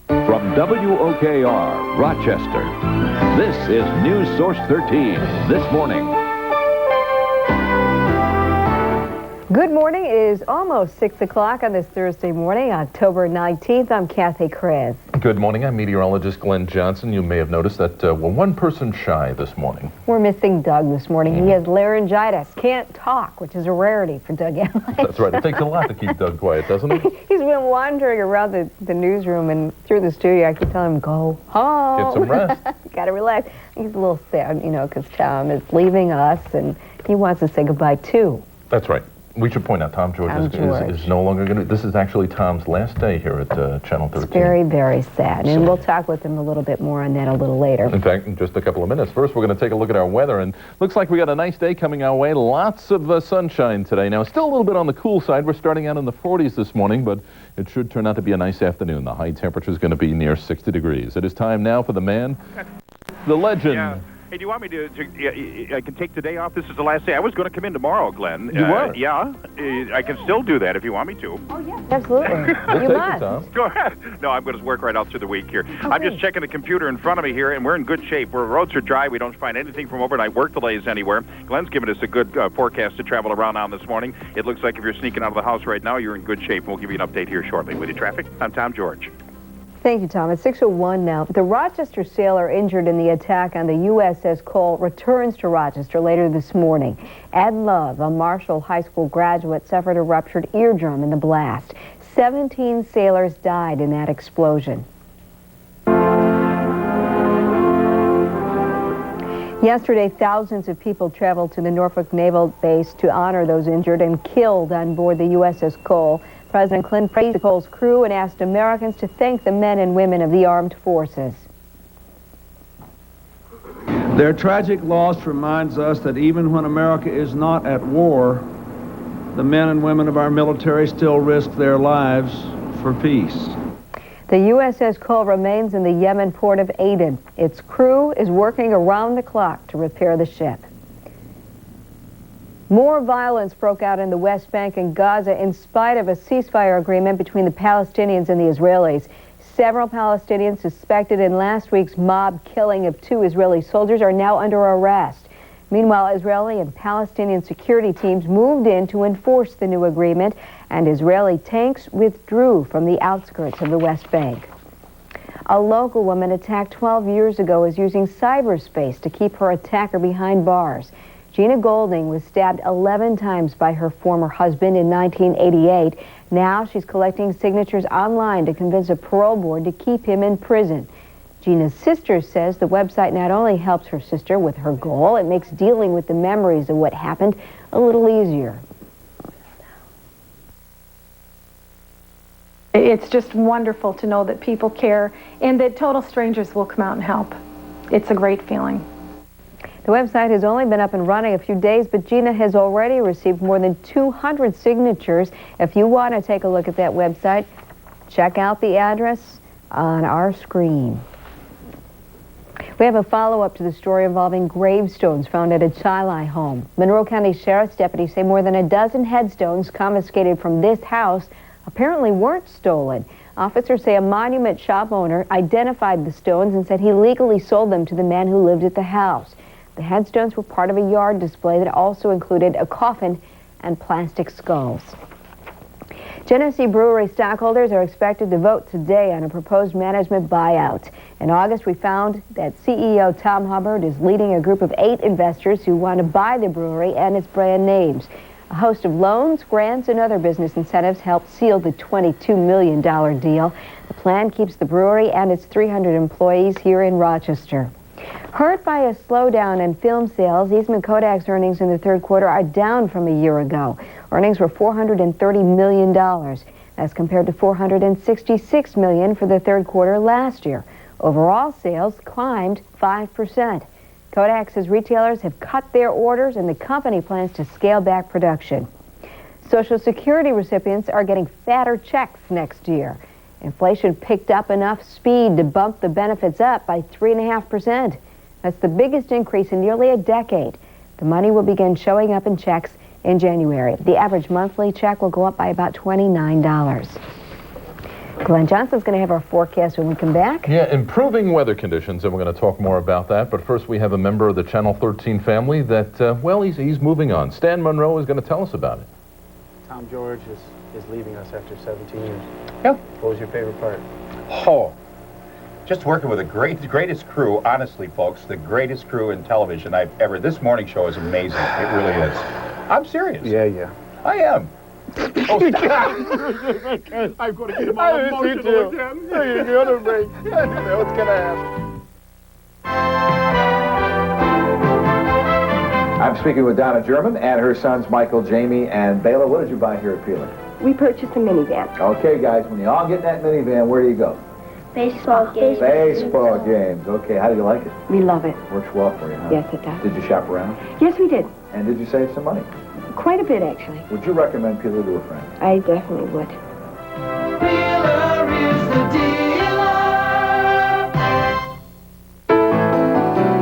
From WOKR, Rochester, this is NewsSource 13, This Morning. Good morning. It is almost 6 o'clock on this Thursday morning, October 19th. I'm Kathy Chris. Good morning. I'm meteorologist Glenn Johnson. You may have noticed that we're one person shy this morning. We're missing Doug this morning. He has laryngitis, can't talk, which is a rarity for Doug Allen. That's right. It takes a lot to keep Doug quiet, doesn't it? He's been wandering around the newsroom and through the studio. I keep telling him, go home. Get some rest. Got to relax. He's a little sad, because Tom is leaving us and he wants to say goodbye too. That's right. We should point out Tom George is no longer going to... This is actually Tom's last day here at Channel 13. It's very, very sad. And we'll talk with him a little bit more on that a little later. In fact, in just a couple of minutes. First, we're going to take a look at our weather. And looks like we got a nice day coming our way. Lots of sunshine today. Now, still a little bit on the cool side. We're starting out in the 40s this morning, but it should turn out to be a nice afternoon. The high temperature is going to be near 60 degrees. It is time now for the man, the legend. Yeah. Hey, do you want me to I can take today off? This is the last day. I was going to come in tomorrow, Glenn. You were? Yeah. I can still do that if you want me to. Oh, yes, absolutely. We'll take it, Tom. Go ahead. No, I'm going to work right out through the week here. Okay. I'm just checking the computer in front of me here, and we're in good shape. Where roads are dry, we don't find anything from overnight work delays anywhere. Glenn's given us a good forecast to travel around on this morning. It looks like if you're sneaking out of the house right now, you're in good shape. We'll give you an update here shortly. With you, traffic, I'm Tom George. Thank you, Tom. It's 6:01 now. The Rochester sailor injured in the attack on the USS Cole returns to Rochester later this morning. Ed Love, a Marshall High School graduate, suffered a ruptured eardrum in the blast. 17 sailors died in that explosion. Yesterday, thousands of people traveled to the Norfolk Naval Base to honor those injured and killed on board the USS Cole. President Clinton praised the Cole's crew and asked Americans to thank the men and women of the armed forces. Their tragic loss reminds us that even when America is not at war, the men and women of our military still risk their lives for peace. The USS Cole remains in the Yemen port of Aden. Its crew is working around the clock to repair the ship. More violence broke out in the West Bank and Gaza in spite of a ceasefire agreement between the Palestinians and the Israelis. Several Palestinians suspected in last week's mob killing of 2 Israeli soldiers are now under arrest. Meanwhile, Israeli and Palestinian security teams moved in to enforce the new agreement, and Israeli tanks withdrew from the outskirts of the West Bank. A local woman attacked 12 years ago is using cyberspace to keep her attacker behind bars. Gina Golding was stabbed 11 times by her former husband in 1988. Now she's collecting signatures online to convince a parole board to keep him in prison. Gina's sister says the website not only helps her sister with her goal, it makes dealing with the memories of what happened a little easier. It's just wonderful to know that people care and that total strangers will come out and help. It's a great feeling. The website has only been up and running a few days, but Gina has already received more than 200 signatures. If you want to take a look at that website, check out the address on our screen. We have a follow-up to the story involving gravestones found at a Chili home. Monroe County Sheriff's deputies say more than a dozen headstones confiscated from this house apparently weren't stolen. Officers say a monument shop owner identified the stones and said he legally sold them to the man who lived at the house. The headstones were part of a yard display that also included a coffin and plastic skulls. Genesee Brewery stockholders are expected to vote today on a proposed management buyout. In August, we found that CEO Tom Hubbard is leading a group of 8 investors who want to buy the brewery and its brand names. A host of loans, grants, and other business incentives helped seal the $22 million deal. The plan keeps the brewery and its 300 employees here in Rochester. Hurt by a slowdown in film sales, Eastman Kodak's earnings in the third quarter are down from a year ago. Earnings were $430 million. That's compared to $466 million for the third quarter last year. Overall sales climbed 5%. Kodak says retailers have cut their orders and the company plans to scale back production. Social Security recipients are getting fatter checks next year. Inflation picked up enough speed to bump the benefits up by 3.5%. That's the biggest increase in nearly a decade. The money will begin showing up in checks in January. The average monthly check will go up by about $29. Glenn Johnson's going to have our forecast when we come back. Yeah, improving weather conditions, and we're going to talk more about that. But first, we have a member of the Channel 13 family that, well, he's moving on. Stan Monroe is going to tell us about it. Tom George is leaving us after 17 years. Yep. What was your favorite part? Oh, just working with the greatest crew, honestly, folks, the greatest crew in television I've ever. This morning show is amazing. It really is. I'm serious. Yeah. I am. Oh, stop. I'm going to get him all emotional again. You're going to break. I know what's going to happen. I'm speaking with Donna German and her sons Michael, Jamie, and Bayla. What did you buy here at Peeler? We purchased a minivan. Okay, guys, when you all get in that minivan, where do you go? Baseball games. Baseball games. Okay, how do you like it? We love it. Works well for you, huh? Yes, it does. Did you shop around? Yes, we did. And did you save some money? Quite a bit, actually. Would you recommend Peeler to a friend? I definitely would.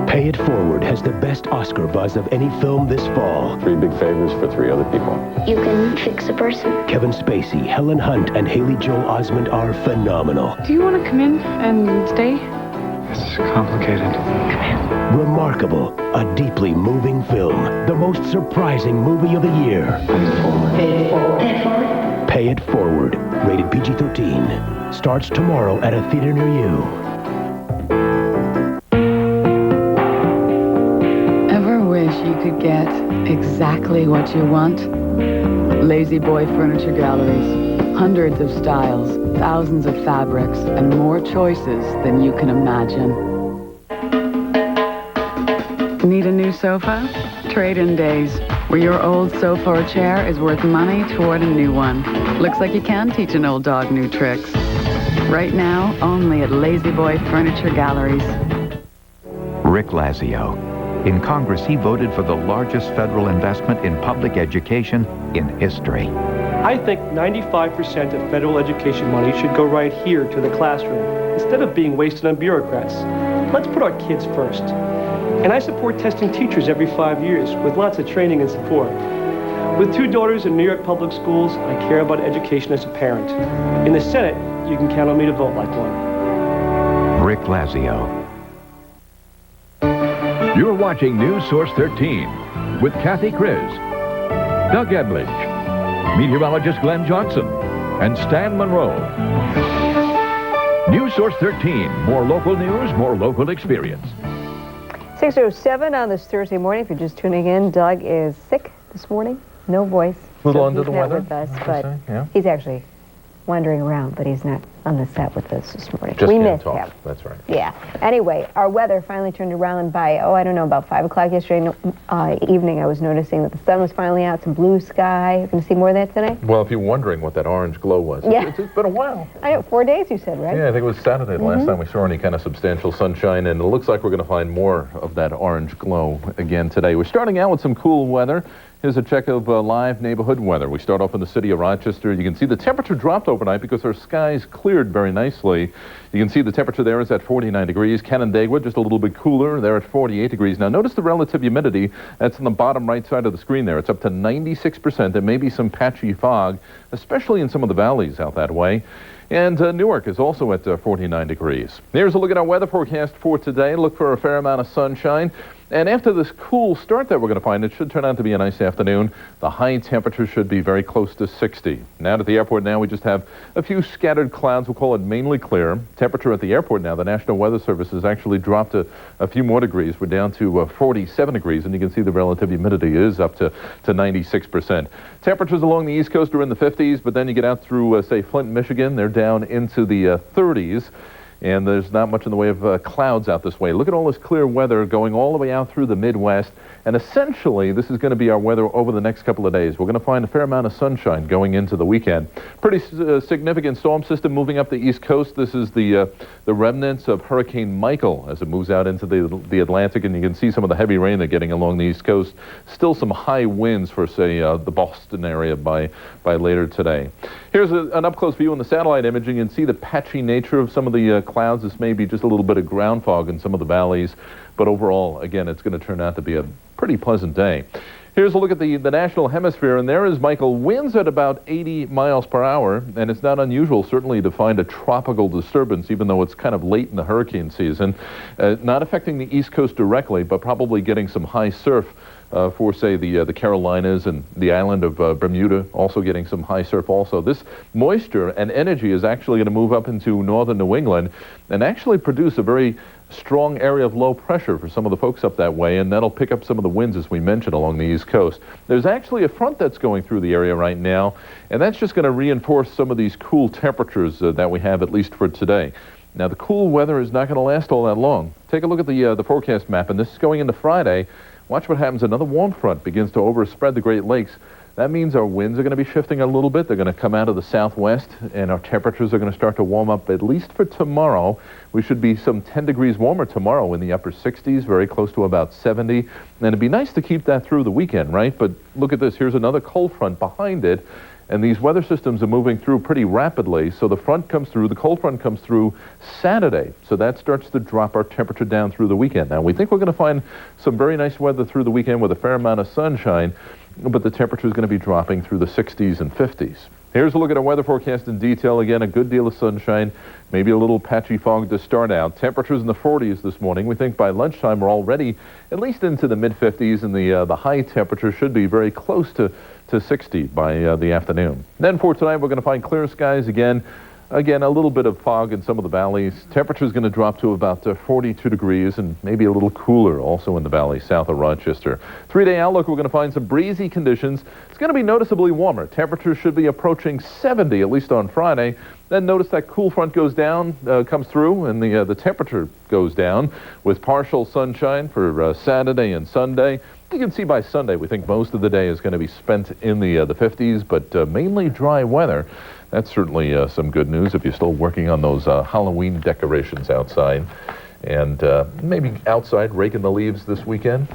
Pay It Forward has the best Oscar buzz of any film this fall. 3 big favors for 3 other people. You can fix a person. Kevin Spacey, Helen Hunt, and Haley Joel Osment are phenomenal. Do you want to come in and stay? This is complicated. Remarkable, a deeply moving film, the most surprising movie of the year. Pay It Forward, rated PG-13. Starts tomorrow at a theater near you. Ever wish you could get exactly what you want? Lazy Boy Furniture Galleries. Hundreds of styles, thousands of fabrics, and more choices than you can imagine. Need a new sofa? Trade-in days, where your old sofa or chair is worth money toward a new one. Looks like you can teach an old dog new tricks. Right now, only at Lazy Boy Furniture Galleries. Rick Lazio. In Congress, he voted for the largest federal investment in public education in history. I think 95% of federal education money should go right here to the classroom, instead of being wasted on bureaucrats. Let's put our kids first. And I support testing teachers every 5 years with lots of training and support. With 2 daughters in New York public schools, I care about education as a parent. In the Senate, you can count on me to vote like one. Rick Lazio. You're watching NewsSource 13 with Kathy Kriz, Doug Edledge, meteorologist Glenn Johnson, and Stan Monroe. NewsSource 13, more local news, more local experience. 6:07 on this Thursday morning. If you're just tuning in, Doug is sick this morning. No voice. A little so under the he's not weather, with us, would you but say? Yeah. he's actually wandering around, but he's not on the set with us this morning. Just we can't missed talk. him. That's right. Yeah. Anyway, our weather finally turned around by, I don't know, about 5 o'clock yesterday evening. I was noticing that the sun was finally out, some blue sky. You're going to see more of that today? Well, if you're wondering what that orange glow was, Yeah. it's been a while. I know, 4 days you said, right? Yeah, I think it was Saturday the last time we saw any kind of substantial sunshine, and it looks like we're going to find more of that orange glow again today. We're starting out with some cool weather. Here's a check of live neighborhood weather. We start off in the city of Rochester. You can see the temperature dropped overnight because our skies cleared very nicely. You can see the temperature there is at 49 degrees. Canandaigua, just a little bit cooler. They're at 48 degrees. Now, notice the relative humidity. That's on the bottom right side of the screen there. It's up to 96%. There may be some patchy fog, especially in some of the valleys out that way. And Newark is also at 49 degrees. Here's a look at our weather forecast for today. Look for a fair amount of sunshine. And after this cool start that we're going to find, it should turn out to be a nice afternoon. The high temperature should be very close to 60. Now at the airport now, we just have a few scattered clouds. We'll call it mainly clear. Temperature at the airport now, the National Weather Service has actually dropped a few more degrees. We're down to 47 degrees, and you can see the relative humidity is up to 96%. Temperatures along the East Coast are in the 50s, but then you get out through, say, Flint, Michigan. They're down into the 30s. And there's not much in the way of clouds out this way. Look at all this clear weather going all the way out through the Midwest. And essentially, this is going to be our weather over the next couple of days. We're going to find a fair amount of sunshine going into the weekend. Pretty significant storm system moving up the East Coast. This is the remnants of Hurricane Michael as it moves out into the Atlantic. And you can see some of the heavy rain they're getting along the East Coast. Still some high winds for, say, the Boston area by later today. Here's an up-close view in the satellite imaging. You can see the patchy nature of some of the clouds. This may be just a little bit of ground fog in some of the valleys, but overall, again, it's going to turn out to be a pretty pleasant day. Here's a look at the National Hemisphere, and there is Michael. Winds at about 80 miles per hour, and it's not unusual, certainly, to find a tropical disturbance, even though it's kind of late in the hurricane season. Not affecting the East Coast directly, but probably getting some high surf for, say, the Carolinas and the island of Bermuda, also getting some high surf also. This moisture and energy is actually going to move up into northern New England and actually produce a very strong area of low pressure for some of the folks up that way, and that'll pick up some of the winds, as we mentioned, along the East Coast. There's actually a front that's going through the area right now, and that's just going to reinforce some of these cool temperatures that we have, at least for today. Now, the cool weather is not going to last all that long. Take a look at the forecast map, and this is going into Friday. Watch what happens. Another warm front begins to overspread the Great Lakes. That means our winds are going to be shifting a little bit. They're going to come out of the southwest, and our temperatures are going to start to warm up, at least for tomorrow. We should be some 10 degrees warmer tomorrow in the upper 60s, very close to about 70. And it'd be nice to keep that through the weekend, right? But look at this. Here's another cold front behind it, and these weather systems are moving through pretty rapidly. So the front comes through, the cold front comes through Saturday. So that starts to drop our temperature down through the weekend. Now, we think we're going to find some very nice weather through the weekend with a fair amount of sunshine, but the temperature is going to be dropping through the 60s and 50s. Here's a look at our weather forecast in detail. Again, a good deal of sunshine, maybe a little patchy fog to start out. Temperatures in the 40s this morning. We think by lunchtime we're already at least into the mid-50s, and the high temperature should be very close to 60 by the afternoon. Then for tonight, we're going to find clear skies again. Again, a little bit of fog in some of the valleys. Temperature is going to drop to about 42 degrees and maybe a little cooler also in the valley south of Rochester. 3-day outlook, we're going to find some breezy conditions. It's going to be noticeably warmer. Temperatures should be approaching 70, at least on Friday. Then notice that cool front goes down, comes through, and the temperature goes down with partial sunshine for Saturday and Sunday. You can see by Sunday, we think most of the day is going to be spent in the 50s, but mainly dry weather. That's certainly some good news if you're still working on those Halloween decorations outside. And maybe outside raking the leaves this weekend.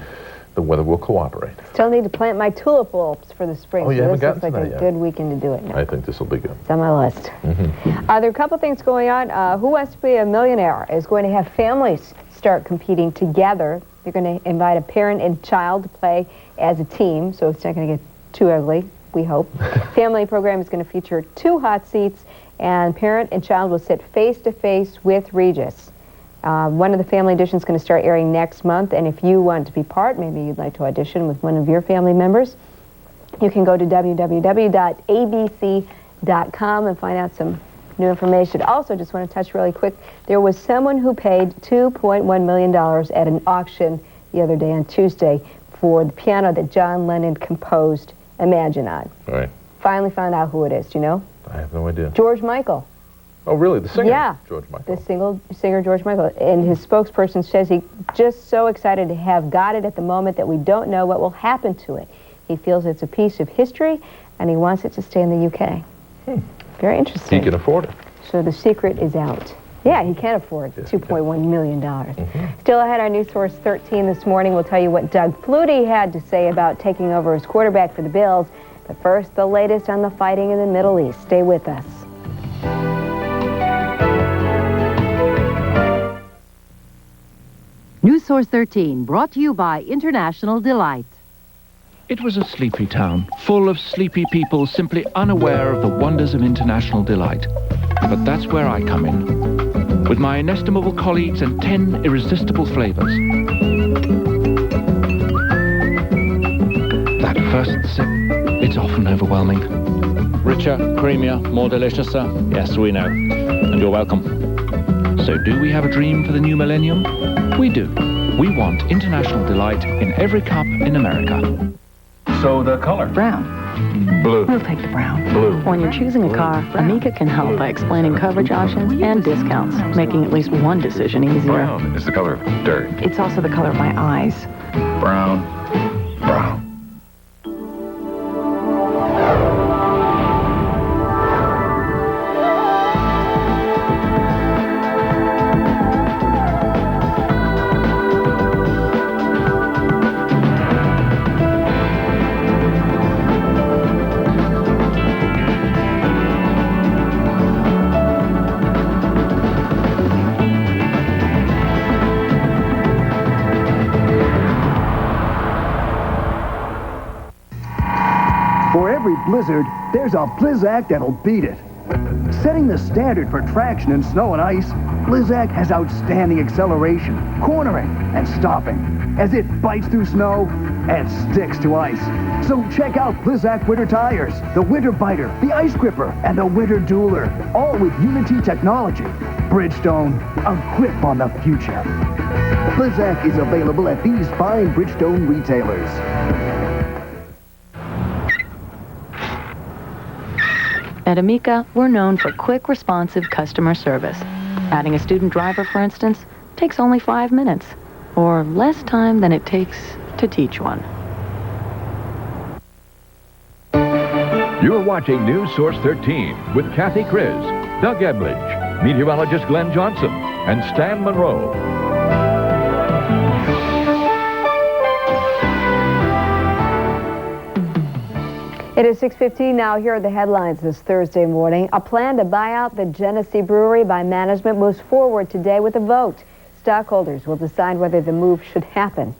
The weather will cooperate. Still need to plant my tulip bulbs for the spring. Oh, you haven't gotten to that yet? This looks like a good weekend to do it now. I think this will be good. It's on my list. There are a couple things going on. Who Wants to Be a Millionaire is going to have families start competing together. They're going to invite a parent and child to play as a team, so it's not going to get too ugly, we hope. Family program is going to feature 2 hot seats, and parent and child will sit face-to-face with Regis. One of the family editions is going to start airing next month, and if you want to be part, maybe you'd like to audition with one of your family members, you can go to www.abc.com and find out some new information. Also, just want to touch really quick, there was someone who paid $2.1 million at an auction the other day on Tuesday for the piano that John Lennon composed Imagine on. Right. Finally found out who it is. Do you know? I have no idea. George Michael. Oh, really? The singer? Yeah. George Michael. The singer George Michael. And his spokesperson says he's just so excited to have got it at the moment that we don't know what will happen to it. He feels it's a piece of history, and he wants it to stay in the UK. Very interesting. He can afford it. So the secret is out. Yeah, he can afford $2.1 million. Still ahead on NewsSource 13 this morning, we'll tell you what Doug Flutie had to say about taking over as quarterback for the Bills. But first, the latest on the fighting in the Middle East. Stay with us. NewsSource 13, brought to you by International Delight. It was a sleepy town, full of sleepy people simply unaware of the wonders of International Delight. But that's where I come in, with my inestimable colleagues and 10 irresistible flavors. That first sip, it's often overwhelming. Richer, creamier, more delicious, sir? Yes, we know. And you're welcome. So do we have a dream for the new millennium? We do. We want International Delight in every cup in America. So the color? Brown. Blue. We'll take the brown. Blue. When you're choosing a car, Amica can help by explaining coverage options and discounts, making at least one decision easier. Brown is the color of dirt. It's also the color of my eyes. Brown. Brown. every blizzard, there's a Blizzak that'll beat it. Setting the standard for traction in snow and ice, Blizzak has outstanding acceleration, cornering, and stopping as it bites through snow and sticks to ice. So check out Blizzak Winter Tires, the Winter Biter, the Ice Gripper, and the Winter Dueler, all with Unity technology. Bridgestone, a grip on the future. Blizzak is available at these fine Bridgestone retailers. At Amica, we're known for quick, responsive customer service. Adding a student driver, for instance, takes only 5 minutes, or less time than it takes to teach one. You're watching NewsSource 13 with Kathy Kriz, Doug Ebledge, meteorologist Glenn Johnson, and Stan Monroe. It is 6:15 now. Here are the headlines this Thursday morning. A plan to buy out the Genesee Brewery by management moves forward today with a vote. Stockholders will decide whether the move should happen.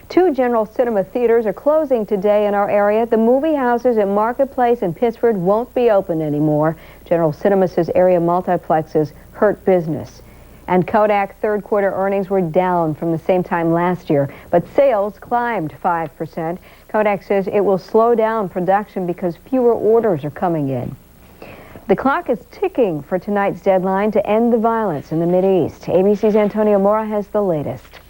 2 General Cinema theaters are closing today in our area. The movie houses at Marketplace and Pittsford won't be open anymore. General Cinema says area multiplexes hurt business. And Kodak third quarter earnings were down from the same time last year, but sales climbed 5%. Kodak says it will slow down production because fewer orders are coming in. The clock is ticking for tonight's deadline to end the violence in the Mideast. ABC's Antonio Mora has the latest.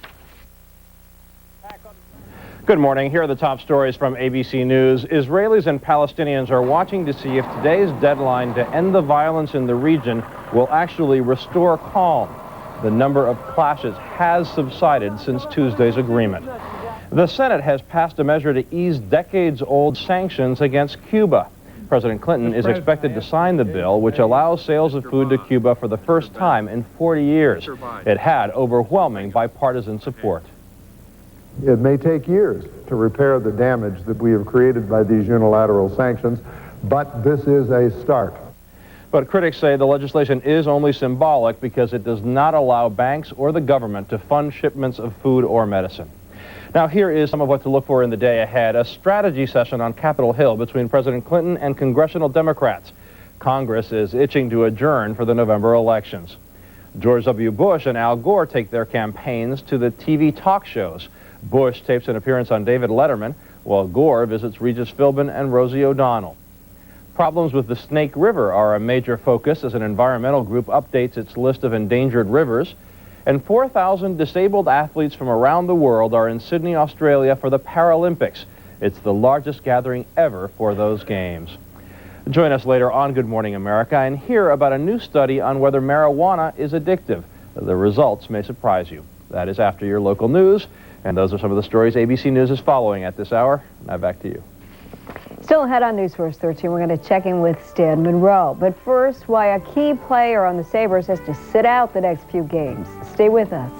Good morning. Here are the top stories from ABC News. Israelis and Palestinians are watching to see if today's deadline to end the violence in the region will actually restore calm. The number of clashes has subsided since Tuesday's agreement. The Senate has passed a measure to ease decades-old sanctions against Cuba. President Clinton is expected to sign the bill, which allows sales of food to Cuba for the first time in 40 years. It had overwhelming bipartisan support. It may take years to repair the damage that we have created by these unilateral sanctions, but this is a start. But critics say the legislation is only symbolic because it does not allow banks or the government to fund shipments of food or medicine. Now, here is some of what to look for in the day ahead. A strategy session on Capitol Hill between President Clinton and congressional Democrats. Congress is itching to adjourn for the November elections. George W. Bush and Al Gore take their campaigns to the TV talk shows. Bush tapes an appearance on David Letterman, while Gore visits Regis Philbin and Rosie O'Donnell. Problems with the Snake River are a major focus as an environmental group updates its list of endangered rivers. And 4,000 disabled athletes from around the world are in Sydney, Australia for the Paralympics. It's the largest gathering ever for those games. Join us later on Good Morning America and hear about a new study on whether marijuana is addictive. The results may surprise you. That is after your local news. And those are some of the stories ABC News is following at this hour. Now back to you. Still ahead on NewsSource 13, we're going to check in with Stan Monroe. But first, why a key player on the Sabres has to sit out the next few games. Stay with us.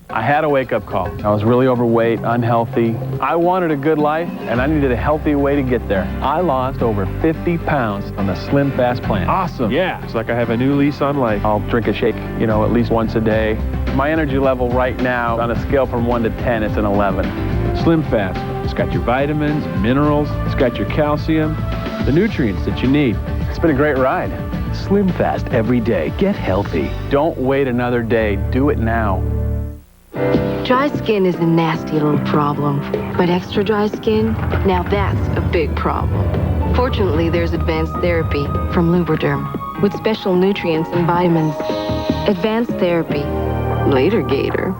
I had a wake-up call. I was really overweight, unhealthy. I wanted a good life, and I needed a healthy way to get there. I lost over 50 pounds on the Slim Fast plan. Awesome. Yeah. It's like I have a new lease on life. I'll drink a shake, at least once a day. My energy level right now, on a scale from 1 to 10, it's an 11. Slim Fast. It's got your vitamins, minerals. It's got your calcium, the nutrients that you need. It's been a great ride. Slim Fast every day. Get healthy. Don't wait another day. Do it now. Dry skin is a nasty little problem, but extra dry skin, now that's a big problem. Fortunately, there's advanced therapy from Lubriderm with special nutrients and vitamins. Advanced therapy. Later, Gator.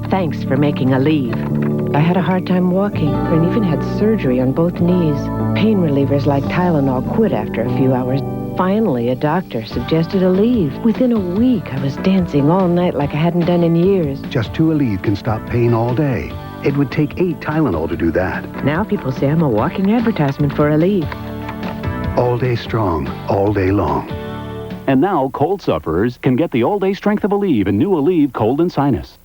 Thanks for making Aleve. I had a hard time walking and even had surgery on both knees. Pain relievers like Tylenol quit after a few hours. Finally, a doctor suggested Aleve. Within a week, I was dancing all night like I hadn't done in years. Just 2 Aleve can stop pain all day. It would take 8 Tylenol to do that. Now people say I'm a walking advertisement for Aleve. All day strong, all day long. And now cold sufferers can get the all-day strength of Aleve in new Aleve Cold and Sinus.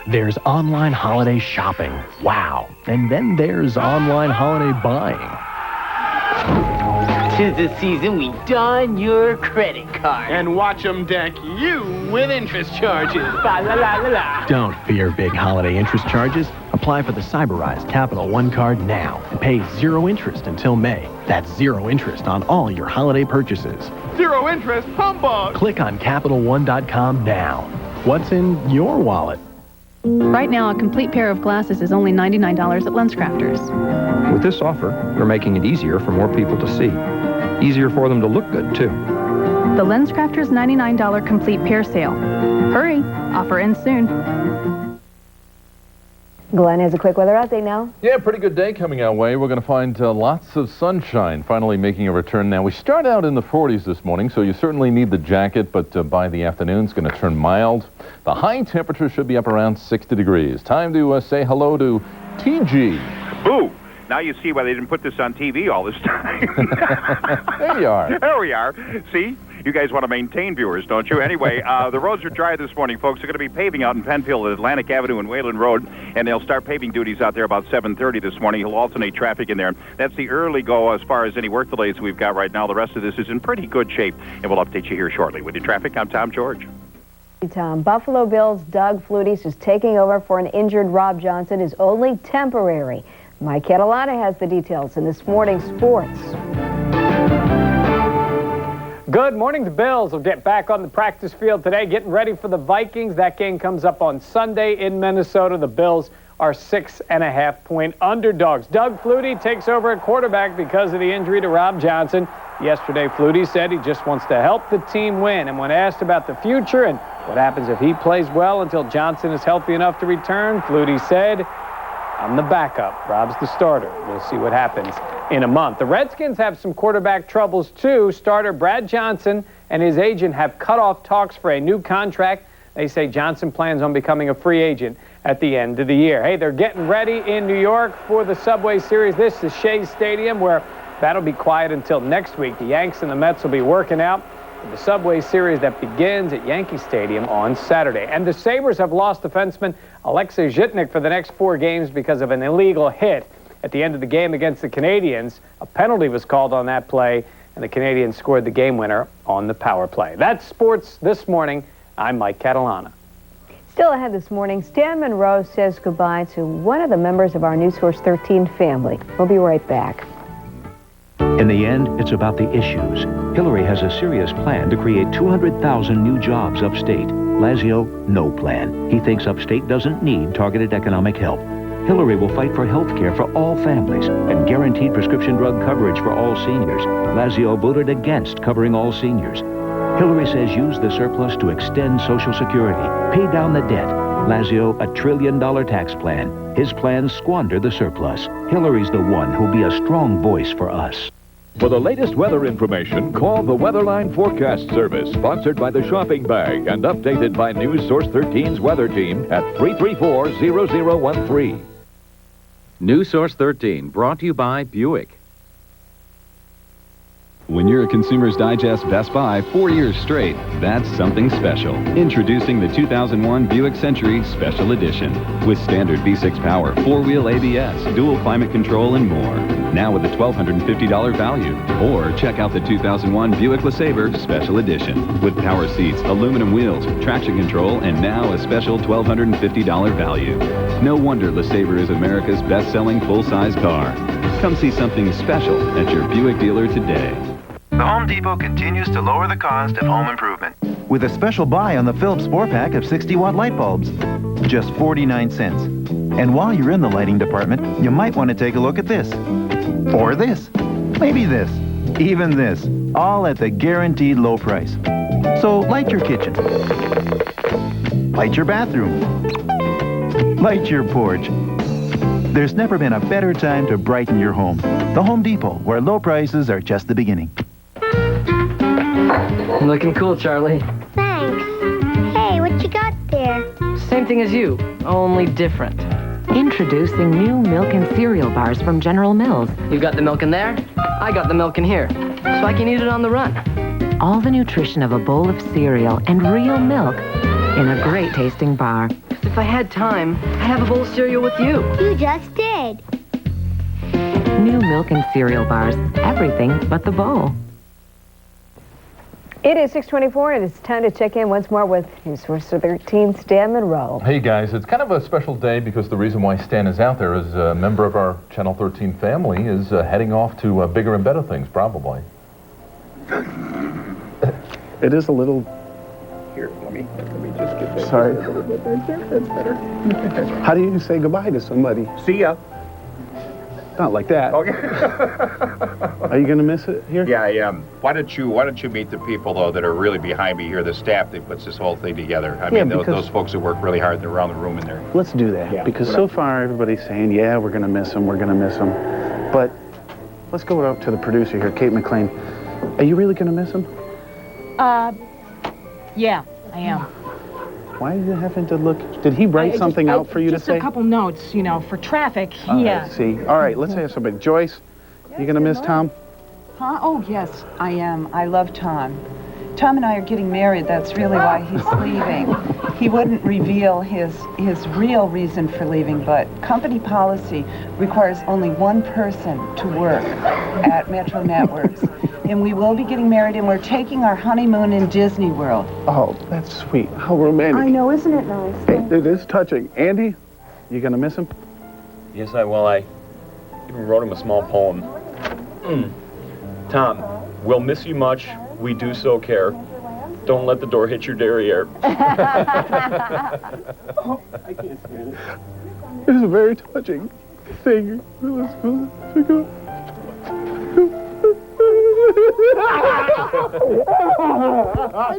There's online holiday shopping. Wow. And then there's online holiday buying. 'Tis the season we don your credit card. And watch them deck you with interest charges. Fa la la la la. Don't fear big holiday interest charges. A Apply for the Cyberized Capital One card now and pay 0 interest until May. That's 0 interest on all your holiday purchases. 0 interest? Humbug! Click on CapitalOne.com now. What's in your wallet? Right now, a complete pair of glasses is only $99 at LensCrafters. With this offer, we're making it easier for more people to see. Easier for them to look good, too. The LensCrafters $99 complete pair sale. Hurry, offer ends soon. Glenn has a quick weather update now. Yeah, pretty good day coming our way. We're going to find lots of sunshine finally making a return now. We start out in the 40s this morning, so you certainly need the jacket, but by the afternoon it's going to turn mild. The high temperature should be up around 60 degrees. Time to say hello to TG. Boo! Now you see why they didn't put this on TV all this time. There you are. There we are. See? You guys want to maintain viewers, don't you? Anyway, the roads are dry this morning, folks. They're going to be paving out in Penfield at Atlantic Avenue and Wayland Road, and they'll start paving duties out there about 7:30 this morning. He'll alternate traffic in there. That's the early go as far as any work delays we've got right now. The rest of this is in pretty good shape, and we'll update you here shortly. With your traffic, I'm Tom George. Tom, Buffalo Bills' Doug Flutie is taking over for an injured Rob Johnson is only temporary. Mike Catalana has the details in this morning's sports. Good morning. The Bills will get back on the practice field today, getting ready for the Vikings. That game comes up on Sunday in Minnesota. The Bills are 6.5-point underdogs. Doug Flutie takes over at quarterback because of the injury to Rob Johnson. Yesterday, Flutie said he just wants to help the team win. And when asked about the future and what happens if he plays well until Johnson is healthy enough to return, Flutie said, I'm the backup. Rob's the starter. We'll see what happens in a month. The Redskins have some quarterback troubles, too. Starter Brad Johnson and his agent have cut off talks for a new contract. They say Johnson plans on becoming a free agent at the end of the year. Hey, they're getting ready in New York for the Subway Series. This is Shea Stadium, where that'll be quiet until next week. The Yanks and the Mets will be working out the Subway Series that begins at Yankee Stadium on Saturday. And the Sabres have lost defenseman Alexei Zhitnik for the next 4 games because of an illegal hit. At the end of the game against the Canadiens, a penalty was called on that play, and the Canadiens scored the game winner on the power play. That's sports this morning. I'm Mike Catalana. Still ahead this morning, Stan Monroe says goodbye to one of the members of our NewsSource 13 family. We'll be right back. In the end, it's about the issues. Hillary has a serious plan to create 200,000 new jobs upstate. Lazio, no plan. He thinks upstate doesn't need targeted economic help. Hillary will fight for health care for all families and guaranteed prescription drug coverage for all seniors. Lazio voted against covering all seniors. Hillary says use the surplus to extend Social Security, pay down the debt. Lazio, $1 trillion tax plan. His plans squander the surplus. Hillary's the one who'll be a strong voice for us. For the latest weather information, call the Weatherline Forecast Service, sponsored by the Shopping Bag and updated by NewsSource 13's weather team at 334-0013. NewsSource 13, brought to you by Buick. When you're a Consumer's Digest Best Buy 4 years straight, that's something special. Introducing the 2001 Buick Century Special Edition. With standard V6 power, 4-wheel ABS, dual climate control, and more. Now with a $1,250 value. Or check out the 2001 Buick LeSabre Special Edition. With power seats, aluminum wheels, traction control, and now a special $1,250 value. No wonder LeSabre is America's best-selling full-size car. Come see something special at your Buick dealer today. The Home Depot continues to lower the cost of home improvement. With a special buy on the Philips 4-pack of 60-watt light bulbs. Just 49 cents. And while you're in the lighting department, you might want to take a look at this. Or this. Maybe this. Even this. All at the guaranteed low price. So light your kitchen. Light your bathroom. Light your porch. There's never been a better time to brighten your home. The Home Depot, where low prices are just the beginning. Looking cool, Charlie. Thanks. Hey, what you got there? Same thing as you, only different. Introducing new milk and cereal bars from General Mills. You got the milk in there? I got the milk in here, so I can eat it on the run. All the nutrition of a bowl of cereal and real milk in a great tasting bar. If I had time, I'd have a bowl of cereal with you. You just did. New milk and cereal bars. Everything but the bowl. It is 6:24, and it's time to check in once more with NewsSource 13, Stan Monroe. Hey guys, it's kind of a special day because the reason why Stan is out there is a member of our Channel 13 family is heading off to bigger and better things, probably. It is a little... Here, let me just get that. Sorry. A little bit right there. That's better. How do you say goodbye to somebody? See ya. Not like that. Okay. Are you gonna miss it here? Yeah, I am. Why don't you meet the people though that are really behind me here, the staff that puts this whole thing together? I mean, those folks that work really hard. They're around the room in there. Let's do that because so far everybody's saying, yeah, we're gonna miss them, but let's go up to the producer here, Kate McLean. Are you really gonna miss them? Yeah, I am. Why are you having to look? Did he write something out for you to say? Just a couple notes, you know, for traffic. Yeah. See. All right, let's have somebody. Joyce, you gonna miss Tom? Huh? Oh, yes, I am. I love Tom. Tom and I are getting married. That's really why he's leaving. He wouldn't reveal his real reason for leaving, but company policy requires only one person to work at Metro Networks. And we will be getting married, and we're taking our honeymoon in Disney World. Oh, that's sweet. How romantic. I know, isn't it nice? It is touching. Andy, you gonna miss him? Yes, I will. I even wrote him a small poem. Tom, we'll miss you much. We do so care. Don't let the door hit your derriere. Oh, I can't stand it. It's a very touching thing. I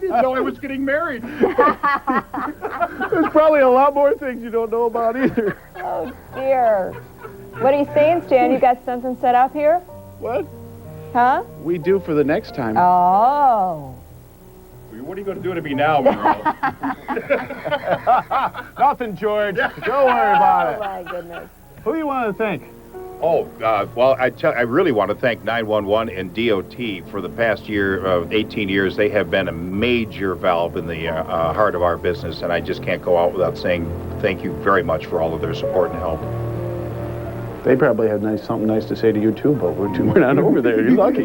didn't know I was getting married. There's probably a lot more things you don't know about either. Oh, dear. What are you saying, Stan? You got something set up here? What? Huh? We do for the next time. Oh. What are you going to do to me now, Monroe? Nothing, George. Don't worry about it. Oh, my goodness. Who do you want to thank? Oh, well, I really want to thank 911 and DOT for the past 18 years. They have been a major valve in the heart of our business, and I just can't go out without saying thank you very much for all of their support and help. They probably had something nice to say to you, too, but we're not over there. You're lucky.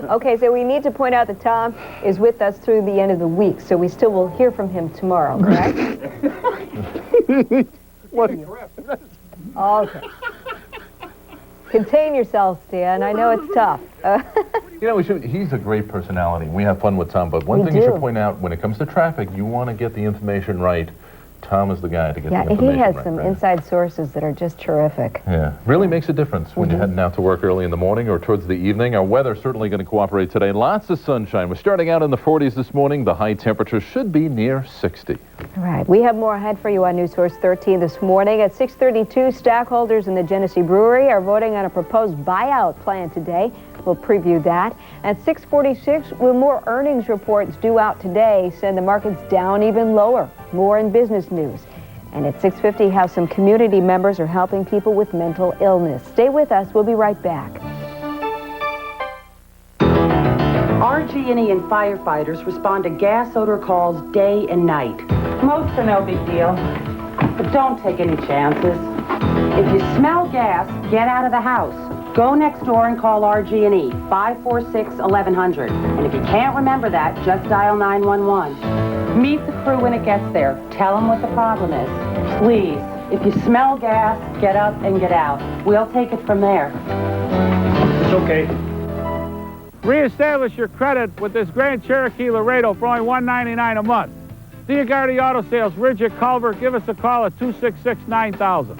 Okay, so we need to point out that Tom is with us through the end of the week, so we still will hear from him tomorrow, correct? What? Okay. Contain yourself, Stan. I know it's tough. You know, he's a great personality. We have fun with Tom, but one thing you should point out, when it comes to traffic, you want to get the information right. Tom is the guy to get the information right. Yeah, he has some inside sources that are just terrific. Yeah, really makes a difference when you're heading out to work early in the morning or towards the evening. Our weather's certainly going to cooperate today. Lots of sunshine. We're starting out in the 40s this morning. The high temperature should be near 60. All right, we have more ahead for you on NewsSource 13 this morning. At 6:32, stockholders in the Genesee Brewery are voting on a proposed buyout plan today. We'll preview that. At 6:46, with more earnings reports due out today, send the markets down even lower. More in business news. And at 6:50, how some community members are helping people with mental illness. Stay with us. We'll be right back. RG&E and firefighters respond to gas odor calls day and night. Most are no big deal, but don't take any chances. If you smell gas, get out of the house. Go next door and call RG&E, 546-1100. And if you can't remember that, just dial 911. Meet the crew when it gets there. Tell them what the problem is. Please, if you smell gas, get up and get out. We'll take it from there. It's okay. Reestablish your credit with this Grand Cherokee Laredo for only $199 a month. Diagardi Auto Sales, Ridgett, Culver. Give us a call at 266-9000.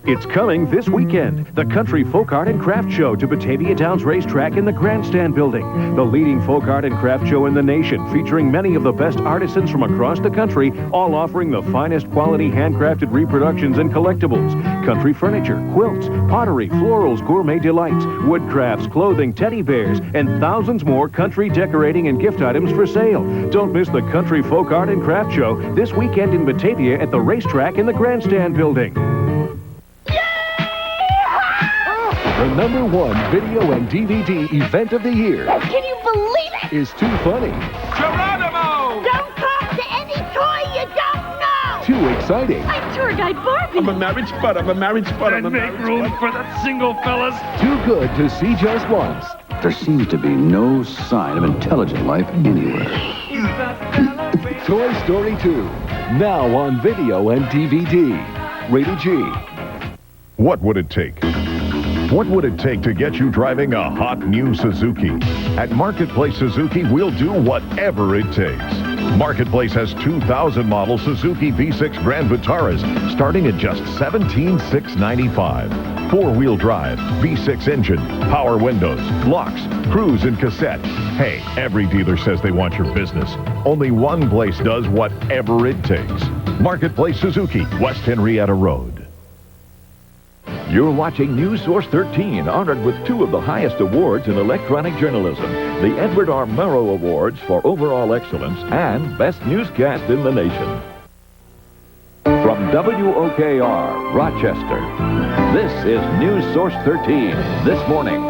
It's coming this weekend. The Country Folk Art and Craft Show to Batavia Downs Racetrack in the Grandstand Building. The leading folk art and craft show in the nation, featuring many of the best artisans from across the country, all offering the finest quality handcrafted reproductions and collectibles. Country furniture, quilts, pottery, florals, gourmet delights, wood crafts, clothing, teddy bears, and thousands more country decorating and gift items for sale. Don't miss the Country Folk Art and Craft Show this weekend in Batavia at the racetrack in the Grandstand Building. The #1 video and DVD event of the year. Can you believe it? Is too funny. Geronimo! Don't talk to any toy you don't know! Too exciting. I'm tour guide Barbie. I'm a marriage spud. And make room for the single fellas. Too good to see just once. There seems to be no sign of intelligent life anywhere. Toy Story 2, now on video and DVD. Rated G. What would it take? What would it take to get you driving a hot new Suzuki? At Marketplace Suzuki, we'll do whatever it takes. Marketplace has 2000 model Suzuki V6 Grand Vitaras starting at just $17,695. Four-wheel drive, V6 engine, power windows, locks, cruise and cassette. Hey, every dealer says they want your business. Only one place does whatever it takes. Marketplace Suzuki, West Henrietta Road. You're watching NewsSource 13, honored with 2 of the highest awards in electronic journalism. The Edward R. Murrow Awards for Overall Excellence and Best Newscast in the Nation. From WOKR, Rochester, this is NewsSource 13, This Morning.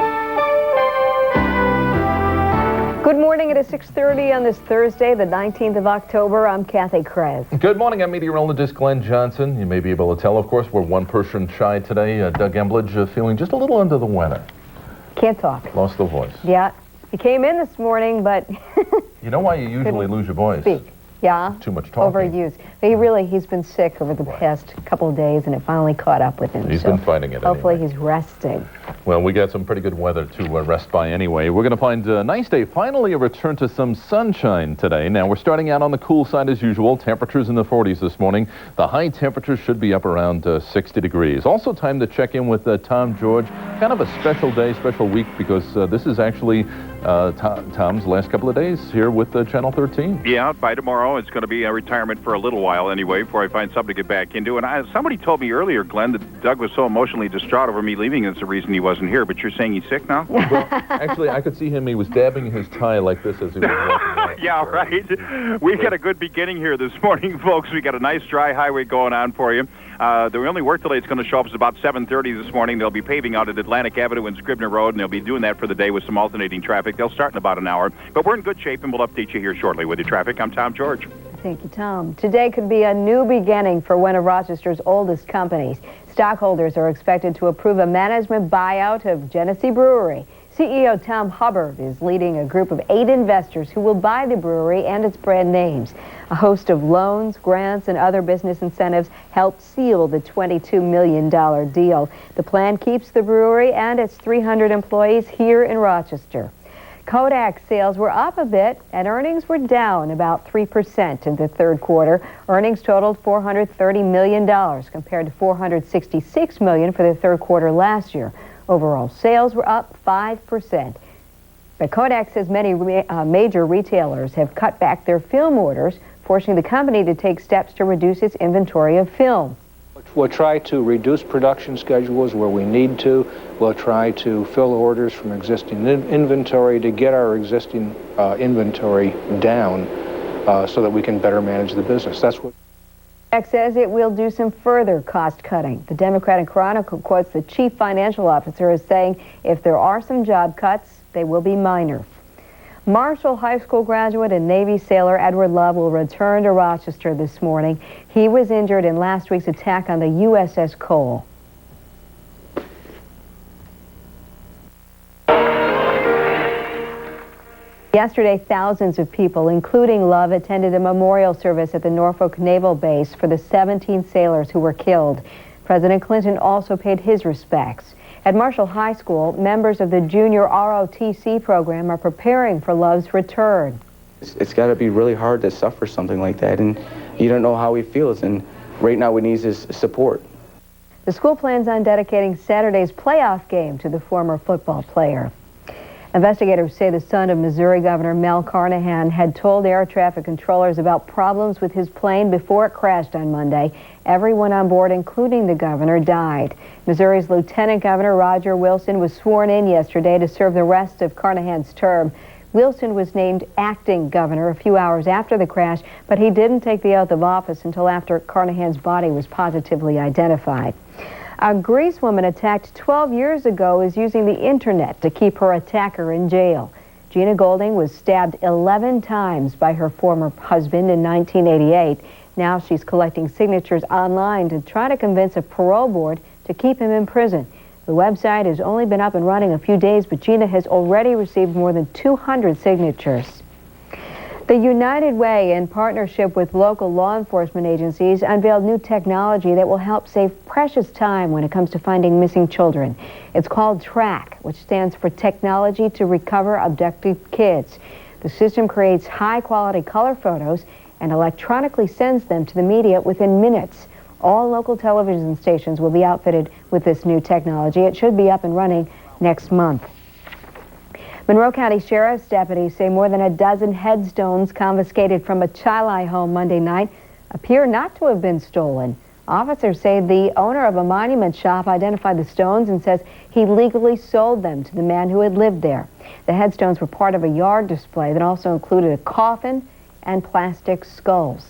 Good morning. It is 6:30 on this Thursday, the 19th of October. I'm Kathy Krez. Good morning. I'm meteorologist Glenn Johnson. You may be able to tell, of course, we're one person shy today. Doug Embledge feeling just a little under the weather. Can't talk. Lost the voice. Yeah. He came in this morning, but... You know why you usually lose your voice? Speak. Yeah. Too much talking. Overused. But he's been sick over the past couple of days, and it finally caught up with him. He's been fighting it Hopefully anyway. He's resting. Well, we got some pretty good weather to rest by anyway. We're going to find a nice day. Finally, a return to some sunshine today. Now, we're starting out on the cool side as usual. Temperatures in the 40s this morning. The high temperatures should be up around 60 degrees. Also, time to check in with Tom George. Kind of a special day, special week, because this is actually Tom's last couple of days here with Channel 13. Yeah, by tomorrow, it's going to be a retirement for a little while anyway, before I find something to get back into. And somebody told me earlier, Glenn, that Doug was so emotionally distraught over me leaving. That's the reason he wasn't here. But you're saying he's sick now? Well, actually, I could see him. He was dabbing his tie like this as he was walking out. Yeah, right. We got a good beginning here this morning, folks. We got a nice dry highway going on for you. The only work delay that's going to show up is about 7:30 this morning. They'll be paving out at Atlantic Avenue and Scribner Road, and they'll be doing that for the day with some alternating traffic. They'll start in about an hour. But we're in good shape, and we'll update you here shortly with your traffic. I'm Tom George. Thank you, Tom. Today could be a new beginning for one of Rochester's oldest companies. Stockholders are expected to approve a management buyout of Genesee Brewery. CEO Tom Hubbard is leading a group of 8 investors who will buy the brewery and its brand names. A host of loans, grants, and other business incentives helped seal the $22 million deal. The plan keeps the brewery and its 300 employees here in Rochester. Kodak sales were up a bit, and earnings were down about 3% in the third quarter. Earnings totaled $430 million compared to $466 million for the third quarter last year. Overall sales were up 5%. But Kodak says many major retailers have cut back their film orders, forcing the company to take steps to reduce its inventory of film. We'll try to reduce production schedules where we need to. We'll try to fill orders from existing inventory to get our existing inventory down so that we can better manage the business. That's what Kodak says it will do some further cost cutting. The Democratic Chronicle quotes the chief financial officer as saying if there are some job cuts, they will be minor. Marshall High School graduate and Navy sailor Edward Love will return to Rochester this morning. He was injured in last week's attack on the USS Cole. Yesterday, thousands of people, including Love, attended a memorial service at the Norfolk Naval Base for the 17 sailors who were killed. President Clinton also paid his respects. At Marshall High School, members of the junior ROTC program are preparing for Love's return. It's got to be really hard to suffer something like that, and you don't know how he feels, and right now what he needs is support. The school plans on dedicating Saturday's playoff game to the former football player. Investigators say the son of Missouri Governor Mel Carnahan had told air traffic controllers about problems with his plane before it crashed on Monday. Everyone on board, including the governor, died. Missouri's Lieutenant Governor Roger Wilson was sworn in yesterday to serve the rest of Carnahan's term. Wilson was named acting governor a few hours after the crash, but he didn't take the oath of office until after Carnahan's body was positively identified. A Greece woman attacked 12 years ago is using the internet to keep her attacker in jail. Gina Golding was stabbed 11 times by her former husband in 1988. Now she's collecting signatures online to try to convince a parole board to keep him in prison. The The website has only been up and running a few days, but Gina has already received more than 200 signatures. The United Way, in partnership with local law enforcement agencies, unveiled new technology that will help save precious time when it comes to finding missing children. It's called TRACK, which stands for Technology to Recover Abducted Kids. The system creates high-quality color photos and electronically sends them to the media within minutes. All local television stations will be outfitted with this new technology. It should be up and running next month. Monroe County Sheriff's deputies say more than a dozen headstones confiscated from a Chili home Monday night appear not to have been stolen. Officers say the owner of a monument shop identified the stones and says he legally sold them to the man who had lived there. The headstones were part of a yard display that also included a coffin and plastic skulls.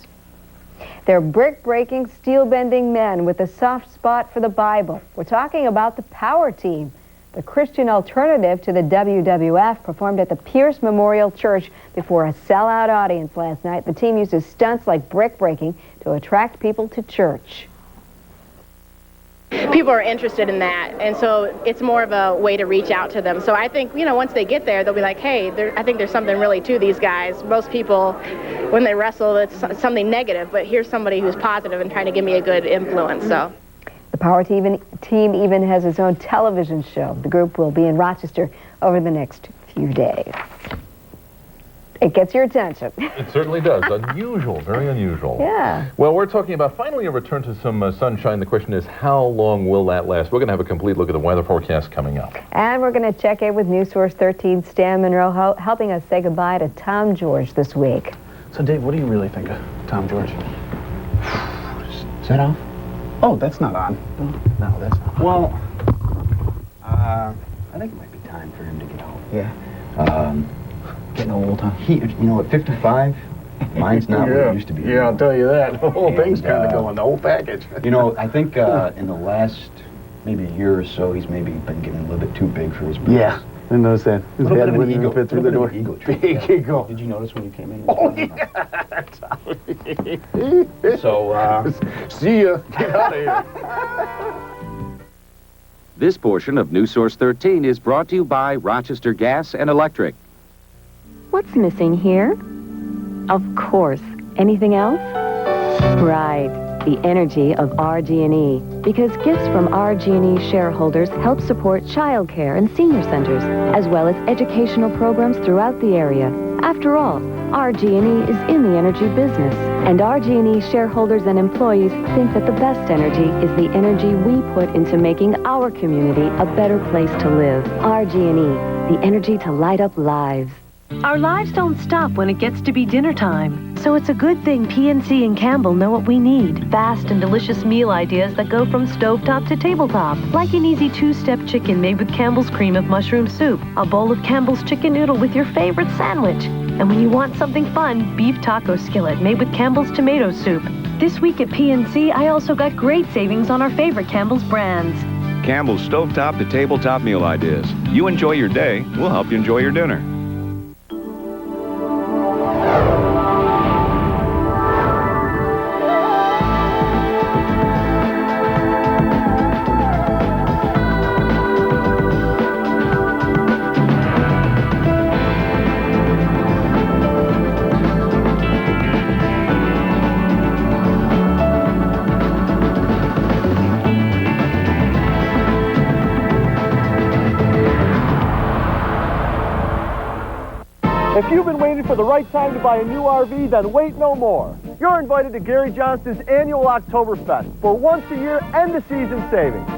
They're brick-breaking, steel-bending men with a soft spot for the Bible. We're talking about the Power Team. The Christian alternative to the WWF performed at the Pierce Memorial Church before a sellout audience last night. The team uses stunts like brick-breaking to attract people to church. People are interested in that, and so it's more of a way to reach out to them. So I think, once they get there, they'll be like, hey, I think there's something really to these guys. Most people, when they wrestle, it's something negative, but here's somebody who's positive and trying to give me a good influence, so. The Power Team even has its own television show. The group will be in Rochester over the next few days. It gets your attention. It certainly does. Unusual, very unusual. Yeah. Well, we're talking about finally a return to some sunshine. The question is, how long will that last? We're going to have a complete look at the weather forecast coming up. And we're going to check in with NewsSource 13 Stan Monroe, helping us say goodbye to Tom George this week. So, Dave, what do you really think of Tom George? Is that off? Oh, that's not on. No, that's not on. Well, I think it might be time for him to get out. Yeah. Getting old, huh? At 55, mine's not what it used to be. Yeah, I'll tell you that. The whole thing's kind of going, the whole package. I think in the last maybe a year or so, he's maybe been getting a little bit too big for his boots. Yeah, I noticed that. His head wouldn't even fit through the door. Big ego. Did you notice when you came in? Oh, yeah. So, see ya. Get out of here. This portion of NewsSource 13 is brought to you by Rochester Gas and Electric. What's missing here? Of course. Anything else? Right. The energy of RG&E. Because gifts from RG&E shareholders help support child care and senior centers, as well as educational programs throughout the area. After all, RG&E is in the energy business. And RG&E shareholders and employees think that the best energy is the energy we put into making our community a better place to live. RG&E, the energy to light up lives. Our lives don't stop when it gets to be dinner time. So it's a good thing PNC and Campbell know what we need. Fast and delicious meal ideas that go from stovetop to tabletop. Like an easy two-step chicken made with Campbell's cream of mushroom soup. A bowl of Campbell's chicken noodle with your favorite sandwich. And when you want something fun, beef taco skillet made with Campbell's tomato soup. This week at PNC, I also got great savings on our favorite Campbell's brands. Campbell's stovetop to tabletop meal ideas. You enjoy your day, we'll help you enjoy your dinner. If you've been waiting for the right time to buy a new RV, then wait no more. You're invited to Gary Johnston's annual Oktoberfest for once-a-year end-of-season savings.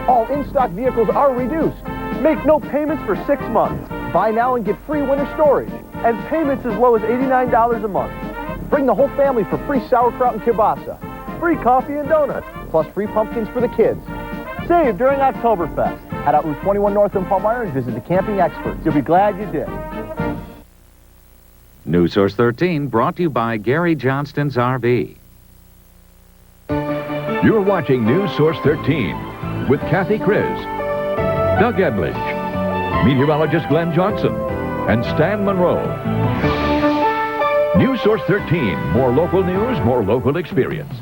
All in-stock vehicles are reduced. Make no payments for 6 months. Buy now and get free winter storage. And payments as low as $89 a month. Bring the whole family for free sauerkraut and kielbasa. Free coffee and donuts, plus free pumpkins for the kids. Save during Oktoberfest. Head out Route 21 north in Palmyra and visit the camping experts. You'll be glad you did. NewsSource 13 brought to you by Gary Johnston's RV. You're watching NewsSource 13 with Kathy Kriz, Doug Eblich, meteorologist Glenn Johnson, and Stan Monroe. NewsSource 13, more local news, more local experience.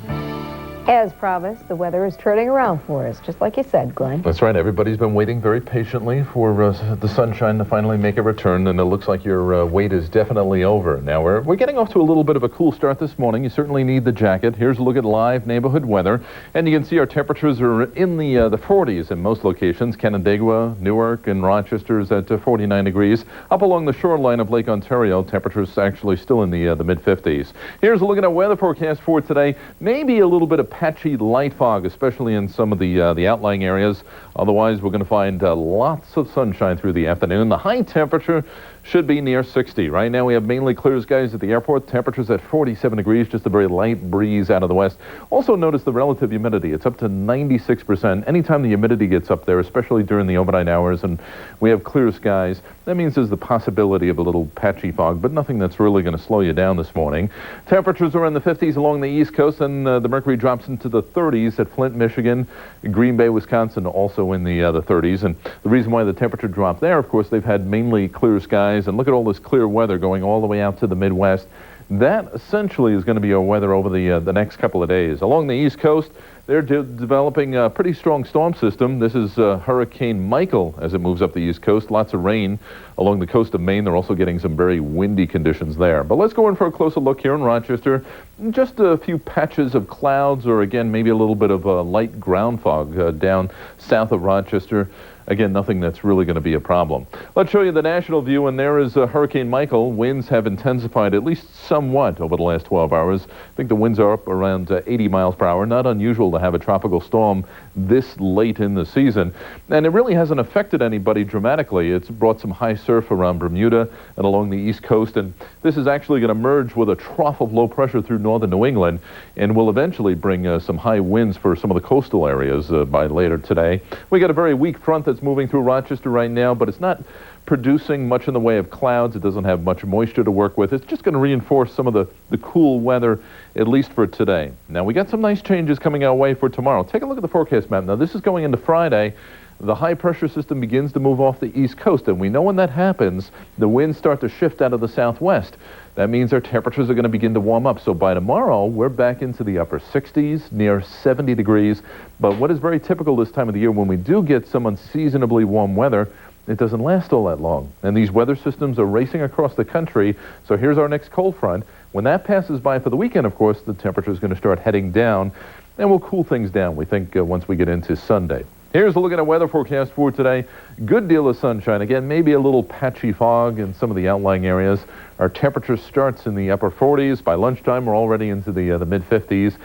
As promised, the weather is turning around for us, just like you said, Glenn. That's right. Everybody's been waiting very patiently for the sunshine to finally make a return, and it looks like your wait is definitely over. Now, we're getting off to a little bit of a cool start this morning. You certainly need the jacket. Here's a look at live neighborhood weather, and you can see our temperatures are in the 40s in most locations. Canandaigua, Newark, and Rochester is at 49 degrees. Up along the shoreline of Lake Ontario, temperatures actually still in the mid-50s. Here's a look at our weather forecast for today. Maybe a little bit of patchy light fog, especially in some of the outlying areas. Otherwise, we're going to find lots of sunshine through the afternoon. The high temperature should be near 60. Right now, we have mainly clear skies at the airport. Temperatures at 47 degrees, just a very light breeze out of the west. Also, notice the relative humidity. It's up to 96%. Anytime the humidity gets up there, especially during the overnight hours, and we have clear skies, that means there's the possibility of a little patchy fog, but nothing that's really going to slow you down this morning. Temperatures are in the 50s along the East Coast, and the mercury drops into the 30s at Flint, Michigan. Green Bay, Wisconsin, also in the 30s. And the reason why the temperature dropped there, of course, they've had mainly clear skies. And look at all this clear weather going all the way out to the Midwest. That essentially is going to be our weather over the next couple of days. Along the East Coast, they're developing a pretty strong storm system. This is Hurricane Michael as it moves up the East Coast. Lots of rain along the coast of Maine. They're also getting some very windy conditions there. But let's go in for a closer look here in Rochester. Just a few patches of clouds, or again, maybe a little bit of light ground fog down south of Rochester. Again, nothing that's really going to be a problem. Let's show you the national view, and there is Hurricane Michael. Winds have intensified at least somewhat over the last 12 hours. I think the winds are up around 80 miles per hour. Not unusual to have a tropical storm this late in the season. And it really hasn't affected anybody dramatically. It's brought some high surf around Bermuda and along the East Coast, and this is actually going to merge with a trough of low pressure through northern New England and will eventually bring some high winds for some of the coastal areas by later today. We got a very weak front that's moving through Rochester right now, but it's not producing much in the way of clouds. It doesn't have much moisture to work with. It's just going to reinforce some of the cool weather, at least for today. Now, we got some nice changes coming our way for tomorrow. Take a look at the forecast map. Now, this is going into Friday. The high pressure system begins to move off the East Coast, and we know when that happens, the winds start to shift out of the southwest. That means our temperatures are going to begin to warm up. So by tomorrow, we're back into the upper 60s, near 70 degrees. But what is very typical this time of the year, when we do get some unseasonably warm weather, it doesn't last all that long. And these weather systems are racing across the country. So here's our next cold front. When that passes by for the weekend, of course, the temperature is going to start heading down, and we'll cool things down, we think, once we get into Sunday. Here's a look at our weather forecast for today. Good deal of sunshine. Again, maybe a little patchy fog in some of the outlying areas. Our temperature starts in the upper 40s. By lunchtime, we're already into the mid-50s.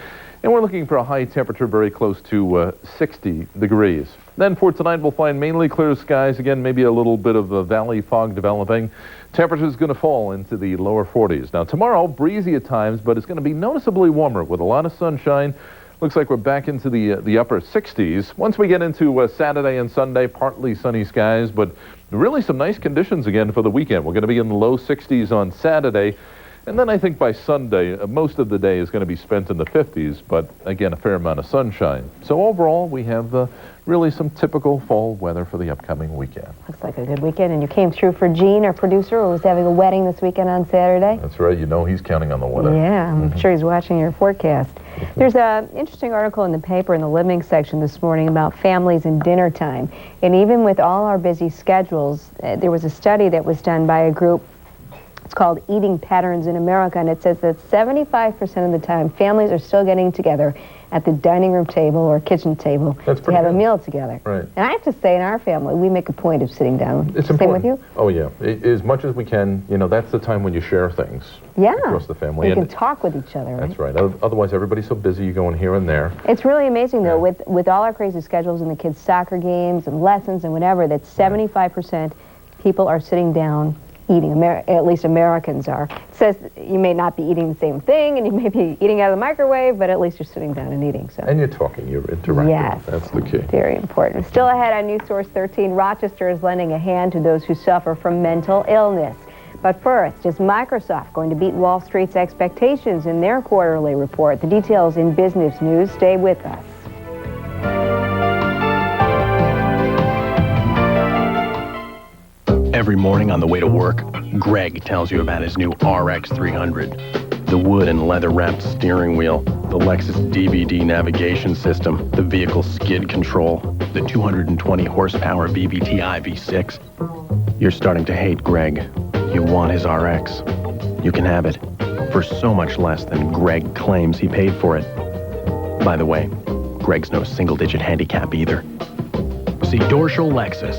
And we're looking for a high temperature very close to 60 degrees. Then for tonight, we'll find mainly clear skies. Again, maybe a little bit of a valley fog developing. Temperature is going to fall into the lower 40s. Now, tomorrow, breezy at times, but it's going to be noticeably warmer with a lot of sunshine. Looks like we're back into the upper 60s. Once we get into Saturday and Sunday, partly sunny skies, but really some nice conditions again for the weekend. We're going to be in the low 60s on Saturday. And then I think by Sunday, most of the day is going to be spent in the 50s, but again, a fair amount of sunshine. So overall, we have really some typical fall weather for the upcoming weekend. Looks like a good weekend. And you came through for Gene, our producer, who was having a wedding this weekend on Saturday. That's right. You know he's counting on the weather. Yeah, I'm sure he's watching your forecast. There's an interesting article in the paper in the living section this morning about families and dinner time. And even with all our busy schedules, there was a study that was done by a group. It's called Eating Patterns in America, and it says that 75% of the time, families are still getting together at the dining room table or kitchen table to have a meal together. Right. And I have to say, in our family, we make a point of sitting down. It's Same important. with you? Oh, yeah. As much as we can, you know, that's the time when you share things across the family. You can talk with each other, right? That's right. Otherwise, everybody's so busy, you're going here and there. It's really amazing, though, with all our crazy schedules and the kids' soccer games and lessons and whatever, that 75% people are sitting down eating, at least Americans are. It says you may not be eating the same thing and you may be eating out of the microwave, but at least you're sitting down and eating. So. And you're talking, you're interacting. Yes. That's the key. Very important. Still ahead on NewsSource 13, Rochester is lending a hand to those who suffer from mental illness. But first, is Microsoft going to beat Wall Street's expectations in their quarterly report? The details in business news. Stay with us. Every morning on the way to work, Greg tells you about his new RX 300. The The wood and leather-wrapped steering wheel, the Lexus DVD navigation system, the vehicle skid control, the 220 horsepower VVTi V6. You're starting to hate Greg. You want his RX. You can have it for so much less than Greg claims he paid for it. By the way, Greg's no single-digit handicap either. See Dorschel Lexus.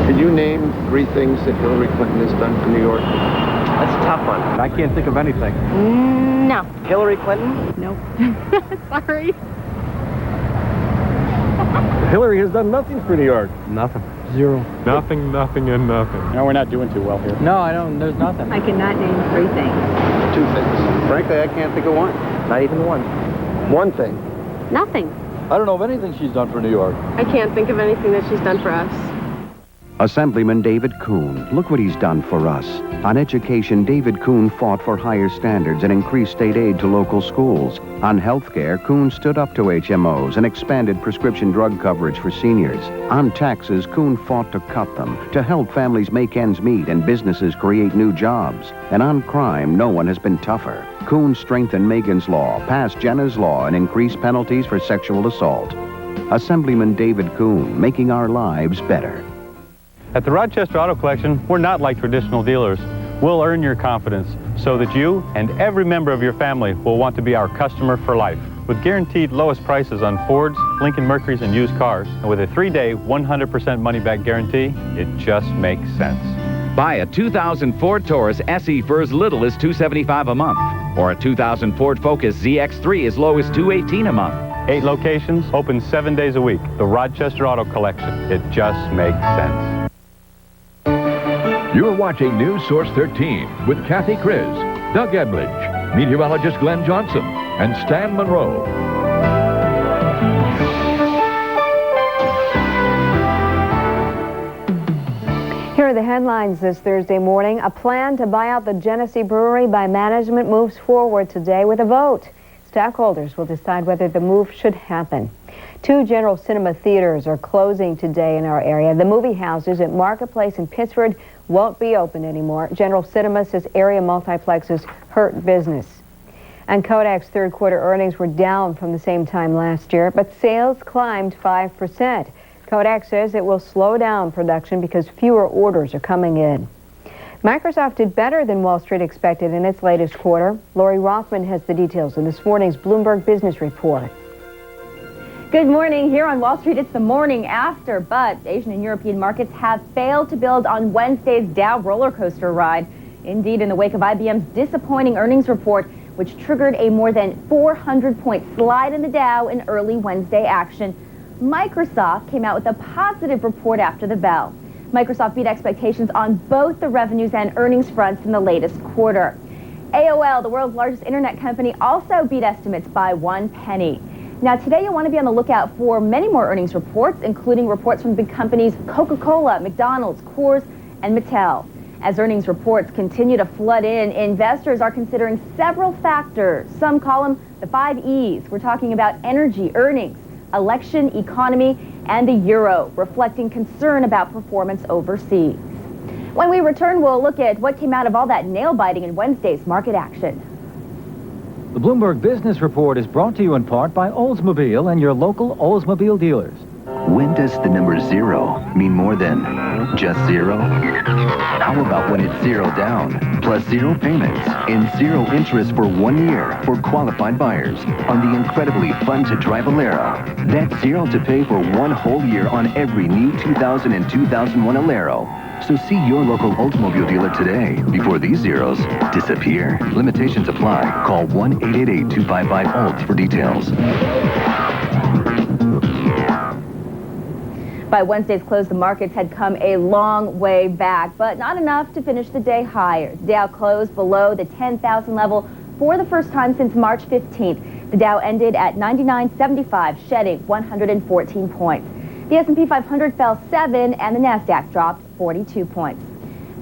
Could you name 3 things that Hillary Clinton has done for New York? That's a tough one. I can't think of anything. No. Hillary Clinton? Nope. Sorry. Hillary has done nothing for New York. Nothing. Zero. Nothing, nothing, and nothing. No, we're not doing too well here. No, I don't. There's nothing. I cannot name 3 things. 2 things. Frankly, I can't think of one. Not even one. 1 thing. Nothing. I don't know of anything she's done for New York. I can't think of anything that she's done for us. Assemblyman David Kuhn, look what he's done for us. On education, David Kuhn fought for higher standards and increased state aid to local schools. On healthcare, Kuhn stood up to HMOs and expanded prescription drug coverage for seniors. On taxes, Kuhn fought to cut them, to help families make ends meet and businesses create new jobs. And on crime, no one has been tougher. Kuhn strengthened Megan's Law, passed Jenna's Law, and increased penalties for sexual assault. Assemblyman David Kuhn, making our lives better. At the Rochester Auto Collection, we're not like traditional dealers. We'll earn your confidence so that you and every member of your family will want to be our customer for life. With guaranteed lowest prices on Fords, Lincoln Mercurys, and used cars, and with a 3-day, 100% money-back guarantee, it just makes sense. Buy a 2000 Ford Taurus SE for as little as $275 a month, or a 2000 Ford Focus ZX3 as low as $218 a month. 8 locations, open 7 days a week. The Rochester Auto Collection. It just makes sense. You're watching NewsSource 13 with Kathy Kriz, Doug Ebledge, meteorologist Glenn Johnson, and Stan Monroe. Here are the headlines this Thursday morning. A plan to buy out the Genesee Brewery by management moves forward today with a vote. Stockholders will decide whether the move should happen. 2 General Cinema theaters are closing today in our area. The movie houses at Marketplace and Pittsford won't be open anymore. General Cinema says area multiplexes hurt business. And Kodak's third quarter earnings were down from the same time last year, but sales climbed 5%. Kodak says it will slow down production because fewer orders are coming in. Microsoft did better than Wall Street expected in its latest quarter. Lori Rothman has the details in this morning's Bloomberg Business Report. Good morning. Here on Wall Street, it's the morning after, but Asian and European markets have failed to build on Wednesday's Dow roller coaster ride. Indeed, in the wake of IBM's disappointing earnings report, which triggered a more than 400-point slide in the Dow in early Wednesday action, Microsoft came out with a positive report after the bell. Microsoft beat expectations on both the revenues and earnings fronts in the latest quarter. AOL, the world's largest internet company, also beat estimates by 1 penny. Now, today you'll want to be on the lookout for many more earnings reports, including reports from big companies Coca-Cola, McDonald's, Coors, and Mattel. As earnings reports continue to flood in, investors are considering several factors. Some call them the 5 E's. We're talking about energy, earnings, election, economy, and the euro, reflecting concern about performance overseas. When we return, we'll look at what came out of all that nail-biting in Wednesday's market action. The Bloomberg Business Report is brought to you in part by Oldsmobile and your local Oldsmobile dealers. When does the number 0 mean more than just 0? How about when it's 0 down, plus 0 payments, and 0 interest for 1 year for qualified buyers on the incredibly fun-to-drive Alero? That's 0 to pay for 1 whole year on every new 2000 and 2001 Alero. So see your local Oldsmobile dealer today before these zeros disappear. Limitations apply. Call 1-888-255-OLDS for details. By Wednesday's close, the markets had come a long way back, but not enough to finish the day higher. The Dow closed below the 10,000 level for the first time since March 15th. The Dow ended at 99.75, shedding 114 points. The S&P 500 fell 7, and the NASDAQ dropped 42 points.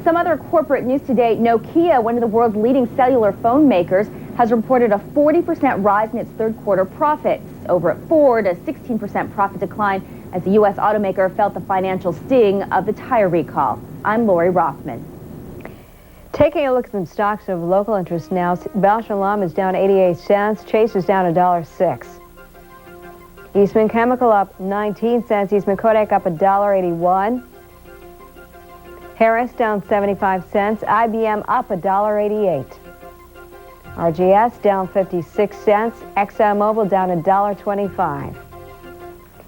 Some other corporate news today. Nokia, one of the world's leading cellular phone makers, has reported a 40% rise in its third quarter profits. Over at Ford, a 16% profit decline as the U.S. automaker felt the financial sting of the tire recall. I'm Lori Rothman. Taking a look at some stocks of local interest now, Bausch & Lomb is down 88 cents. Chase is down $1.06. Eastman Chemical up 19 cents. Eastman Kodak up $1.81. Harris down 75 cents. IBM up $1.88. RGS down 56 cents. ExxonMobil down $1.25.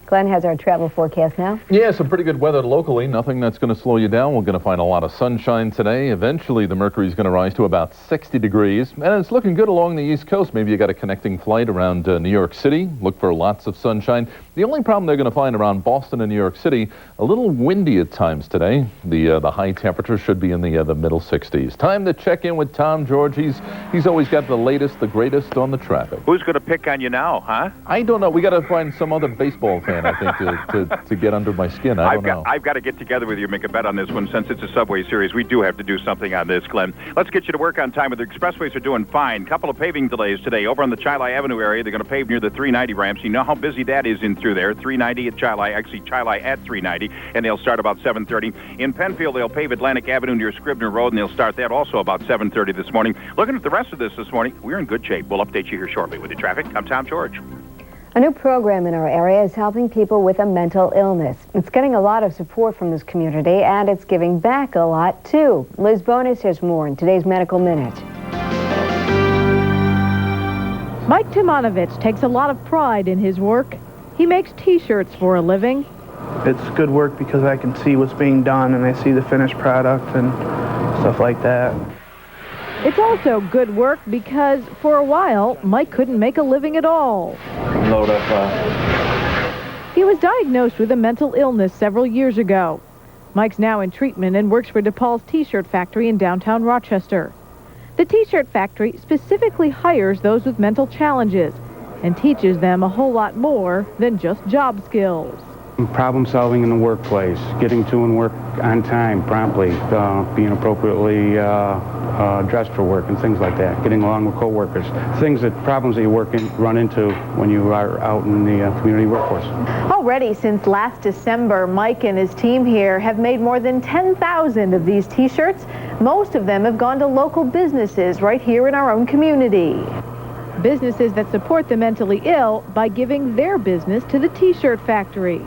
Glenn has our travel forecast now. Yeah, some pretty good weather locally. Nothing that's going to slow you down. We're going to find a lot of sunshine today. Eventually, the mercury's going to rise to about 60 degrees. And it's looking good along the East Coast. Maybe you got a connecting flight around New York City. Look for lots of sunshine. The only problem they're going to find around Boston and New York City, a little windy at times today. The high temperature should be in the middle 60s. Time to check in with Tom George. He's always got the latest, the greatest on the traffic. Who's going to pick on you now, huh? I don't know. We got to find some other baseball fan, I think, to get under my skin. I don't know. I've got to get together with you and make a bet on this one. Since it's a Subway series, we do have to do something on this, Glenn. Let's get you to work on time. The expressways are doing fine. Couple of paving delays today. Over on the Chili Avenue area, they're going to pave near the 390 ramps. You know how busy that is in through there. 390 at Chili, actually Chili at 390, and they'll start about 7:30. In Penfield, they'll pave Atlantic Avenue near Scribner Road, and they'll start that also about 7:30 this morning. Looking at the rest of this morning, we're in good shape. We'll update you here shortly with the traffic. I'm Tom George. A new program in our area is helping people with a mental illness. It's getting a lot of support from this community, and it's giving back a lot, too. Liz Bonus has more in today's Medical Minute. Mike Timonovich takes a lot of pride in his work. He makes T-shirts for a living. It's good work because I can see what's being done and I see the finished product and stuff like that. It's also good work because, for a while, Mike couldn't make a living at all. Load up. He was diagnosed with a mental illness several years ago. Mike's now in treatment and works for DePaul's T-shirt factory in downtown Rochester. The T-shirt factory specifically hires those with mental challenges and teaches them a whole lot more than just job skills. Problem solving in the workplace, getting to and work on time, promptly, being appropriately dressed for work and things like that, getting along with coworkers, problems that you run into when you are out in the community workforce. Already since last December, Mike and his team here have made more than 10,000 of these T-shirts. Most of them have gone to local businesses right here in our own community. Businesses that support the mentally ill by giving their business to the T-shirt factory.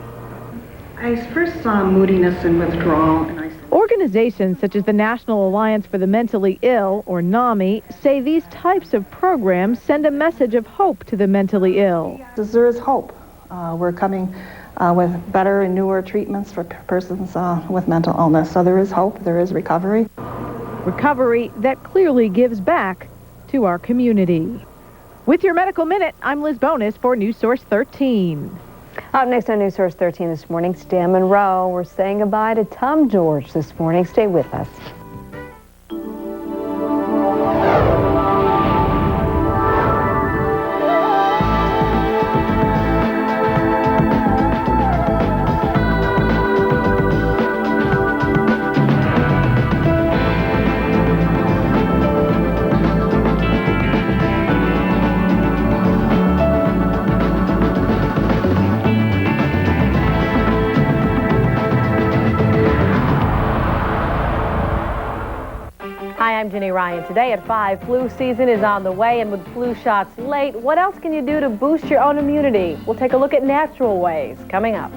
I first saw moodiness and withdrawal, and I said... Organizations such as the National Alliance for the Mentally Ill, or NAMI, say these types of programs send a message of hope to the mentally ill. There is hope. We're coming with better and newer treatments for persons with mental illness. So there is hope, there is recovery. Recovery that clearly gives back to our community. With your Medical Minute, I'm Liz Bonus for NewsSource 13. Up next on NewsSource 13 this morning, Stan Monroe. We're saying goodbye to Tom George this morning. Stay with us. I'm Jenny Ryan. Today at 5, flu season is on the way, and with flu shots late, what else can you do to boost your own immunity? We'll take a look at natural ways coming up.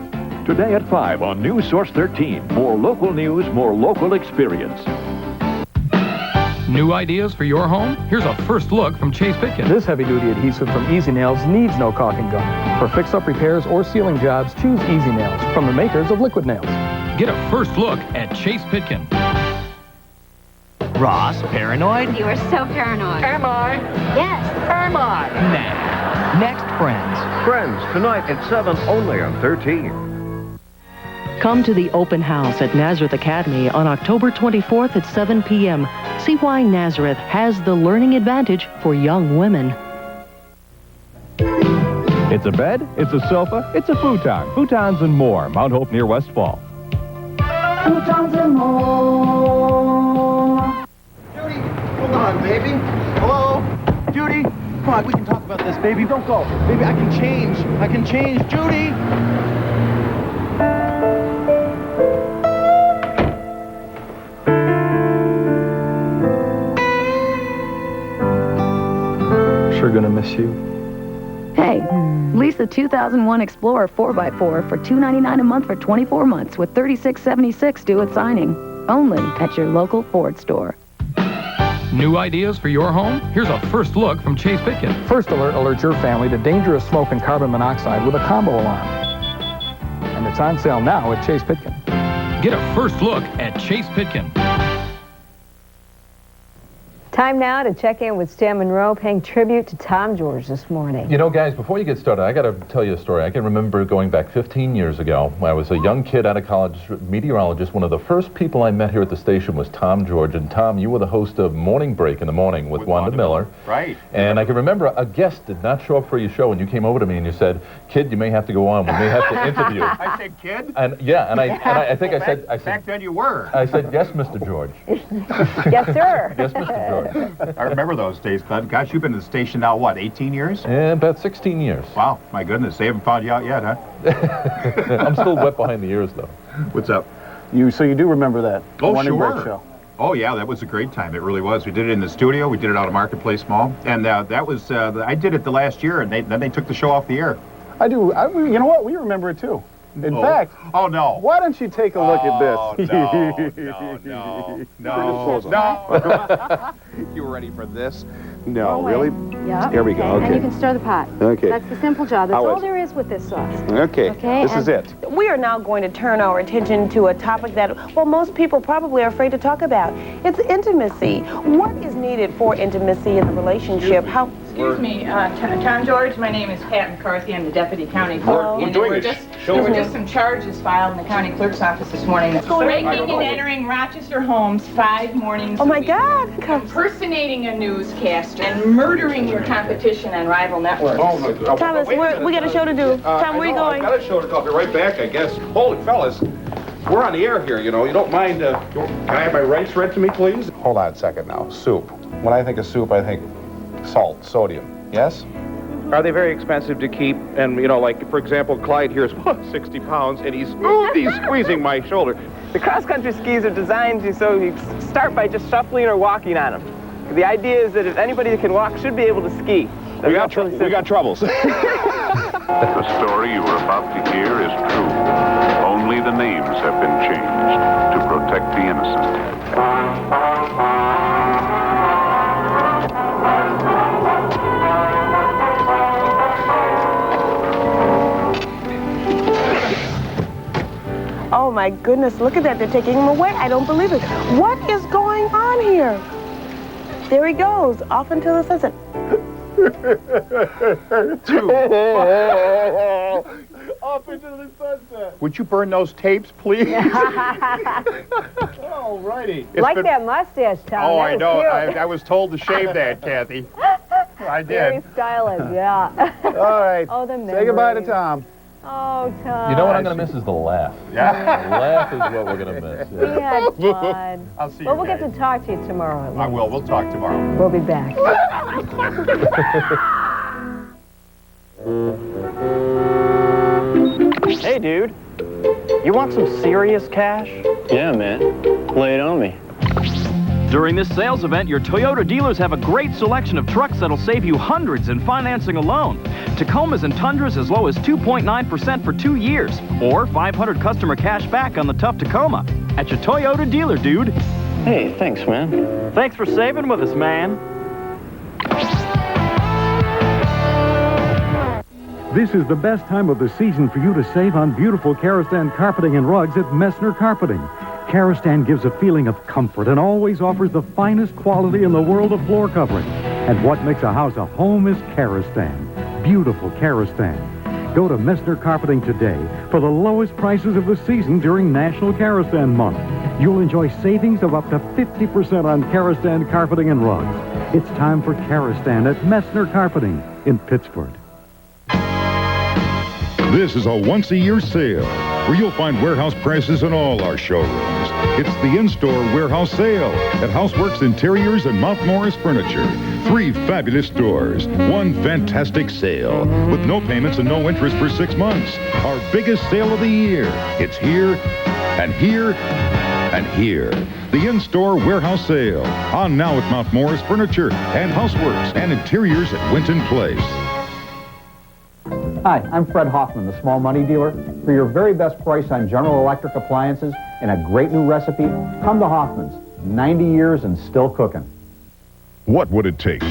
Today at 5 on NewsSource 13. More local news, more local experience. New ideas for your home? Here's a first look from Chase Pitkin. This heavy-duty adhesive from Easy Nails needs no caulking gun. For fix-up repairs or sealing jobs, choose Easy Nails from the makers of Liquid Nails. Get a first look at Chase Pitkin. Ross, paranoid? You are so paranoid. Am I? Yes. Am I? Nah. Next, Friends. Friends, tonight at 7 only on 13. Come to the open house at Nazareth Academy on October 24th at 7 p.m. See why Nazareth has the learning advantage for young women. It's a bed, it's a sofa, it's a futon. Futons and more. Mount Hope near Westfall. Futons and more. Hold on, baby. Hello? Judy? Come on, we can talk about this, baby. Don't go. Baby, I can change. I can change. Judy! sure gonna miss you. Hey, lease a 2001 Explorer 4x4 for $299 a month for 24 months with $36.76 due at signing. Only at your local Ford store. New ideas for your home? Here's a first look from Chase Pitkin. First Alert alerts your family to dangerous smoke and carbon monoxide with a combo alarm. And it's on sale now at Chase Pitkin. Get a first look at Chase Pitkin. Time now to check in with Stan Monroe, paying tribute to Tom George this morning. You know, guys, before you get started, I got to tell you a story. I can remember going back 15 years ago. I was a young kid out of college, meteorologist. One of the first people I met here at the station was Tom George. And Tom, you were the host of Morning Break in the Morning with Wanda Miller. Right. And I can remember a guest did not show up for your show, and you came over to me and you said, "Kid, you may have to go on. We may have to interview." I said, "Kid?" And yeah, and I think I said back then you were. I said, "Yes, Mr. George." Yes, sir. Yes, Mr. George. I remember those days, Bud. Gosh, you've been to the station now, what, 18 years? Yeah, about 16 years. Wow, my goodness. They haven't found you out yet, huh? I'm still wet behind the ears, though. What's up? So you do remember that? Oh, Morning sure. Break show. Oh, yeah, that was a great time. It really was. We did it in the studio. We did it out of Marketplace Mall. And that was, I did it the last year, and then they took the show off the air. You know what? We remember it too. In fact, oh no! Why don't you take a look at this? No. You were ready for this? No, really? Yeah. Here we go. Okay. And you can stir the pot. Okay. That's the simple job. That's How all is- there is with this sauce. Okay. Okay. This is it. We are now going to turn our attention to a topic that, well, most people probably are afraid to talk about. It's intimacy. What is needed for intimacy in a relationship? How? Excuse me, Tom George, my name is Pat McCarthy. I'm the Deputy County Clerk. We're doing There it. were just some charges filed in the County Clerk's office this morning. Breaking and entering Rochester homes 5 mornings Oh, my a week. God. Impersonating a newscaster and murdering your competition on rival networks. Oh, my God. Thomas, we got a show to do. Tom, where are you going? I've got a show to do. I'll be right back, I guess. Holy fellas, we're on the air here, you know. You don't mind, can I have my rice read to me, please? Hold on a second now. Soup. When I think of soup, I think salt, sodium. Yes? Are they very expensive to keep? And, you know, like, for example, Clyde here is 60 pounds, and he's squeezing my shoulder. The cross-country skis are designed so you start by just shuffling or walking on them. The idea is that if anybody that can walk should be able to ski. We got troubles. The story you are about to hear is true. Only the names have been changed to protect the innocent. Oh, my goodness. Look at that. They're taking him away. I don't believe it. What is going on here? There he goes, off into the sunset. Off into the sunset. Would you burn those tapes, please? All righty. Like that mustache, Tom. Oh, That I was know. cute. I was told to shave that, Kathy. I Very did. stylish, yeah. All right. Oh, the Say goodbye to memories. Tom. Oh, Tom. You know what I'm going to miss is the laugh. Yeah. The laugh is what we're going to miss. We had fun. I'll see Well, you we'll get guys. to talk to you tomorrow. at I least. will. We'll talk tomorrow. We'll be back. Hey, dude. You want some serious cash? Yeah, man. Lay it on me. During this sales event, your Toyota dealers have a great selection of trucks that'll save you hundreds in financing alone. Tacomas and Tundras as low as 2.9% for 2 years, or 500 customer cash back on the tough Tacoma. At your Toyota dealer, dude. Hey, thanks, man. Thanks for saving with us, man. This is the best time of the season for you to save on beautiful Karastan carpeting and rugs at Messner Carpeting. Karastan gives a feeling of comfort and always offers the finest quality in the world of floor covering. And what makes a house a home is Karastan. Beautiful Karastan. Go to Messner Carpeting today for the lowest prices of the season during National Karastan Month. You'll enjoy savings of up to 50% on Karastan carpeting and rugs. It's time for Karastan at Messner Carpeting in Pittsburgh. This is a once-a-year sale where you'll find warehouse prices in all our showrooms. It's the in-store warehouse sale at Houseworks Interiors and Mount Morris Furniture. 3 fabulous stores, 1 fantastic sale with no payments and no interest for 6 months. Our biggest sale of the year. It's here and here And here, the in-store warehouse sale. On now at Mount Morris Furniture and Houseworks and Interiors at Winton Place. Hi, I'm Fred Hoffman, the small money dealer. For your very best price on General Electric appliances and a great new recipe, come to Hoffman's. 90 years and still cooking. What would it take?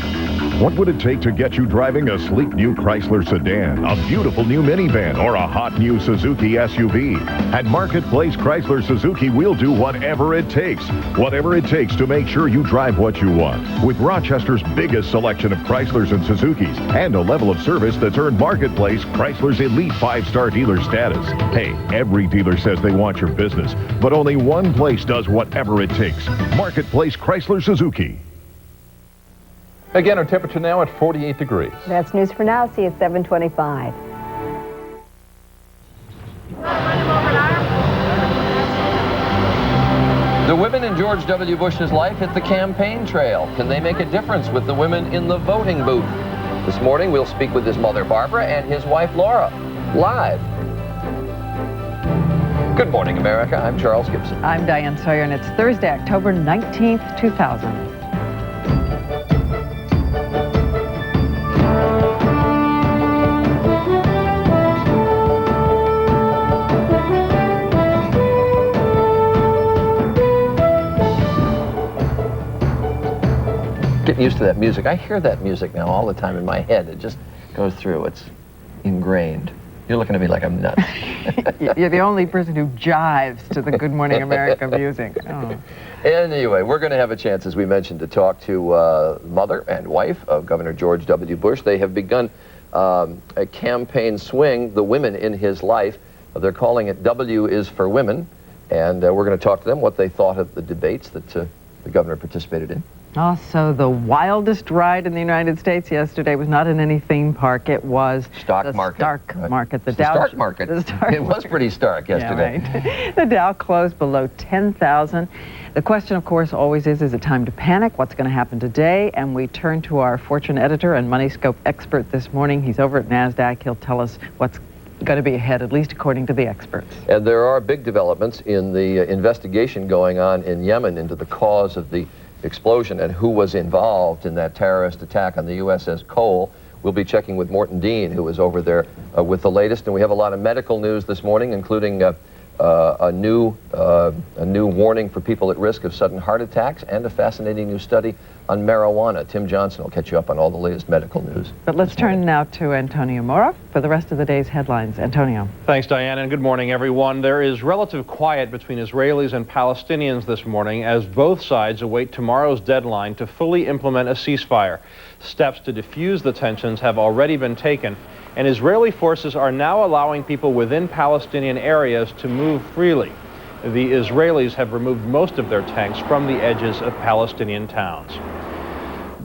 What would it take to get you driving a sleek new Chrysler sedan, a beautiful new minivan, or a hot new Suzuki SUV? At Marketplace Chrysler Suzuki, we'll do whatever it takes. Whatever it takes to make sure you drive what you want. With Rochester's biggest selection of Chryslers and Suzukis, and a level of service that's earned Marketplace Chrysler's elite 5-star dealer status. Hey, every dealer says they want your business, but only one place does whatever it takes. Marketplace Chrysler Suzuki. Again, our temperature now at 48 degrees. That's News for Now. See you at 7:25. The women in George W. Bush's life hit the campaign trail. Can they make a difference with the women in the voting booth? This morning, we'll speak with his mother, Barbara, and his wife, Laura, live. Good morning, America. I'm Charles Gibson. I'm Diane Sawyer, and it's Thursday, October 19th, 2000. Getting used to that music. I hear that music now all the time in my head. It just goes through. It's ingrained. You're looking at me like I'm nuts. You're the only person who jives to the Good Morning America music. Oh. Anyway, we're going to have a chance, as we mentioned, to talk to mother and wife of Governor George W. Bush. They have begun a campaign swing, the women in his life. They're calling it W is for Women. And we're going to talk to them what they thought of the debates that the governor participated in. Also, the wildest ride in the United States yesterday was not in any theme park. It was stock market. Stark market. The Dow market. It was pretty stark yesterday. Yeah, right. The Dow closed below 10,000. The question, of course, always is it time to panic? What's going to happen today? And we turn to our Fortune editor and MoneyScope expert this morning. He's over at NASDAQ. He'll tell us what's going to be ahead, at least according to the experts. And there are big developments in the investigation going on in Yemen into the cause of the explosion and who was involved in that terrorist attack on the USS Cole. We'll be checking with Morton Dean, who is over there with the latest. And we have a lot of medical news this morning, including a new warning for people at risk of sudden heart attacks and a fascinating new study on marijuana. Tim Johnson will catch you up on all the latest medical news. But let's turn now to Antonio Mora for the rest of the day's headlines. Antonio. Thanks, Diane, and good morning, everyone. There is relative quiet between Israelis and Palestinians this morning as both sides await tomorrow's deadline to fully implement a ceasefire. Steps to defuse the tensions have already been taken, and Israeli forces are now allowing people within Palestinian areas to move freely. The Israelis have removed most of their tanks from the edges of Palestinian towns.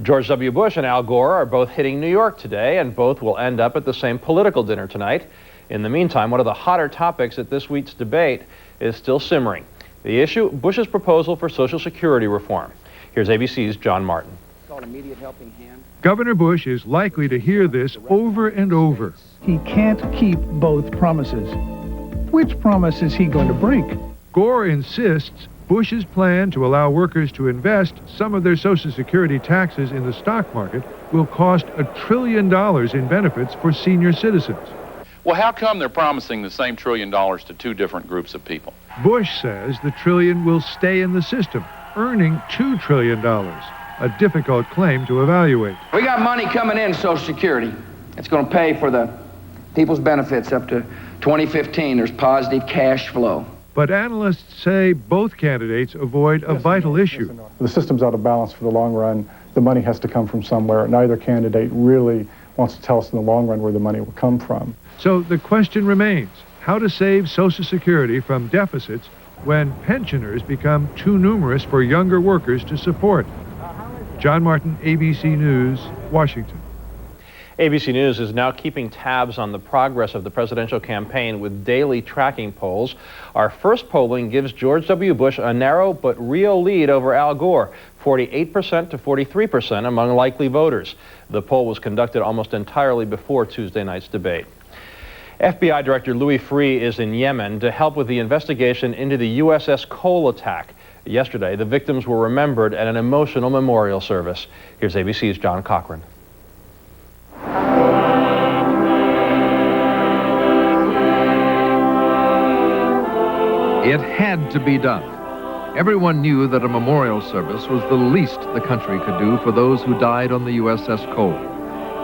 George W. Bush and Al Gore are both hitting New York today, and both will end up at the same political dinner tonight. In the meantime, one of the hotter topics at this week's debate is still simmering. The issue, Bush's proposal for Social Security reform. Here's ABC's John Martin. Governor Bush is likely to hear this over and over. He can't keep both promises. Which promise is he going to break? Gore insists Bush's plan to allow workers to invest some of their Social Security taxes in the stock market will cost $1 trillion in benefits for senior citizens. Well, how come they're promising the same $1 trillion to two different groups of people? Bush says the trillion will stay in the system, earning $2 trillion, a difficult claim to evaluate. We got money coming in Social Security. It's going to pay for the people's benefits up to 2015. There's positive cash flow. But analysts say both candidates avoid a vital issue. The system's out of balance for the long run. The money has to come from somewhere. Neither candidate really wants to tell us in the long run where the money will come from. So the question remains, how to save Social Security from deficits when pensioners become too numerous for younger workers to support. John Martin, ABC News, Washington. ABC News is now keeping tabs on the progress of the presidential campaign with daily tracking polls. Our first polling gives George W. Bush a narrow but real lead over Al Gore, 48% to 43% among likely voters. The poll was conducted almost entirely before Tuesday night's debate. FBI Director Louis Freeh is in Yemen to help with the investigation into the USS Cole attack. Yesterday, the victims were remembered at an emotional memorial service. Here's ABC's John Cochran. It had to be done. Everyone knew that a memorial service was the least the country could do for those who died on the USS Cole.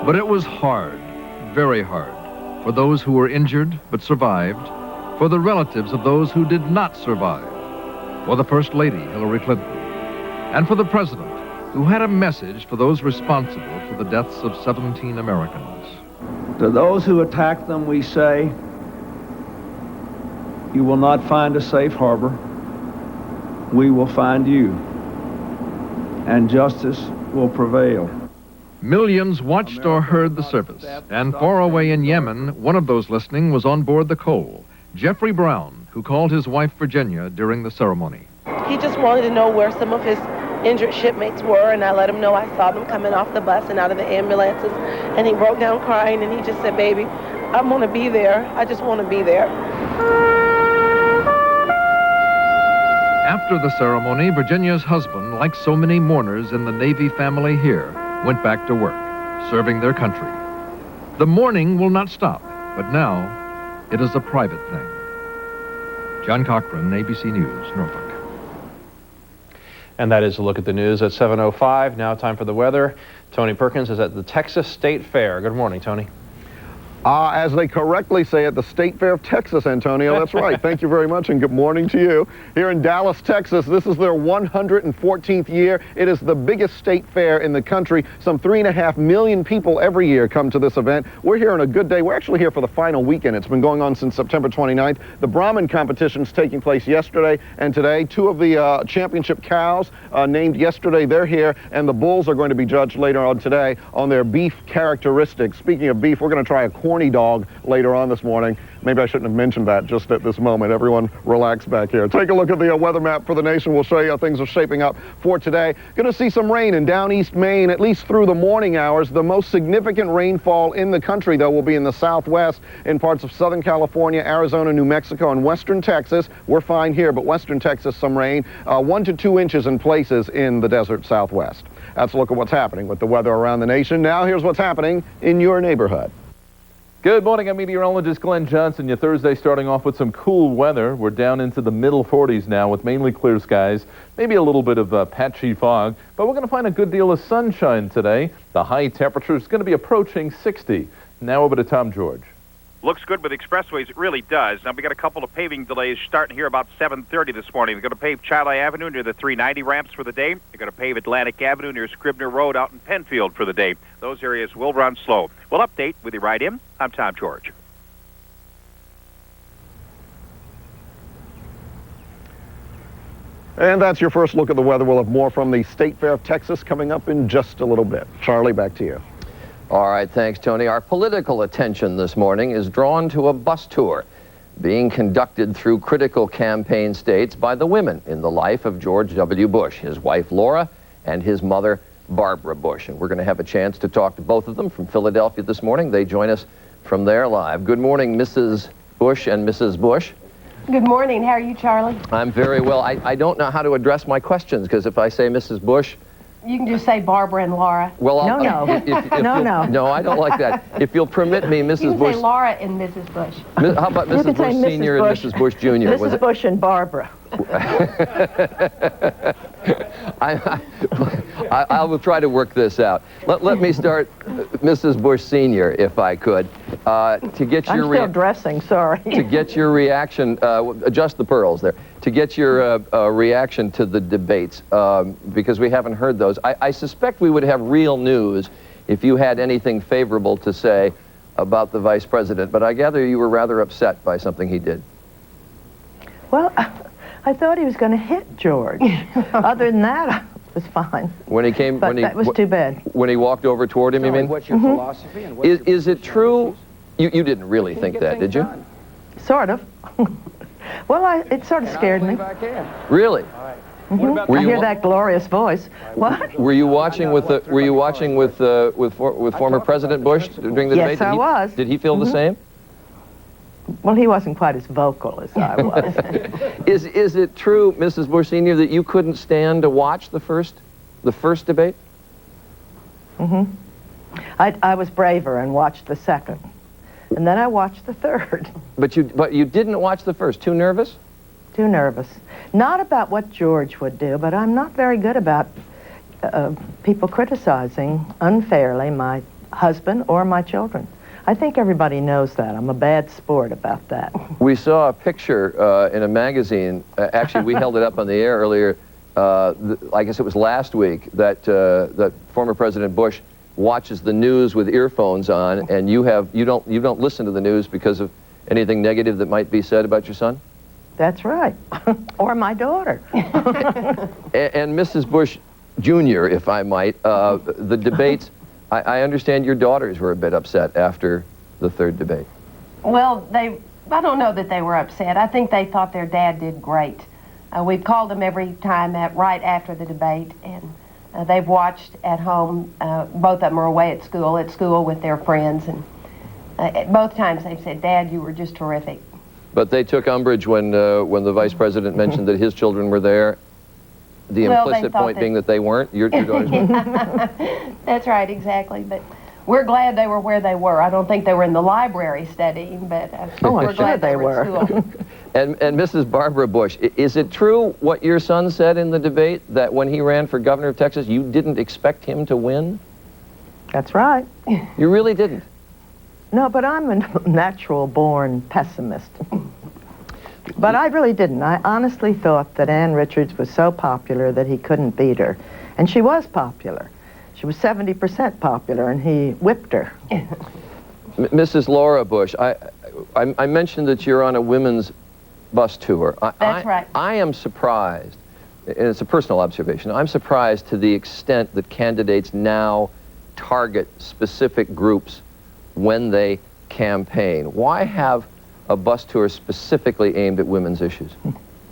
But it was hard, very hard, for those who were injured but survived, for the relatives of those who did not survive, for the First Lady, Hillary Clinton, and for the President, who had a message for those responsible for the deaths of 17 Americans. To those who attack them, we say, you will not find a safe harbor. We will find you, and justice will prevail. Millions watched or heard the service, and far away in Yemen, one of those listening was on board the Cole, Jeffrey Brown, who called his wife Virginia during the ceremony. He just wanted to know where some of his injured shipmates were, and I let him know I saw them coming off the bus and out of the ambulances, and he broke down crying, and he just said, baby, I want to be there. I just want to be there. After the ceremony, Virginia's husband, like so many mourners in the Navy family here, went back to work, serving their country. The mourning will not stop, but now it is a private thing. John Cochran, ABC News, Norfolk. And that is a look at the news at 7:05. Now time for the weather. Tony Perkins is at the Texas State Fair. Good morning, Tony. As they correctly say at the State Fair of Texas, Antonio. That's right. Thank you very much, and good morning to you. Here in Dallas, Texas, this is their 114th year. It is the biggest state fair in the country. Some 3.5 million people every year come to this event. We're here on a good day. We're actually here for the final weekend. It's been going on since September 29th. The Brahman competition's taking place yesterday and today. Two of the championship cows named yesterday, they're here, and the bulls are going to be judged later on today on their beef characteristics. Speaking of beef, we're going to try a corny dog later on this morning. Maybe I shouldn't have mentioned that just at this moment. Everyone relax back here. Take a look at the weather map for the nation. We'll show you how things are shaping up for today. Going to see some rain in down east Maine, at least through the morning hours. The most significant rainfall in the country, though, will be in the southwest, in parts of Southern California, Arizona, New Mexico, and western Texas. We're fine here, but western Texas, some rain. 1 to 2 inches in places in the desert southwest. That's a look at what's happening with the weather around the nation. Now here's what's happening in your neighborhood. Good morning, I'm meteorologist Glenn Johnson. Your Thursday starting off with some cool weather. We're down into the middle 40s now with mainly clear skies, maybe a little bit of patchy fog, but we're going to find a good deal of sunshine today. The high temperature is going to be approaching 60. Now over to Tom George. Looks good with expressways, it really does. Now, we got a couple of paving delays starting here about 7:30 this morning. They're going to pave Chili Avenue near the 390 ramps for the day. They're going to pave Atlantic Avenue near Scribner Road out in Penfield for the day. Those areas will run slow. We'll update with you right in. I'm Tom George. And that's your first look at the weather. We'll have more from the State Fair of Texas coming up in just a little bit. Charlie, back to you. All right, thanks, Tony. Our political attention this morning is drawn to a bus tour being conducted through critical campaign states by the women in the life of George W. Bush, his wife Laura and his mother Barbara Bush. And we're going to have a chance to talk to both of them from Philadelphia this morning. They join us from there live. Good morning, Mrs. Bush and Mrs. Bush. Good morning. How are you, Charlie? I'm very well. I don't know how to address my questions, because if I say Mrs. Bush, You can just say Barbara and Laura. well, No, I don't like that. If you'll permit me, Mrs. You can Bush. say Laura and Mrs. Bush. How about Mrs. Bush Sr. and Mrs. Bush Jr.? Mrs. Bush and Barbara. I will try to work this out. Let me start, Mrs. Bush Sr., if I could, to get your I'm still dressing, sorry. to get your reaction, adjust the pearls there, to get your reaction to the debates, because we haven't heard those. I suspect we would have real news if you had anything favorable to say about the vice president, but I gather you were rather upset by something he did. Well, I thought he was going to hit George. Other than that, it was fine. When he came, But that was too bad. When he walked over toward him, you mean? What's your philosophy? And what's Is it true? You didn't really think that, did you? Sort of. Well, it sort of scared me. Really? I hear that glorious voice. What? Were you watching with former President Bush during the debate? Yes, I was. Did he feel the same? Well, he wasn't quite as vocal as I was. Is it true, Mrs. Bush Sr., that you couldn't stand to watch the first debate? Mm-hmm. I was braver and watched the second. And then I watched the third. But you didn't watch the first. Too nervous? Too nervous. Not about what George would do, but I'm not very good about people criticizing unfairly my husband or my children. I think everybody knows that. I'm a bad sport about that. We saw a picture in a magazine. Actually, we held it up on the air earlier. I guess it was last week that former President Bush watches the news with earphones on, and you don't listen to the news because of anything negative that might be said about your son? That's right. Or my daughter. And Mrs. Bush Jr., if I might, the debates, I understand your daughters were a bit upset after the third debate. Well, I don't know that they were upset. I think they thought their dad did great. We've called them every time right after the debate, and they've watched at home. Both of them are away at school with their friends, and both times they've said, "Dad, you were just terrific." But they took umbrage when the vice president mentioned that his children were there. The implicit point being that they weren't. Your daughters weren't. That's right, exactly. But we're glad they were where they were. I don't think they were in the library studying, but we're glad they were at school. And Mrs. Barbara Bush, is it true what your son said in the debate, that when he ran for governor of Texas, you didn't expect him to win? That's right. You really didn't? No, but I'm a natural-born pessimist. But I really didn't. I honestly thought that Ann Richards was so popular that he couldn't beat her. And she was popular. She was 70% popular, and he whipped her. Mrs. Laura Bush, I mentioned that you're on a women's bus tour. That's right. I am surprised, and it's a personal observation, I'm surprised to the extent that candidates now target specific groups when they campaign. Why have a bus tour specifically aimed at women's issues?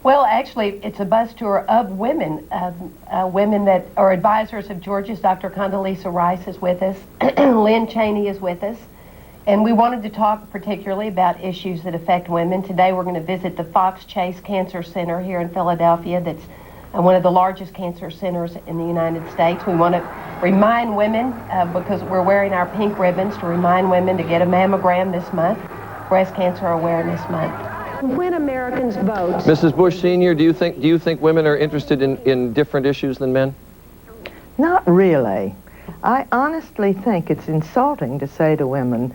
Well, actually, it's a bus tour of women, women that are advisors of George's. Dr. Condoleezza Rice is with us. Lynn Cheney is with us. And we wanted to talk particularly about issues that affect women. Today we're going to visit the Fox Chase Cancer Center here in Philadelphia. That's one of the largest cancer centers in the United States. We want to remind women, because we're wearing our pink ribbons, to remind women to get a mammogram this month, Breast Cancer Awareness Month. When Americans vote... Mrs. Bush Sr., do you think women are interested in different issues than men? Not really. I honestly think it's insulting to say to women,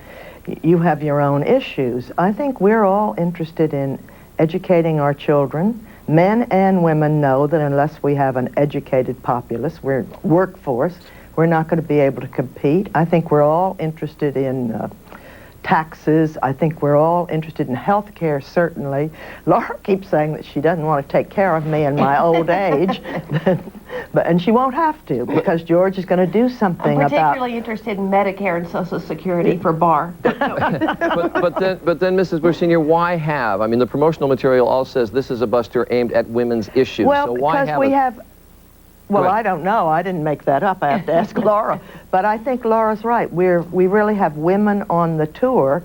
you have your own issues. I think we're all interested in educating our children. Men and women know that unless we have an educated populace, workforce, we're not going to be able to compete. I think we're all interested in taxes. I think we're all interested in health care, certainly. Laura keeps saying that she doesn't want to take care of me in my old age, and she won't have to, because George is going to do something I'm about... particularly interested in Medicare and Social Security for Barr. but then, Mrs. Bush Sr., why have? I mean, the promotional material all says this is a bus tour aimed at women's issues. Well, so why because we have... Well, I don't know. I didn't make that up. I have to ask Laura. But I think Laura's right. We really have women on the tour.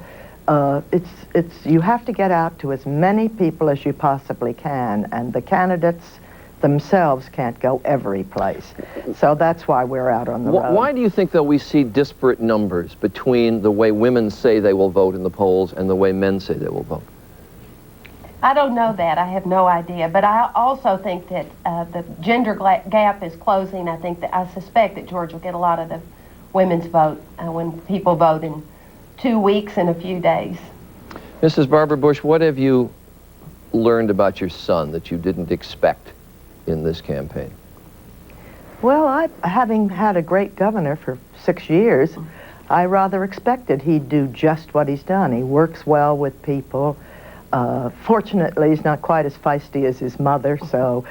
You have to get out to as many people as you possibly can, and the candidates themselves can't go every place. So that's why we're out on the road. Why do you think, though, we see disparate numbers between the way women say they will vote in the polls and the way men say they will vote? I don't know that. I have no idea. But I also think that the gender gap is closing. I suspect that George will get a lot of the women's vote when people vote in 2 weeks and a few days. Mrs. Barbara Bush, what have you learned about your son that you didn't expect in this campaign? Well, having had a great governor for 6 years, I rather expected he'd do just what he's done. He works well with people. Fortunately, he's not quite as feisty as his mother, so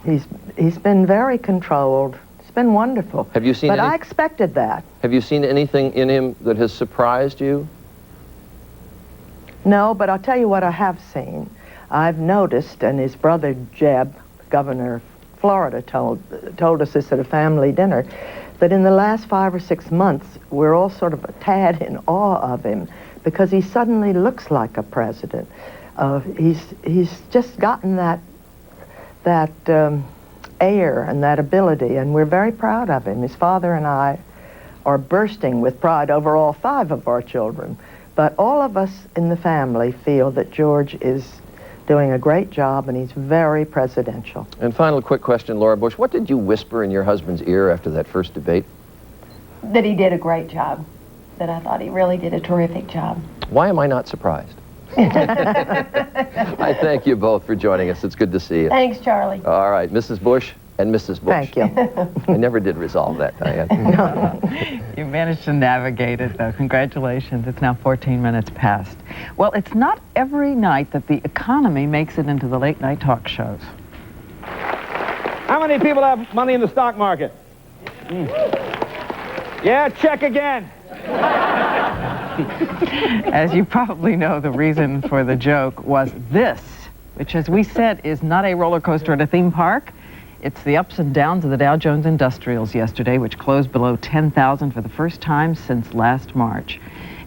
he's been very controlled. It's been wonderful. Have you seen? But I expected that. Have you seen anything in him that has surprised you? No, but I'll tell you what I have seen. I've noticed, and his brother Jeb, governor of Florida, told us this at a family dinner, that in the last 5 or 6 months, we're all sort of a tad in awe of him, because he suddenly looks like a president. He's just gotten that air and that ability, and we're very proud of him. His father and I are bursting with pride over all 5 of our children. But all of us in the family feel that George is doing a great job, and he's very presidential. And final quick question, Laura Bush, what did you whisper in your husband's ear after that first debate? That he did a great job. That I thought he really did a terrific job. Why am I not surprised? I thank you both for joining us. It's good to see you. Thanks, Charlie. All right, Mrs. Bush and Mrs. Bush. Thank you. I never did resolve that, Diane. You managed to navigate it, though. Congratulations. It's now 14 minutes past. Well, it's not every night that the economy makes it into the late-night talk shows. How many people have money in the stock market? Yeah, check again. As you probably know, the reason for the joke was this, which, as we said, is not a roller coaster at a theme park. It's the ups and downs of the Dow Jones Industrials yesterday, which closed below 10,000 for the first time since last March.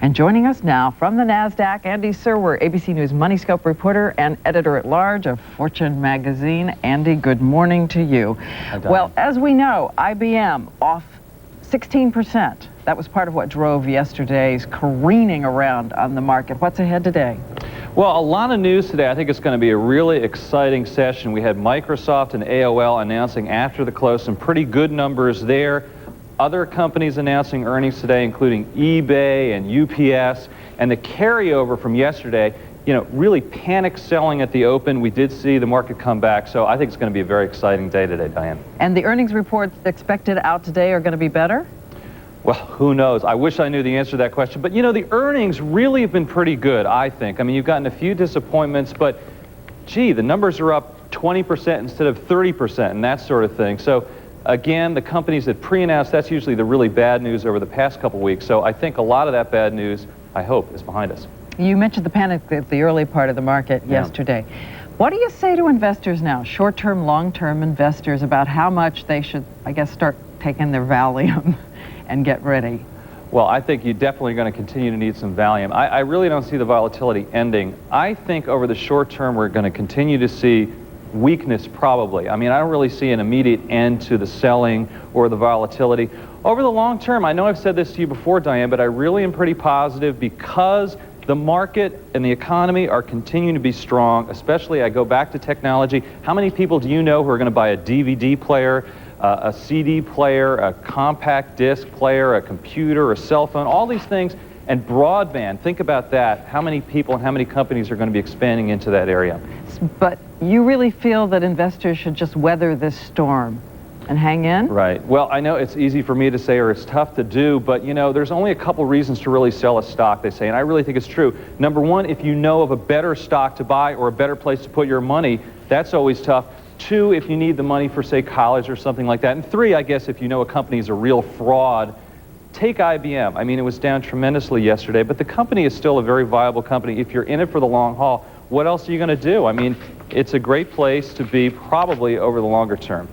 And joining us now from the NASDAQ, Andy Serwer, ABC News MoneyScope reporter and editor-at-large of Fortune magazine. Andy, good morning to you. Well, as we know, IBM off 16%. That was part of what drove yesterday's careening around on the market. What's ahead today? Well, a lot of news today. I think it's going to be a really exciting session. We had Microsoft and AOL announcing after the close some pretty good numbers there. Other companies announcing earnings today, including eBay and UPS. And the carryover from yesterday, you know, really panic selling at the open. We did see the market come back. So I think it's going to be a very exciting day today, Diane. And the earnings reports expected out today are going to be better? Well, who knows? I wish I knew the answer to that question. But, you know, the earnings really have been pretty good, I think. I mean, you've gotten a few disappointments, but, gee, the numbers are up 20% instead of 30% and that sort of thing. So, again, the companies that pre-announced, that's usually the really bad news over the past couple weeks. So I think a lot of that bad news, I hope, is behind us. You mentioned the panic at the early part of the market yesterday. What do you say to investors now, short-term, long-term investors, about how much they should, I guess, start taking their Valium and get ready? Well, I think you're definitely going to continue to need some Valium. I really don't see the volatility ending. I think over the short term we're going to continue to see weakness probably. I mean, I don't really see an immediate end to the selling or the volatility. Over the long term, I know I've said this to you before, Diane, but I really am pretty positive because the market and the economy are continuing to be strong, especially I go back to technology. How many people do you know who are going to buy a DVD player, a CD player, a compact disc player, a computer, a cell phone, all these things, and broadband? Think about that. How many people and how many companies are going to be expanding into that area? But you really feel that investors should just weather this storm and hang in? Right. Well, I know it's easy for me to say, or it's tough to do, but you know, there's only a couple reasons to really sell a stock, they say, and I really think it's true. Number one, if you know of a better stock to buy or a better place to put your money, that's always tough. Two, if you need the money for, say, college or something like that. And three, I guess, if you know a company is a real fraud, take IBM. I mean, it was down tremendously yesterday, but the company is still a very viable company. If you're in it for the long haul, what else are you going to do? I mean, it's a great place to be probably over the longer term.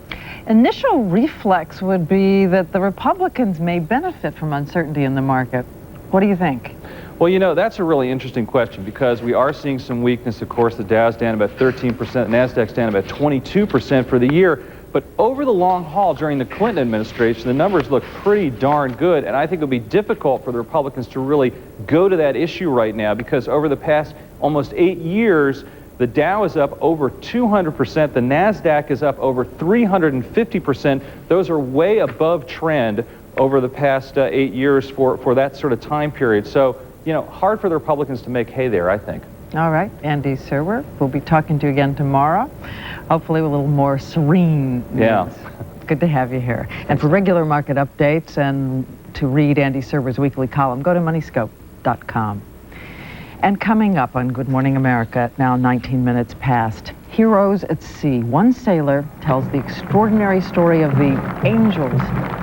Initial reflex would be that the Republicans may benefit from uncertainty in the market. What do you think? Well, you know, that's a really interesting question because we are seeing some weakness. Of course, the Dow's down about 13%, NASDAQ's down about 22% for the year. But over the long haul during the Clinton administration, the numbers look pretty darn good. And I think it'll be difficult for the Republicans to really go to that issue right now because over the past almost 8 years, the Dow is up over 200%. The NASDAQ is up over 350%. Those are way above trend over the past 8 years for that sort of time period. So, you know, hard for the Republicans to make hay there, I think. All right, Andy Serwer, we'll be talking to you again tomorrow, hopefully with a little more serene news. Yeah. Good to have you here. And for regular market updates and to read Andy Serwer's weekly column, go to moneyscope.com. And coming up on Good Morning America, now 19 minutes past, Heroes at Sea. One sailor tells the extraordinary story of the angels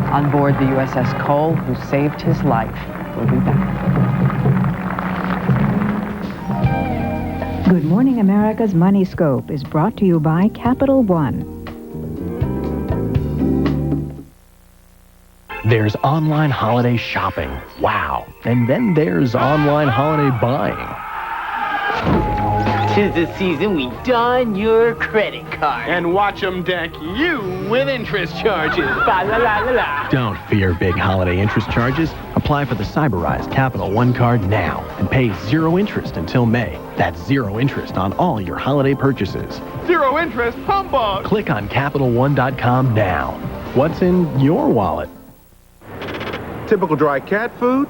on board the USS Cole who saved his life. We'll be back. Good Morning America's Money Scope is brought to you by Capital One. There's online holiday shopping. Wow. And then there's online holiday buying. 'Tis the season we don your credit card. And watch them deck you with interest charges. Ba la la la la. Don't fear big holiday interest charges. Apply for the Cyberized Capital One card now and pay 0 interest until May. That's 0 interest on all your holiday purchases. 0 interest, humbug! Click on CapitalOne.com now. What's in your wallet? Typical dry cat food?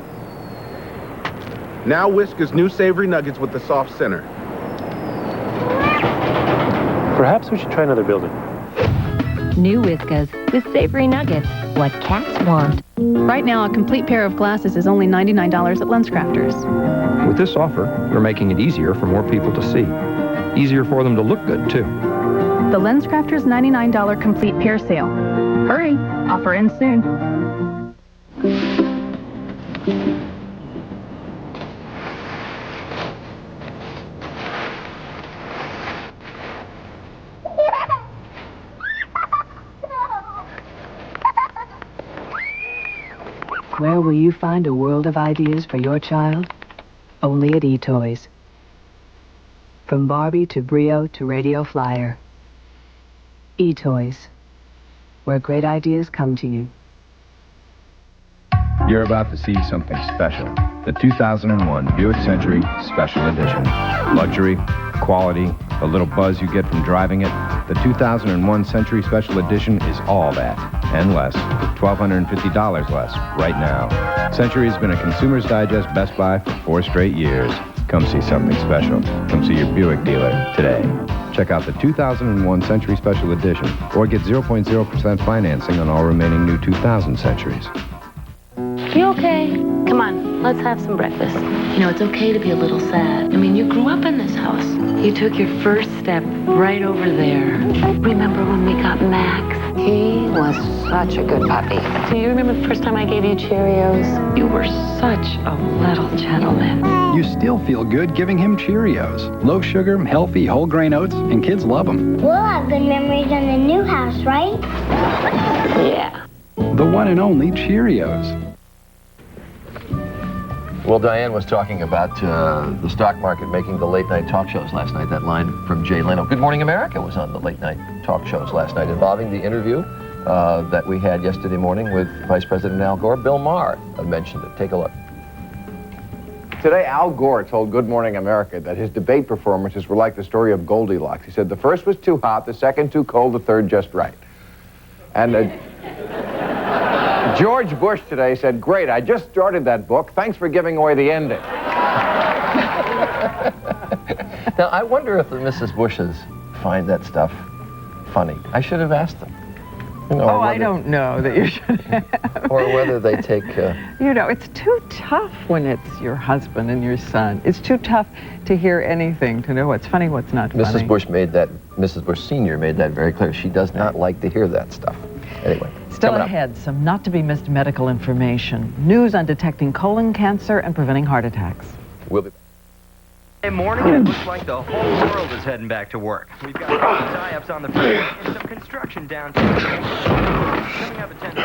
Now Whiskas' new savory nuggets with the soft center. Perhaps we should try another building. New Whiskas with savory nuggets. What cats want. Right now, a complete pair of glasses is only $99 at LensCrafters. With this offer, we're making it easier for more people to see. Easier for them to look good, too. The LensCrafters $99 complete pair sale. Hurry, offer ends soon. Where will you find a world of ideas for your child? Only at eToys. From Barbie to Brio to Radio Flyer. eToys, where great ideas come to you. You're about to see something special. The 2001 Buick Century Special Edition. Luxury, quality, the little buzz you get from driving it. The 2001 Century Special Edition is all that, and less. $1,250 less, right now. Century has been a Consumer's Digest Best Buy for 4 straight years. Come see something special. Come see your Buick dealer today. Check out the 2001 Century Special Edition, or get 0.0% financing on all remaining new 2000 Centuries. You okay? Come on, let's have some breakfast. You know, it's okay to be a little sad. I mean, you grew up in this house. You took your first step right over there. Remember when we got Max? He was such a good puppy. Do you remember the first time I gave you Cheerios? You were such a little gentleman. You still feel good giving him Cheerios. Low sugar, healthy, whole grain oats, and kids love them. We'll have good memories in the new house, right? Yeah. The one and only Cheerios. Well, Diane was talking about the stock market making the late-night talk shows last night. That line from Jay Leno. Good Morning America was on the late-night talk shows last night, involving the interview that we had yesterday morning with Vice President Al Gore. Bill Maher mentioned it. Take a look. Today, Al Gore told Good Morning America that his debate performances were like the story of Goldilocks. He said the first was too hot, the second too cold, the third just right. And George Bush today said, "Great, I just started that book. Thanks for giving away the ending." Now, I wonder if the Mrs. Bushes find that stuff funny. I should have asked them. You know, I don't know that you should have. Or whether they take... You know, it's too tough when it's your husband and your son. It's too tough to hear anything, to know what's funny, what's not funny. Mrs. Bush Sr. made that very clear. She does not like to hear that stuff. Anyway. Still ahead, some not to be missed medical information. News on detecting colon cancer and preventing heart attacks. We'll be back. Morning, and it looks like the whole world is heading back to work. We've got tie-ups on the freeway and some construction downtown. Coming up at 10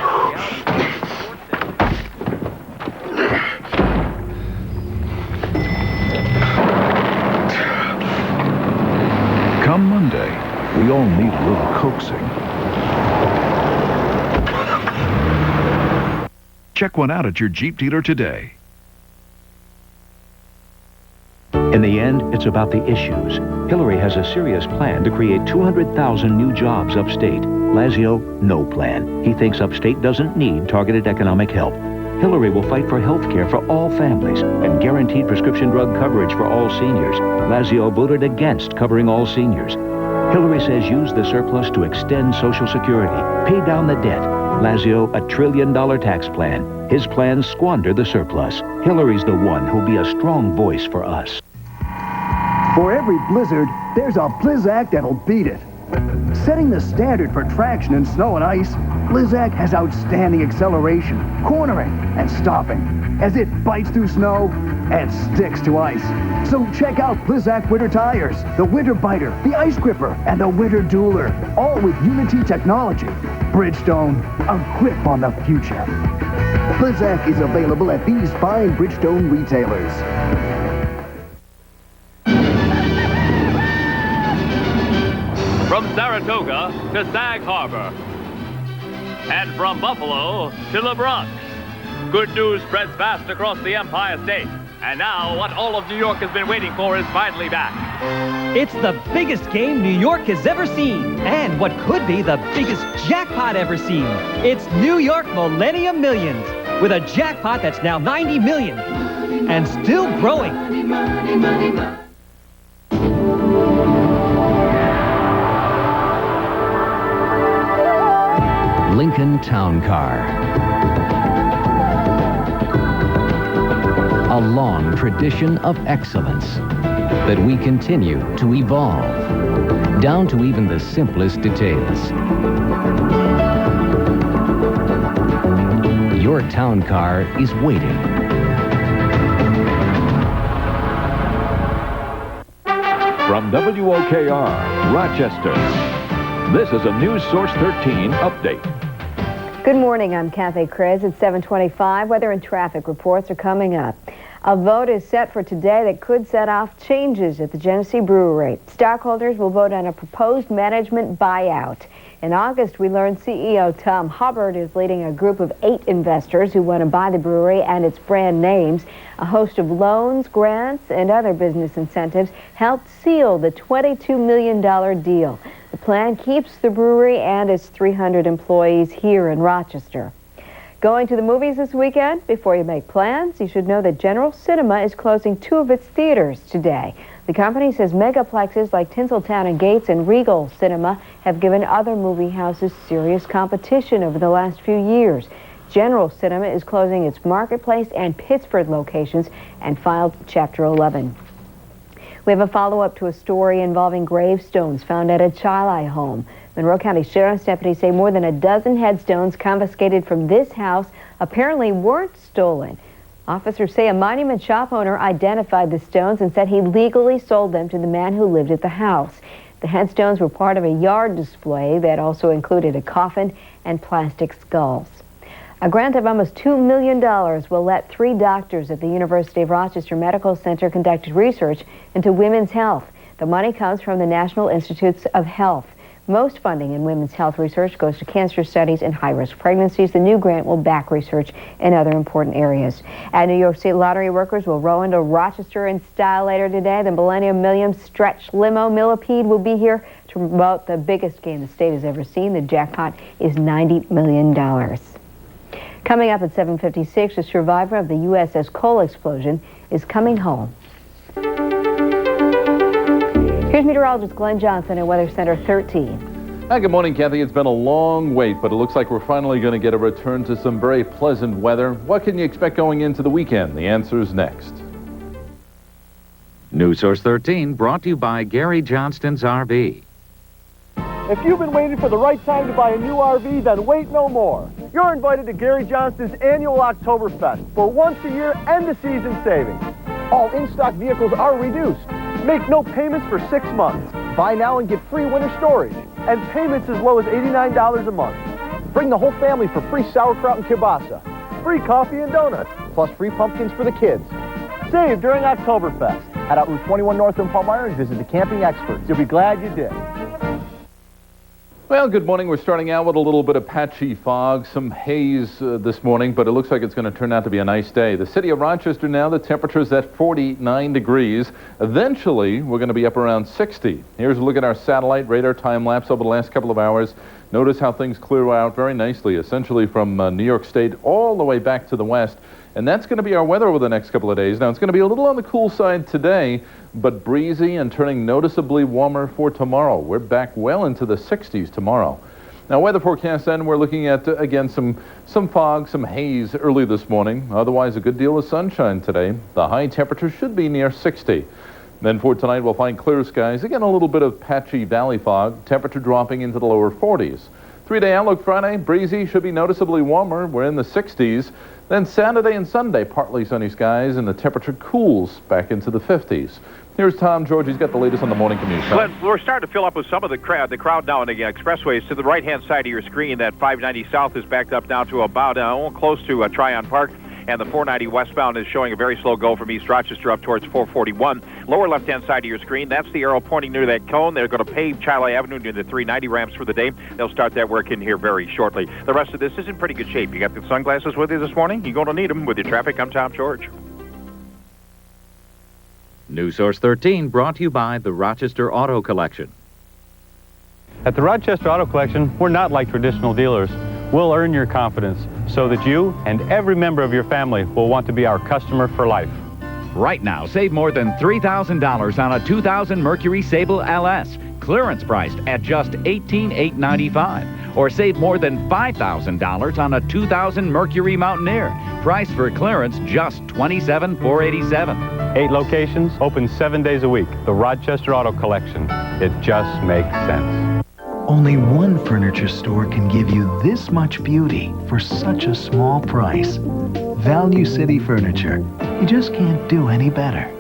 Come Monday, we all need a little coaxing. Check one out at your Jeep dealer today. In the end, it's about the issues. Hillary has a serious plan to create 200,000 new jobs upstate. Lazio, no plan. He thinks upstate doesn't need targeted economic help. Hillary will fight for health care for all families and guaranteed prescription drug coverage for all seniors. Lazio voted against covering all seniors. Hillary says use the surplus to extend Social Security, pay down the debt. Lazio, $1 trillion tax plan. His plans squander the surplus. Hillary's the one who'll be a strong voice for us. For every blizzard, there's a Blizzak that'll beat it. Setting the standard for traction in snow and ice, Blizzak has outstanding acceleration, cornering, and stopping as it bites through snow and sticks to ice. So check out Blizzak winter tires, the Winter Biter, the Ice Gripper, and the Winter Dueler, all with Unity technology. Bridgestone, a grip on the future. Blizzak is available at these fine Bridgestone retailers. From Saratoga to Sag Harbor, and from Buffalo to the Bronx, good news spreads fast across the Empire State. And now, what all of New York has been waiting for is finally back. It's the biggest game New York has ever seen, and what could be the biggest jackpot ever seen. It's New York Millennium Millions, with a jackpot that's now 90 million, and still growing. Lincoln Town Car. A long tradition of excellence that we continue to evolve, down to even the simplest details. Your town car is waiting. From WOKR, Rochester, this is a NewsSource 13 update. Good morning, I'm Kathy Kriz at 7:25. Weather and traffic reports are coming up. A vote is set for today that could set off changes at the Genesee Brewery. Stockholders will vote on a proposed management buyout. In August, we learned CEO Tom Hubbard is leading a group of 8 investors who want to buy the brewery and its brand names. A host of loans, grants, and other business incentives helped seal the $22 million deal. The plan keeps the brewery and its 300 employees here in Rochester. Going to the movies this weekend? Before you make plans, you should know that General Cinema is closing 2 of its theaters today. The company says megaplexes like Tinseltown and Gates and Regal Cinema have given other movie houses serious competition over the last few years. General Cinema is closing its Marketplace and Pittsford locations and filed Chapter 11. We have a follow-up to a story involving gravestones found at a Chili home. Monroe County Sheriff's deputies say more than a dozen headstones confiscated from this house apparently weren't stolen. Officers say a monument shop owner identified the stones and said he legally sold them to the man who lived at the house. The headstones were part of a yard display that also included a coffin and plastic skulls. A grant of almost $2 million will let 3 doctors at the University of Rochester Medical Center conduct research into women's health. The money comes from the National Institutes of Health. Most funding in women's health research goes to cancer studies and high-risk pregnancies. The new grant will back research in other important areas. And New York State lottery workers will roll into Rochester in style later today. The Millennium Millions stretch limo Millipede will be here to promote the biggest game the state has ever seen. The jackpot is $90 million. Coming up at 7:56, a survivor of the USS Cole explosion is coming home. Here's meteorologist Glenn Johnson at Weather Center 13. Hi, good morning, Kathy. It's been a long wait, but it looks like we're finally going to get a return to some very pleasant weather. What can you expect going into the weekend? The answer is next. NewsSource 13 brought to you by Gary Johnston's RV. If you've been waiting for the right time to buy a new RV, then wait no more. You're invited to Gary Johnston's annual Oktoberfest for once-a-year end-of-season savings. All in-stock vehicles are reduced. Make no payments for 6 months. Buy now and get free winter storage. And payments as low as $89 a month. Bring the whole family for free sauerkraut and kielbasa, free coffee and donuts, plus free pumpkins for the kids. Save during Oktoberfest. Head out Route 21 north in Palmyra and visit the camping experts. You'll be glad you did. Well, good morning. We're starting out with a little bit of patchy fog, some haze this morning, but it looks like it's going to turn out to be a nice day. The city of Rochester now, the temperature's at 49 degrees. Eventually, we're going to be up around 60. Here's a look at our satellite radar time lapse over the last couple of hours. Notice how things clear out very nicely, essentially from New York State all the way back to the west. And that's going to be our weather over the next couple of days. Now, it's going to be a little on the cool side today, but breezy and turning noticeably warmer for tomorrow. We're back well into the 60s tomorrow. Now, weather forecast then, we're looking at, again, some fog, some haze early this morning. Otherwise, a good deal of sunshine today. The high temperature should be near 60. Then for tonight, we'll find clear skies. Again, a little bit of patchy valley fog. Temperature dropping into the lower 40s. 3-day outlook Friday, breezy, should be noticeably warmer. We're in the 60s. Then Saturday and Sunday, partly sunny skies, and the temperature cools back into the 50s. Here's Tom George. He's got the latest on the morning commute. Glenn, we're starting to fill up with some of the crowd now on the expressways. To the right-hand side of your screen, that 590 south is backed up down to about close to Tryon Park. And the 490 westbound is showing a very slow go from East Rochester up towards 441. Lower left-hand side of your screen, that's the arrow pointing near that cone. They're going to pave Chile Avenue near the 390 ramps for the day. They'll start that work in here very shortly. The rest of this is in pretty good shape. You got the sunglasses with you this morning? You're going to need them with your traffic. I'm Tom George. NewsSource 13 brought to you by the Rochester Auto Collection. At the Rochester Auto Collection, we're not like traditional dealers. We'll earn your confidence so that you and every member of your family will want to be our customer for life. Right now, save more than $3,000 on a 2000 Mercury Sable LS, clearance priced at just $18,895. Or save more than $5,000 on a 2000 Mercury Mountaineer, priced for clearance just $27,487. 8 locations, open 7 days a week. The Rochester Auto Collection. It just makes sense. Only one furniture store can give you this much beauty for such a small price. Value City Furniture. You just can't do any better.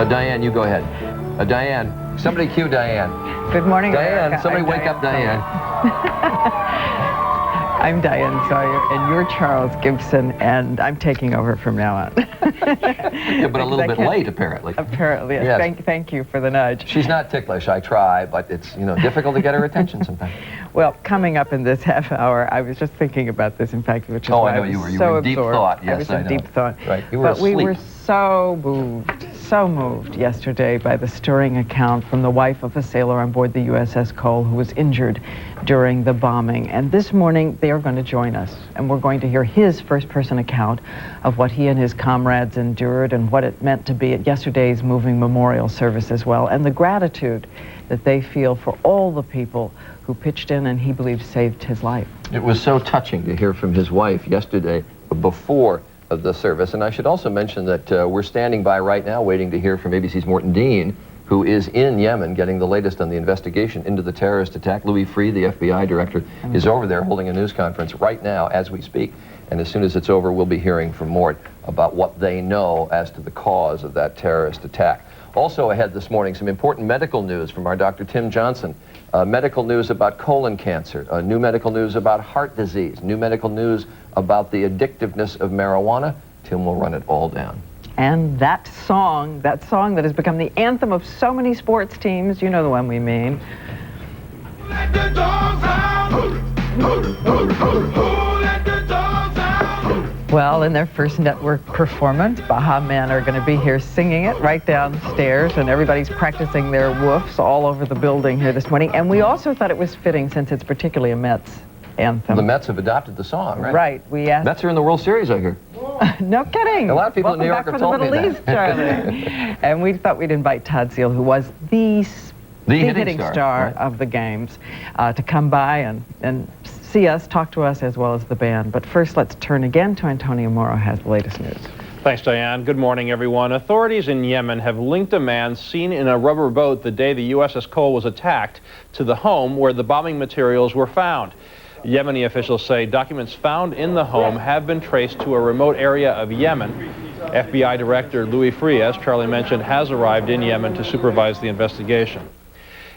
Diane, you go ahead. Diane, somebody cue Diane. Good morning, Diane, America. somebody I'm wake up Diane. I'm Diane Sawyer, and you're Charles Gibson, and I'm taking over from now on. Yeah, but a little bit late, apparently. Apparently, yes. Thank you for the nudge. She's not ticklish. I try, but it's difficult to get her attention sometimes. Well, coming up in this half hour, I was just thinking about this, in fact, which is why I know you were. You were in deep thought. Yes, I was in deep thought. Right. You were asleep. We were so moved yesterday by the stirring account from the wife of a sailor on board the USS Cole who was injured during the bombing. And this morning, they are going to join us, and we're going to hear his first-person account of what he and his comrades endured and what it meant to be at yesterday's moving memorial service as well, and the gratitude that they feel for all the people who pitched in and he believes saved his life. It was so touching to hear from his wife yesterday before the service. And I should also mention that we're standing by right now waiting to hear from ABC's Morton Dean, who is in Yemen getting the latest on the investigation into the terrorist attack. Louis Freeh, the FBI director, is over there holding a news conference right now as we speak. And as soon as it's over, we'll be hearing from Mort about what they know as to the cause of that terrorist attack. Also ahead this morning, some important medical news from our Dr. Tim Johnson. Medical news about colon cancer, new medical news about heart disease, new medical news about the addictiveness of marijuana. Tim will run it all down. And that song that has become the anthem of so many sports teams, you know the one we mean. Let the dogs out! Let the dogs out! Well, in their first network performance, Baja Men are going to be here singing it right downstairs, and everybody's practicing their woofs all over the building here this morning. And we also thought it was fitting, since it's particularly a Mets anthem. The Mets have adopted the song, right? Right. We asked. Mets are in the World Series, I hear. No kidding. A lot of people in New York have told me that. Charlie. And we thought we'd invite Todd Seal, who was the hitting star right? of the games, to come by and see us, talk to us, as well as the band. But first, let's turn again to Antonio Moro, who has the latest news. Thanks, Diane. Good morning, everyone. Authorities in Yemen have linked a man seen in a rubber boat the day the USS Cole was attacked to the home where the bombing materials were found. Yemeni officials say documents found in the home have been traced to a remote area of Yemen. FBI Director Louis Freeh, as Charlie mentioned, has arrived in Yemen to supervise the investigation.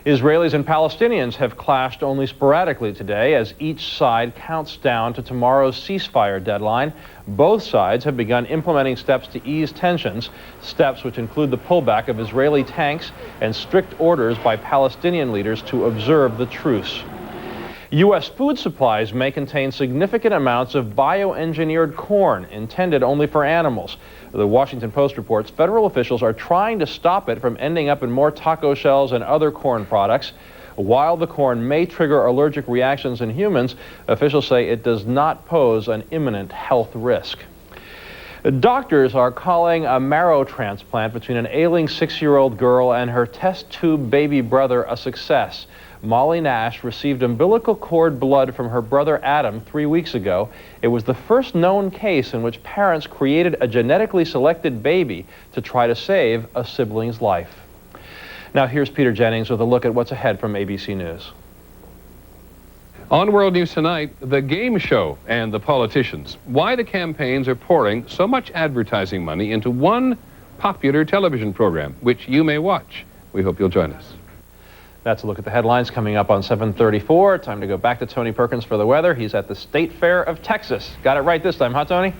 Israelis and Palestinians have clashed only sporadically today as each side counts down to tomorrow's ceasefire deadline. Both sides have begun implementing steps to ease tensions, steps which include the pullback of Israeli tanks and strict orders by Palestinian leaders to observe the truce. U.S. food supplies may contain significant amounts of bioengineered corn intended only for animals. The Washington Post reports federal officials are trying to stop it from ending up in more taco shells and other corn products. While the corn may trigger allergic reactions in humans, officials say it does not pose an imminent health risk. Doctors are calling a marrow transplant between an ailing 6-year-old girl and her test tube baby brother a success. Molly Nash received umbilical cord blood from her brother Adam 3 weeks ago. It was the first known case in which parents created a genetically selected baby to try to save a sibling's life. Now here's Peter Jennings with a look at what's ahead from ABC News. On World News Tonight, the game show and the politicians. Why the campaigns are pouring so much advertising money into one popular television program, which you may watch. We hope you'll join us. That's a look at the headlines coming up on 7:34. Time to go back to Tony Perkins for the weather. He's at the State Fair of Texas. Got it right this time, huh, Tony?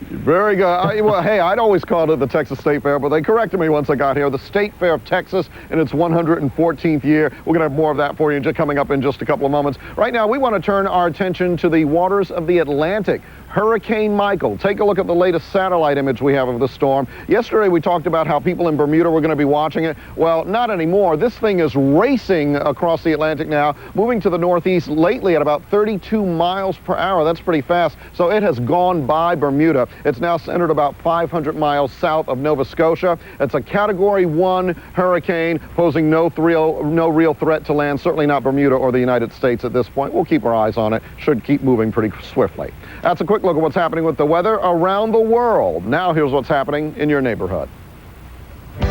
Very good. Well, hey, I'd always called it the Texas State Fair, but they corrected me once I got here. The State Fair of Texas in its 114th year. We're going to have more of that for you coming up in just a couple of moments. Right now, we want to turn our attention to the waters of the Atlantic. Hurricane Michael. Take a look at the latest satellite image we have of the storm. Yesterday we talked about how people in Bermuda were going to be watching it. Well, not anymore. This thing is racing across the Atlantic now, moving to the northeast lately at about 32 miles per hour. That's pretty fast. So it has gone by Bermuda. It's now centered about 500 miles south of Nova Scotia. It's a Category 1 hurricane, posing no real threat to land, certainly not Bermuda or the United States at this point. We'll keep our eyes on it. Should keep moving pretty swiftly. That's a quick look at what's happening with the weather around the world. Now here's what's happening in your neighborhood.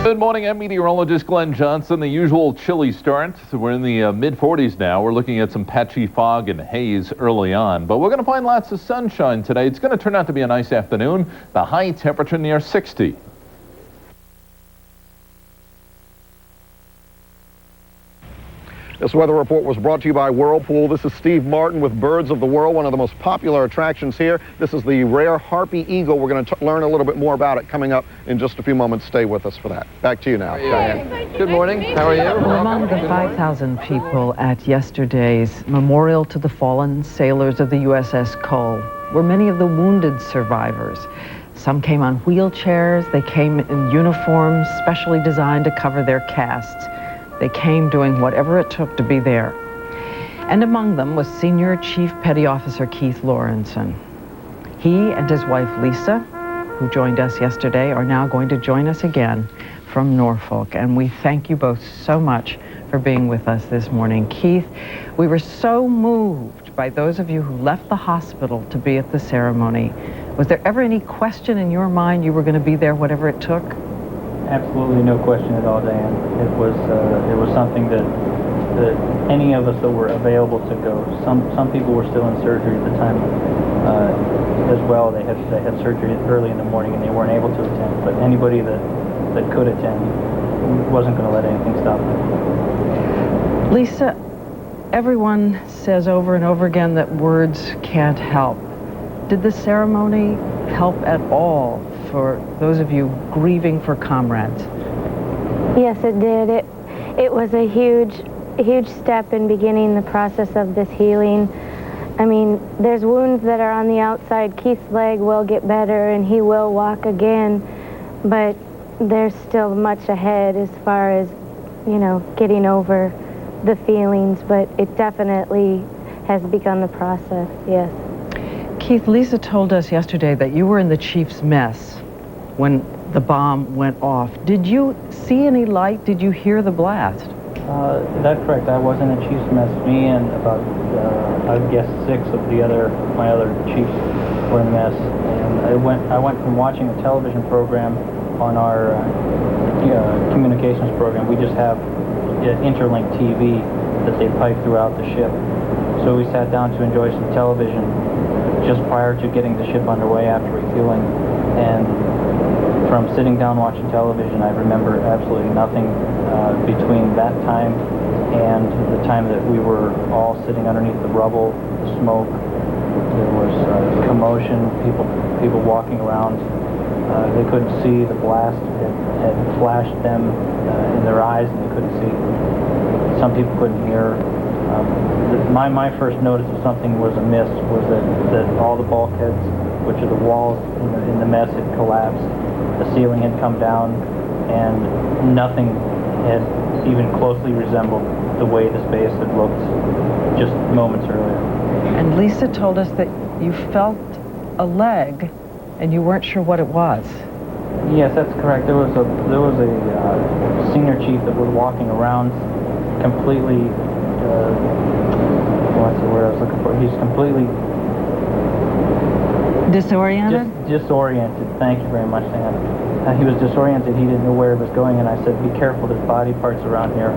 Good morning, I'm meteorologist Glenn Johnson. The usual chilly start. We're in the mid-40s now. We're looking at some patchy fog and haze early on, but we're going to find lots of sunshine today. It's going to turn out to be a nice afternoon. The high temperature near 60. This weather report was brought to you by Whirlpool. This is Steve Martin with Birds of the World, one of the most popular attractions here. This is the rare harpy eagle. We're going to learn a little bit more about it coming up in just a few moments. Stay with us for that. Back to you now, Diane. Good morning. How are you? Among the 5,000 people at yesterday's memorial to the fallen sailors of the USS Cole were many of the wounded survivors. Some came on wheelchairs. They came in uniforms specially designed to cover their casts. They came doing whatever it took to be there. And among them was Senior Chief Petty Officer Keith Lawrenson. He and his wife Lisa, who joined us yesterday, are now going to join us again from Norfolk. And we thank you both so much for being with us this morning. Keith, we were so moved by those of you who left the hospital to be at the ceremony. Was there ever any question in your mind you were going to be there whatever it took? Absolutely no question at all, Diane. It was something that any of us that were available to go. Some people were still in surgery at the time as well. They had surgery early in the morning and they weren't able to attend. But anybody that could attend wasn't going to let anything stop them. Lisa, everyone says over and over again that words can't help. Did the ceremony help at all for those of you grieving for comrades? Yes, it did. It was a huge step in beginning the process of this healing. I mean, there's wounds that are on the outside. Keith's leg will get better and he will walk again, but there's still much ahead as far as, you know, getting over the feelings, but it definitely has begun the process, yes. Keith, Lisa told us yesterday that you were in the chief's mess when the bomb went off. Did you see any light? Did you hear the blast? That's correct. I was in the chief's mess. Me and about, I guess, 6 of my other chiefs were in the mess. And I went from watching a television program on our communications program. We just have interlinked TV that they pipe throughout the ship. So we sat down to enjoy some television just prior to getting the ship underway after refueling. And from sitting down watching television, I remember absolutely nothing between that time and the time that we were all sitting underneath the rubble, the smoke. There was commotion, people walking around. They couldn't see. The blast had flashed them in their eyes and they couldn't see. Some people couldn't hear. My first notice of something was amiss was that all the bulkheads, which are the walls in the mess, had collapsed. The ceiling had come down, and nothing had even closely resembled the way the space had looked just moments earlier. And Lisa told us that you felt a leg, and you weren't sure what it was. Yes, that's correct. There was a senior chief that was walking around completely. What's the word I was looking for? He's completely disoriented? Disoriented. Thank you very much, Diana. He was disoriented. He didn't know where he was going, and I said, be careful, there's body parts around here.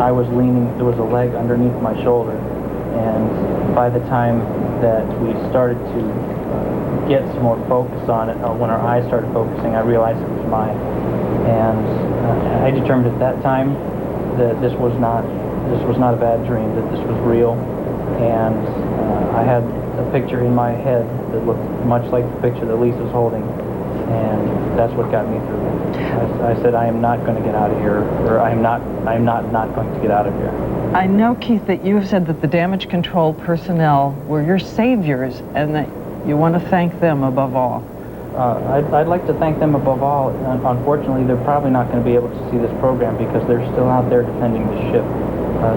I was leaning, there was a leg underneath my shoulder, And by the time that we started to get some more focus on it, when our eyes started focusing, I realized it was mine. And I determined at that time that this was not a bad dream, that this was real. And I had a picture in my head that looked much like the picture that Lisa's holding, and that's what got me through it. I said, I am not going to get out of here, or I am not going to get out of here. I know, Keith, that you have said that the damage control personnel were your saviors, and that you want to thank them above all. I'd like to thank them above all. Unfortunately, they're probably not going to be able to see this program because they're still out there defending the ship.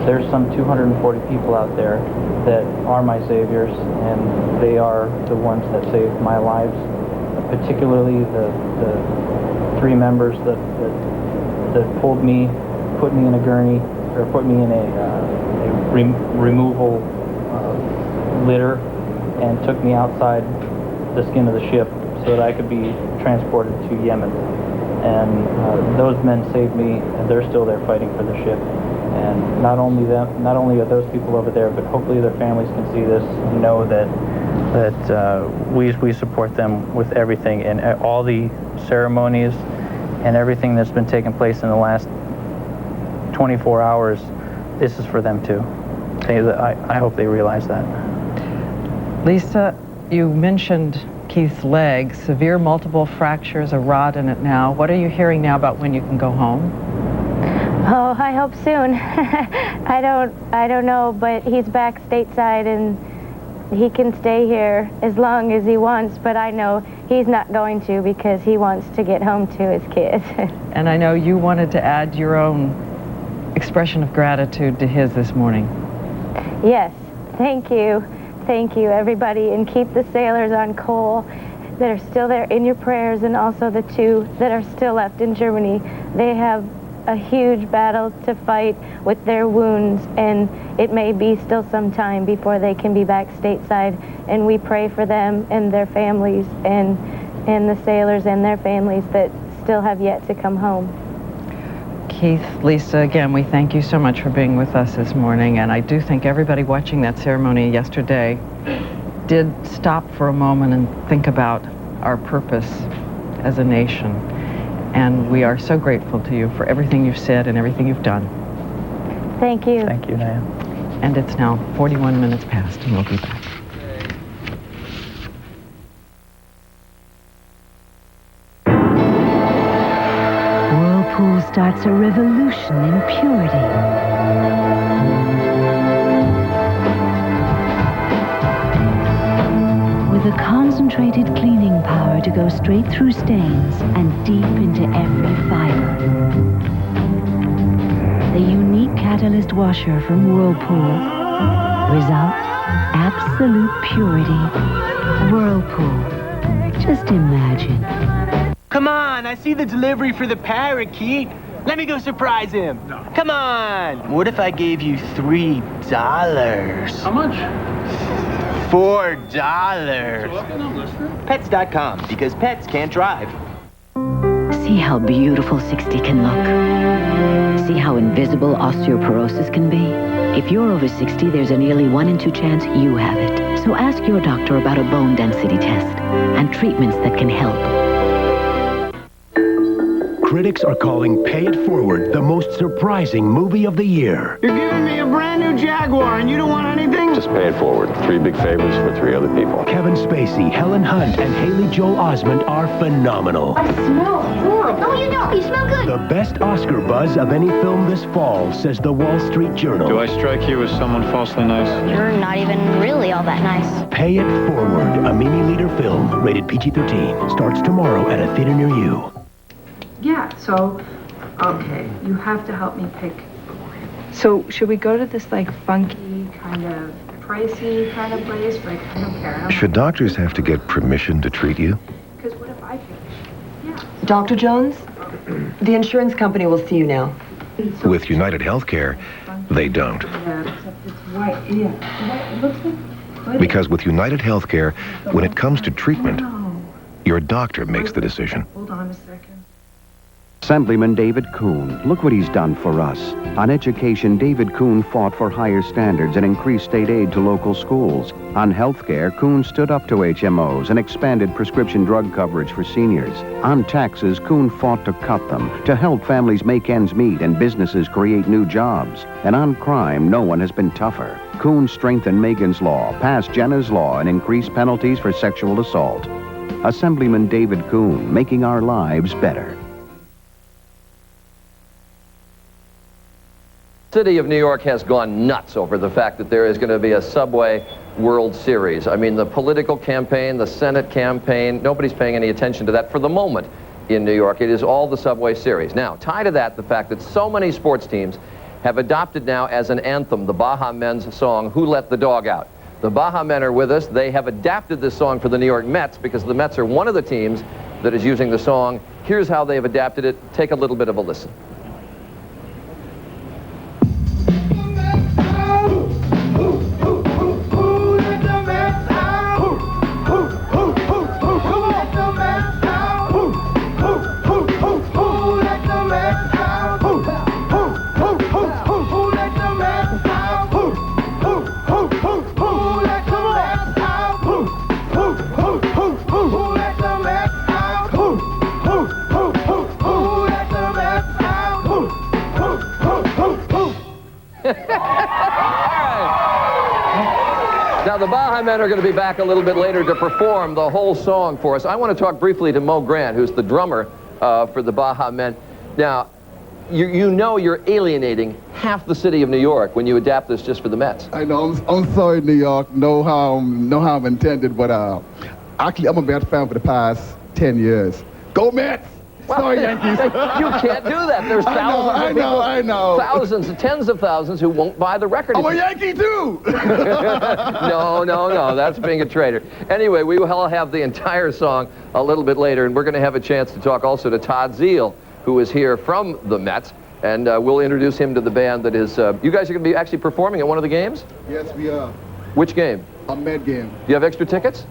There's some 240 people out there that are my saviors, and they are the ones that saved my lives, particularly the three members that pulled me, put me in a gurney, or put me in a removal litter, and took me outside the skin of the ship so that I could be transported to Yemen. And those men saved me, and they're still there fighting for the ship. And not only are those people over there, but hopefully their families can see this and know that we support them with everything, and all the ceremonies and everything that's been taking place in the last 24 hours. This is for them too. I hope they realize that. Lisa, you mentioned Keith's leg, severe multiple fractures, a rod in it now. What are you hearing now about when you can go home? Oh, I hope soon. I don't know, but he's back stateside and he can stay here as long as he wants, but I know he's not going to because he wants to get home to his kids. And I know you wanted to add your own expression of gratitude to his this morning. Yes, thank you. Thank you, everybody, and keep the sailors on Cole that are still there in your prayers, and also the two that are still left in Germany. They have a huge battle to fight with their wounds, and it may be still some time before they can be back stateside, and we pray for them and their families and the sailors and their families that still have yet to come home. Keith, Lisa, again, we thank you so much for being with us this morning, and I do think everybody watching that ceremony yesterday did stop for a moment and think about our purpose as a nation. And we are so grateful to you for everything you've said and everything you've done. Thank you. Thank you, Diane. And it's now 41 minutes past, and we'll be back. Whirlpool starts a revolution in purity. With a concentrated cleaning power to go straight through stains and deep into every fiber. The unique catalyst washer from Whirlpool. Result, absolute purity. Whirlpool. Just imagine. Come on, I see the delivery for the parakeet. Let me go surprise him. No. Come on. What if I gave you $3? How much? $4. Pets.com, because pets can't drive. See how beautiful 60 can look. See how invisible osteoporosis can be. If you're over 60, there's a nearly 1 in 2 chance you have it. So ask your doctor about a bone density test and treatments that can help. Critics are calling Pay It Forward the most surprising movie of the year. You're giving me a brand new Jaguar and you don't want anything? Just pay it forward. 3 big favors for 3 other people. Kevin Spacey, Helen Hunt, and Haley Joel Osment are phenomenal. I smell horrible. No, you don't. You smell good. The best Oscar buzz of any film this fall, says the Wall Street Journal. Do I strike you as someone falsely nice? You're not even really all that nice. Pay It Forward, a Mimi Leader film, rated PG-13, starts tomorrow at a theater near you. Yeah, so, okay, you have to help me pick. So, should we go to this, like, funky, kind of pricey kind of place? Like, I don't care. Should doctors have to get permission to treat you? Because what if I pick? Yeah. Dr. Jones, the insurance company will see you now. With United Healthcare, they don't. Yeah, except it's white. Yeah, it looks like pudding. Because with United Healthcare, when it comes to treatment, your doctor makes the decision. Hold on a second. Assemblyman David Kuhn, look what he's done for us. On education, David Kuhn fought for higher standards and increased state aid to local schools. On health care, Kuhn stood up to HMOs and expanded prescription drug coverage for seniors. On taxes, Kuhn fought to cut them, to help families make ends meet and businesses create new jobs. And on crime, no one has been tougher. Kuhn strengthened Megan's Law, passed Jenna's Law, and increased penalties for sexual assault. Assemblyman David Kuhn, making our lives better. The city of New York has gone nuts over the fact that there is going to be a Subway World Series. I mean, the political campaign, the Senate campaign, nobody's paying any attention to that for the moment in New York. It is all the Subway Series. Now, tie to that the fact that so many sports teams have adopted now as an anthem the Baja Men's song, Who Let the Dog Out? The Baja Men are with us. They have adapted this song for the New York Mets because the Mets are one of the teams that is using the song. Here's how they've adapted it. Take a little bit of a listen. Now, the Baja Men are going to be back a little bit later to perform the whole song for us. I want to talk briefly to Mo Grant, who's the drummer for the Baja Men. Now, you know you're alienating half the city of New York when you adapt this just for the Mets. I know. I'm sorry, New York. No harm intended, but actually, I'm a Mets fan for the past 10 years. Go Mets! Well, sorry, Yankees. You can't do that. There's thousands of people, I know. thousands, tens of thousands who won't buy the record. I'm a Yankee too. No, that's being a traitor. Anyway, we will have the entire song a little bit later, and we're going to have a chance to talk also to Todd Zeal, who is here from the Mets, and we'll introduce him to the band that is. You guys are going to be actually performing at one of the games? Yes, we are. Which game? A Met game. Do you have extra tickets?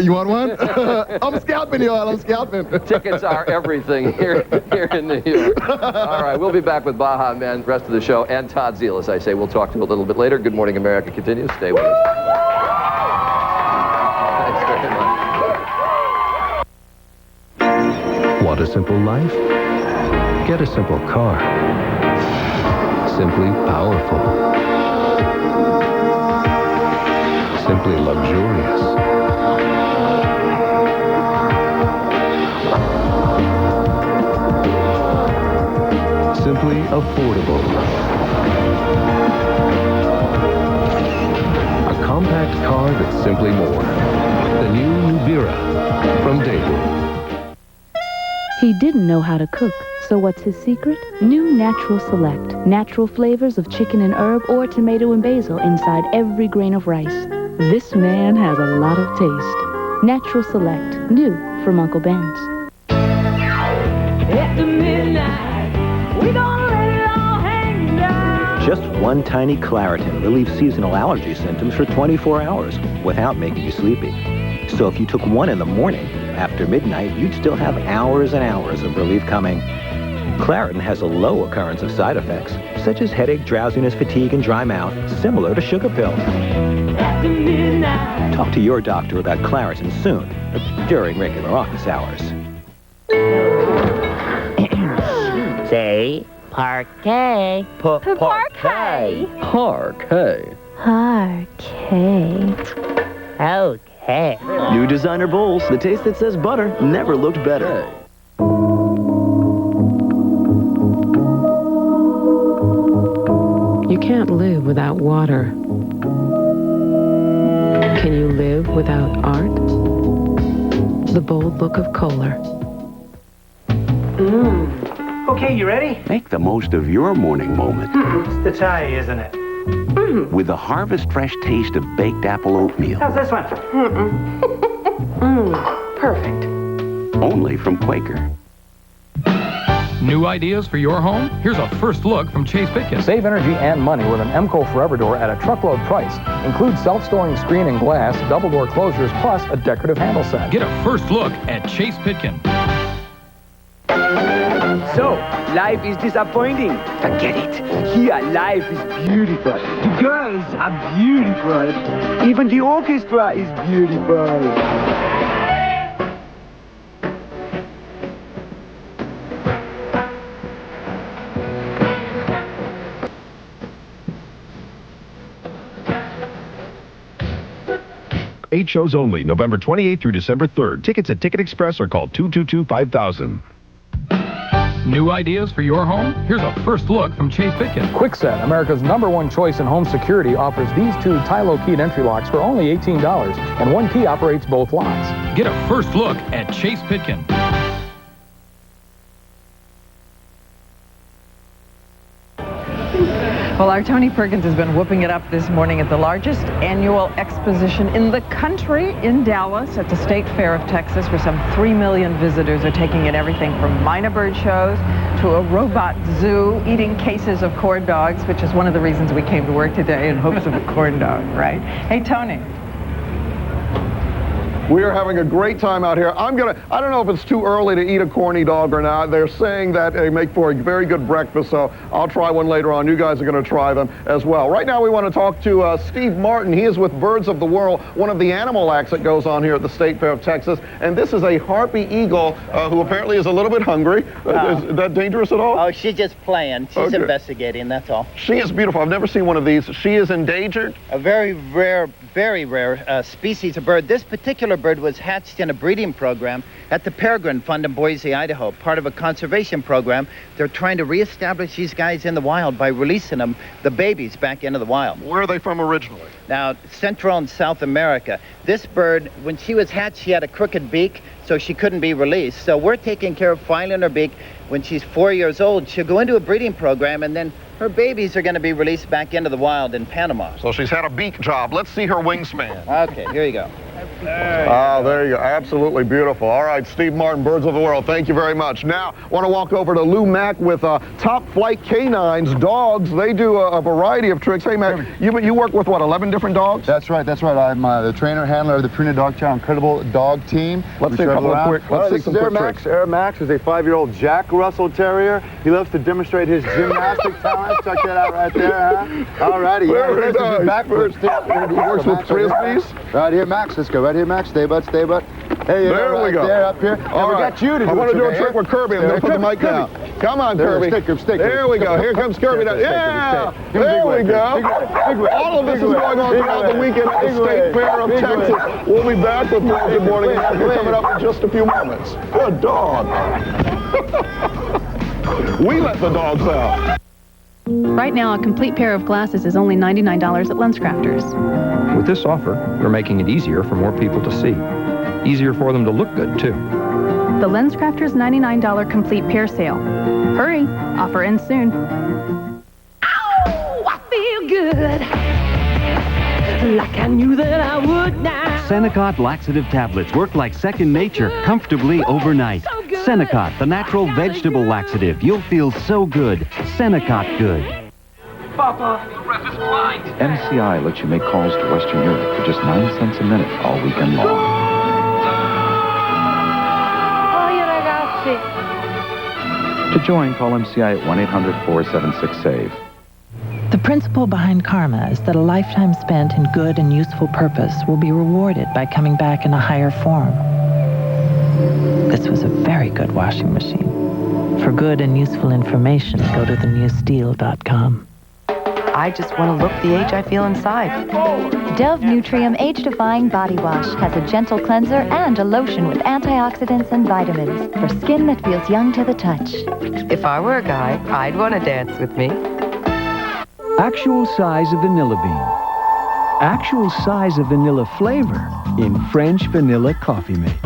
You want one? I'm scalping, y'all. I'm scalping. Tickets are everything here in New York. All right, we'll be back with Baja Men, rest of the show, and Todd Zeal, as I say. We'll talk to you a little bit later. Good Morning America continues. Stay with us. Thanks very much. Want a simple life? Get a simple car. Simply powerful. Simply luxurious. Simply affordable. A compact car that's simply more. The new Nubira from Daewoo. He didn't know how to cook, so what's his secret? New Natural Select. Natural flavors of chicken and herb or tomato and basil inside every grain of rice. This man has a lot of taste. Natural Select. New from Uncle Ben's. After midnight. We gonna let it all hang down. Just one tiny Claritin relieves seasonal allergy symptoms for 24 hours without making you sleepy. So if you took one in the morning, after midnight, you'd still have hours and hours of relief coming. Claritin has a low occurrence of side effects, such as headache, drowsiness, fatigue, and dry mouth, similar to sugar pills. After midnight. Talk to your doctor about Claritin soon, during regular office hours. Say parquet. Parquet. Parquet. Parquet. Okay. New designer bowls. The taste that says butter never looked better. You can't live without water. Can you live without art? The Bold Look of Kohler. Okay, you ready? Make the most of your morning moment. It's the tie, isn't it? With the harvest fresh taste of baked apple oatmeal. How's this one? Perfect. Only from Quaker. New ideas for your home? Here's a first look from Chase Pitkin. Save energy and money with an Emco Forever Door at a truckload price. Includes self-storing screen and glass, double door closures, plus a decorative handle set. Get a first look at Chase Pitkin. So, life is disappointing. Forget it. Here, life is beautiful. The girls are beautiful. Even the orchestra is beautiful. Eight shows only, November 28th through December 3rd. Tickets at Ticket Express or call 222-5000. New ideas for your home? Here's a first look from Chase Pitkin. Kwikset, America's #1 choice in home security, offers these two Tylo keyed entry locks for only $18, and one key operates both locks. Get a first look at Chase Pitkin. Well, our Tony Perkins has been whooping it up this morning at the largest annual exposition in the country in Dallas at the State Fair of Texas, where some 3 million visitors are taking in everything from minor bird shows to a robot zoo, eating cases of corn dogs, which is one of the reasons we came to work today in hopes of a corn dog, right? Hey, Tony. We are having a great time out here. I don't know if it's too early to eat a corny dog or not. They're saying that they make for a very good breakfast, so I'll try one later on. You guys are going to try them as well. Right now we want to talk to Steve Martin. He is with Birds of the World, one of the animal acts that goes on here at the State Fair of Texas. And this is a harpy eagle who apparently is a little bit hungry. Is that dangerous at all? Oh, she's just playing. She's investigating, that's all. She is beautiful. I've never seen one of these. She is endangered? A very rare species of bird. This particular bird was hatched in a breeding program at the Peregrine Fund in Boise, Idaho, part of a conservation program. They're trying to reestablish these guys in the wild by releasing them, the babies, back into the wild. Where are they from originally? Now, Central and South America. This bird, when she was hatched, she had a crooked beak, so she couldn't be released. So we're taking care of filing her beak. When she's 4 years old, she'll go into a breeding program, and then her babies are going to be released back into the wild in Panama. So she's had a beak job. Let's see her wingspan. Okay, here you go. Oh, there you go. Absolutely beautiful. All right, Steve Martin, Birds of the World, thank you very much. Now, I want to walk over to Lou Mack with Top Flight Canines, dogs. They do a variety of tricks. Hey, Mac, you work with, what, 11 different dogs? That's right, that's right. I'm the trainer, handler of the Purina Dog Chow Incredible Dog Team. Let's see a couple of quick, let's see some quick tricks. Air Max is a 5-year-old Jack Russell Terrier. He loves to demonstrate his gymnastic talent. Check that out right there, huh? All righty. Very nice. Back first. He works with frisbees. Right here, Max. Let's go. Right here, Max. Stay, bud. Stay, bud. Hey, there we go. There, up here. All right. Got you to do I want to do a trick with Kirby. I'm going to put the mic down. Come on, Kirby. There we go. Here comes Kirby. Yeah. There we go. All of this is going on throughout the weekend at the State Fair of Texas. We'll be back with more Good Morning America coming up in just a few moments. Good dog. We let the dogs out. Right now, a complete pair of glasses is only $99 at LensCrafters. With this offer, we're making it easier for more people to see. Easier for them to look good, too. The LensCrafters $99 complete pair sale. Hurry, offer ends soon. Ow, I feel good. Like I knew that I would now. Senecot laxative tablets work like second nature, comfortably overnight. Senecot, the natural vegetable laxative. You'll feel so good. Senecot good. Papa, the ref is blind. MCI lets you make calls to Western Europe for just 9 cents a minute all weekend long. Oh, ragazzi. To join, call MCI at 1-800-476-SAVE. The principle behind karma is that a lifetime spent in good and useful purpose will be rewarded by coming back in a higher form. This was a very good washing machine. For good and useful information, go to thenewsteel.com. I just want to look the age I feel inside. Dove Nutrium Age-Defying Body Wash has a gentle cleanser and a lotion with antioxidants and vitamins for skin that feels young to the touch. If I were a guy, I'd want to dance with me. Actual size of vanilla bean. Actual size of vanilla flavor in French Vanilla Coffee Mate.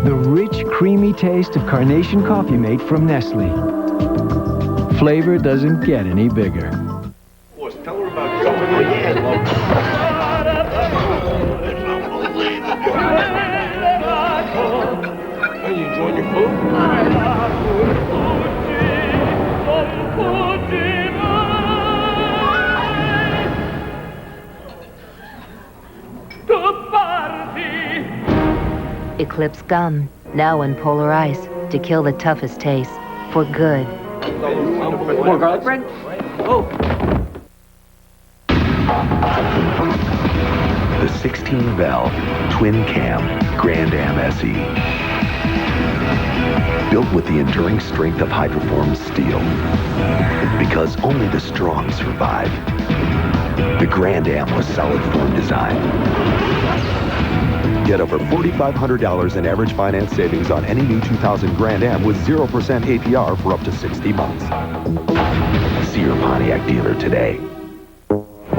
The rich, creamy taste of Carnation Coffee Mate from Nestle. Flavor doesn't get any bigger. Tell her about going. Are you enjoying your food? Eclipse Gum, now in Polar Ice, to kill the toughest taste. for good. More garlic bread? The 16-valve, twin-cam Grand Am SE. Built with the enduring strength of high-performance steel. Because only the strong survive. The Grand Am was solid form design. Get over $4,500 in average finance savings on any new 2000 Grand Am with 0% APR for up to 60 months. See your Pontiac dealer today.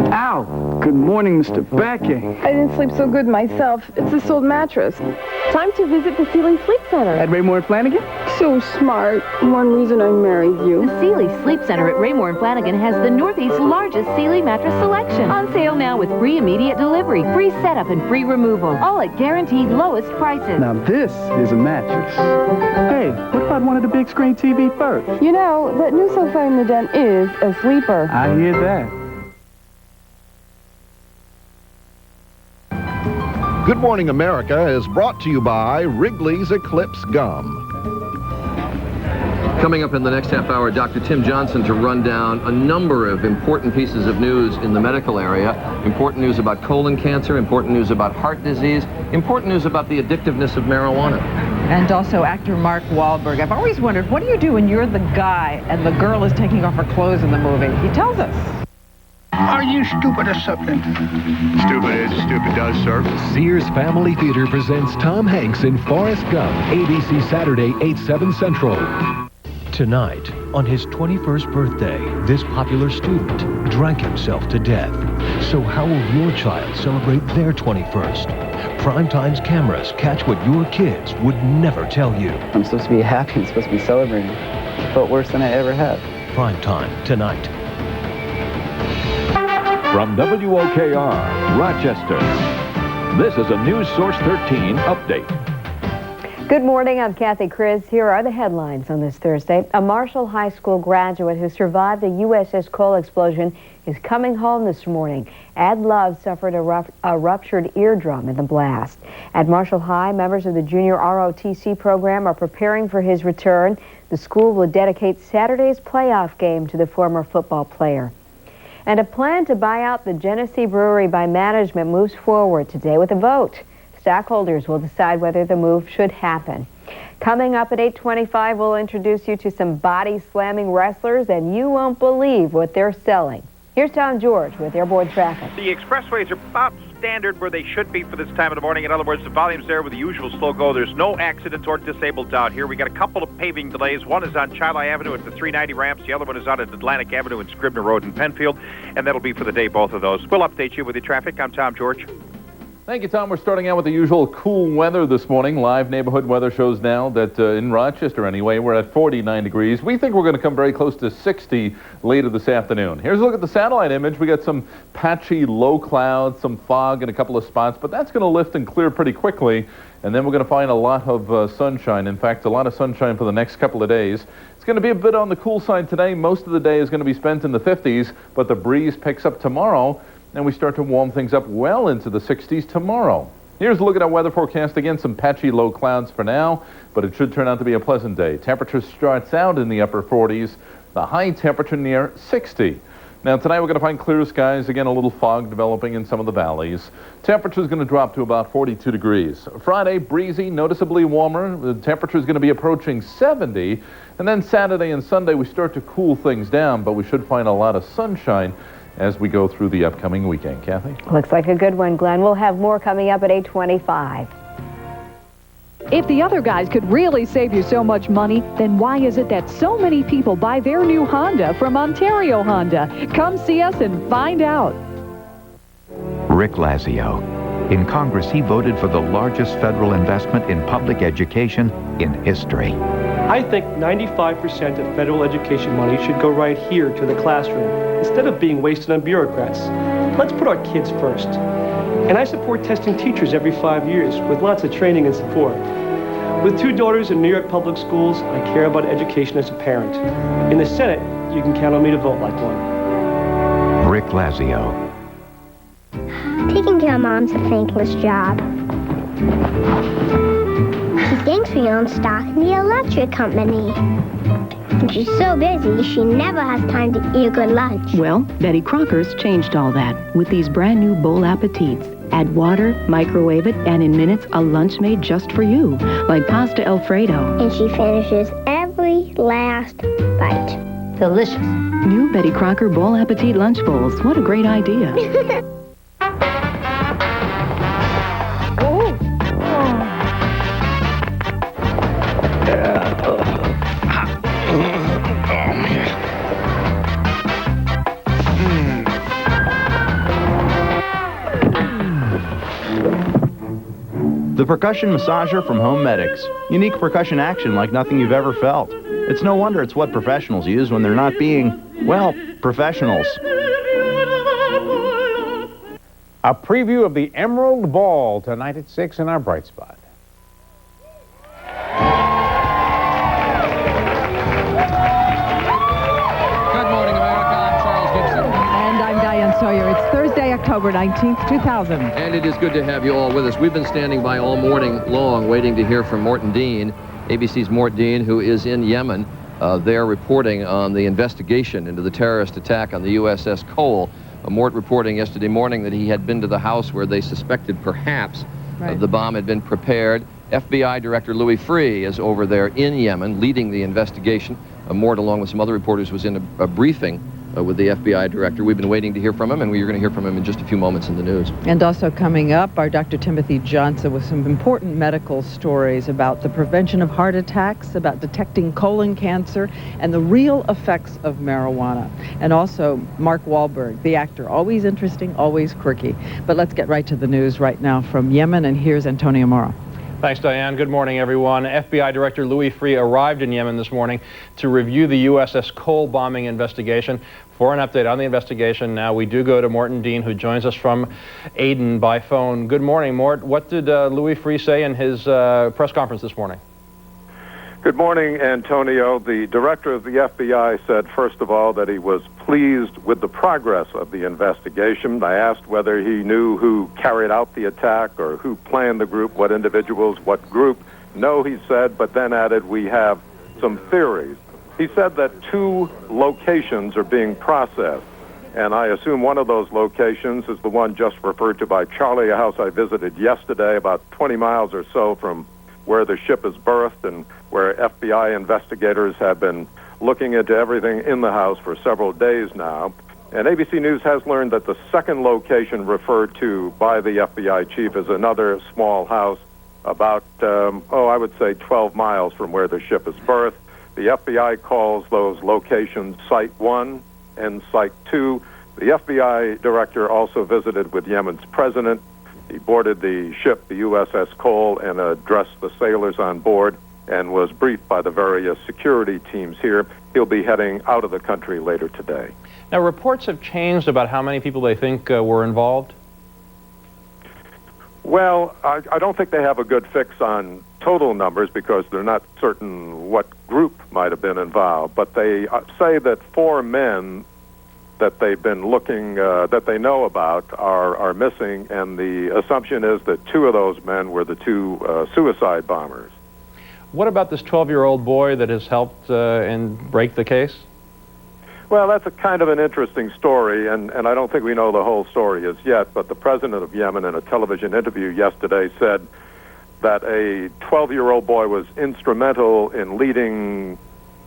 Ow! Good morning, Mr. Backing. I didn't sleep so good myself. It's this old mattress. Time to visit the Sealy Sleep Center. At Raymore and Flanagan? So smart. One reason I married you. The Sealy Sleep Center at Raymore and Flanagan has the Northeast's largest Sealy mattress selection. On sale now with free immediate delivery, free setup, and free removal. All at guaranteed lowest prices. Now this is a mattress. Hey, what about one of the big screen TV first? You know, that new sofa in the den is a sleeper. I hear that. Good Morning America is brought to you by Wrigley's Eclipse Gum. Coming up in the next half hour, Dr. Tim Johnson to run down a number of important pieces of news in the medical area. Important news about colon cancer, important news about heart disease, important news about the addictiveness of marijuana. And also actor Mark Wahlberg. I've always wondered, what do you do when you're the guy and the girl is taking off her clothes in the movie? He tells us. Are you stupid or something? Stupid is, stupid does, sir. Sears Family Theater presents Tom Hanks in Forrest Gump, ABC Saturday, 8/7 Central. Tonight, on his 21st birthday, this popular student drank himself to death. So how will your child celebrate their 21st? Primetime's cameras catch what your kids would never tell you. I'm supposed to be happy. I'm supposed to be celebrating. But worse than I ever have. Primetime tonight. From WOKR, Rochester, this is a NewsSource 13 update. Good morning, I'm Kathy Chris. Here are the headlines on this Thursday. A Marshall High School graduate who survived the USS Cole explosion is coming home this morning. Ed Love suffered a ruptured eardrum in the blast. At Marshall High, members of the junior ROTC program are preparing for his return. The school will dedicate Saturday's playoff game to the former football player. And a plan to buy out the Genesee Brewery by management moves forward today with a vote. Stockholders will decide whether the move should happen. Coming up at 8:25, we'll introduce you to some body-slamming wrestlers, and you won't believe what they're selling. Here's Tom George with airborne traffic. The expressways are about standard where they should be for this time of the morning. In other words, the volume's there with the usual slow go. There's no accidents or disabled out here. We got a couple of paving delays. One is on Chili Avenue at the 390 ramps. The other one is out at Atlantic Avenue and Scribner Road in Penfield. And that'll be for the day, both of those. We'll update you with the traffic. I'm Tom George. Thank you, Tom. We're starting out with the usual cool weather this morning. Live neighborhood weather shows now that in Rochester, anyway, we're at 49 degrees. We think we're going to come very close to 60 later this afternoon. Here's a look at the satellite image. We got some patchy low clouds, some fog in a couple of spots, but that's going to lift and clear pretty quickly. And then we're going to find a lot of sunshine. In fact, a lot of sunshine for the next couple of days. It's going to be a bit on the cool side today. Most of the day is going to be spent in the 50s, but the breeze picks up tomorrow. And we start to warm things up well into the 60s tomorrow. Here's a look at our weather forecast. Again, some patchy low clouds for now, but it should turn out to be a pleasant day. Temperature starts out in the upper 40s, the high temperature near 60. Now, tonight we're going to find clear skies. Again, a little fog developing in some of the valleys. Temperature is going to drop to about 42 degrees. Friday, breezy, noticeably warmer. The temperature is going to be approaching 70. And then Saturday and Sunday, we start to cool things down, but we should find a lot of sunshine as we go through the upcoming weekend. Kathy? Looks like a good one, Glenn. We'll have more coming up at 8:25. If the other guys could really save you so much money, then why is it that so many people buy their new Honda from Ontario Honda? Come see us and find out. Rick Lazio. In Congress, he voted for the largest federal investment in public education in history. I think 95% of federal education money should go right here to the classroom, instead of being wasted on bureaucrats. Let's put our kids first. And I support testing teachers every 5 years with lots of training and support. With 2 daughters in New York public schools, I care about education as a parent. In the Senate, you can count on me to vote like one. Rick Lazio. Taking care of Mom's a thankless job. She thinks we own stock in the electric company. And she's so busy, she never has time to eat a good lunch. Well, Betty Crocker's changed all that with these brand new Bowl Appetites. Add water, microwave it, and in minutes, a lunch made just for you, like pasta Alfredo. And she finishes every last bite. Delicious. New Betty Crocker Bowl Appetite lunch bowls. What a great idea. The percussion massager from Home Medics. Unique percussion action like nothing you've ever felt. It's no wonder it's what professionals use when they're not being, well, professionals. A preview of the Emerald Ball tonight at 6 in our Bright Spot. Good morning, America. I'm Charles Gibson. And I'm Diane Sawyer. It's Thursday, October 19th, 2000. And it is good to have you all with us. We've been standing by all morning long waiting to hear from Morton Dean, ABC's Mort Dean, who is in Yemen. They're reporting on the investigation into the terrorist attack on the USS Cole. Mort reporting yesterday morning that he had been to the house where they suspected perhaps the bomb had been prepared. FBI Director Louis Freeh is over there in Yemen leading the investigation. Mort, along with some other reporters, was in a briefing with the FBI director. We've been waiting to hear from him, and we're going to hear from him in just a few moments in the news. And also coming up, our Dr. Timothy Johnson with some important medical stories about the prevention of heart attacks, about detecting colon cancer, and the real effects of marijuana. And also Mark Wahlberg, the actor, always interesting, always quirky. But let's get right to the news right now from Yemen, and here's Antonio Mora. Thanks, Diane. Good morning, everyone. FBI Director Louis Freeh arrived in Yemen this morning to review the USS Cole bombing investigation. For an update on the investigation, now we do go to Morton Dean, who joins us from Aden by phone. Good morning, Mort. What did Louis Freeh say in his press conference this morning? Good morning, Antonio. The director of the FBI said, first of all, that he was pleased with the progress of the investigation. I asked whether he knew who carried out the attack or who planned the group, what individuals, what group. No, he said, but then added, we have some theories. He said that 2 locations are being processed, and I assume one of those locations is the one just referred to by Charlie, a house I visited yesterday, about 20 miles or so from where the ship is berthed and where FBI investigators have been looking into everything in the house for several days now. And ABC News has learned that the second location referred to by the FBI chief is another small house about, I would say 12 miles from where the ship is berthed. The FBI calls those locations Site 1 and Site 2. The FBI director also visited with Yemen's president. He boarded the ship, the USS Cole, and addressed the sailors on board and was briefed by the various security teams here. He'll be heading out of the country later today. Now, reports have changed about how many people they think were involved? Well, I don't think they have a good fix on total numbers because they're not certain what group might have been involved. But they say that 4 men that they've been looking, that they know about, are missing, and the assumption is that 2 of those men were the 2 suicide bombers. What about this 12-year-old boy that has helped break the case? Well, that's a kind of an interesting story, and I don't think we know the whole story as yet, but the president of Yemen in a television interview yesterday said that a 12-year-old boy was instrumental in leading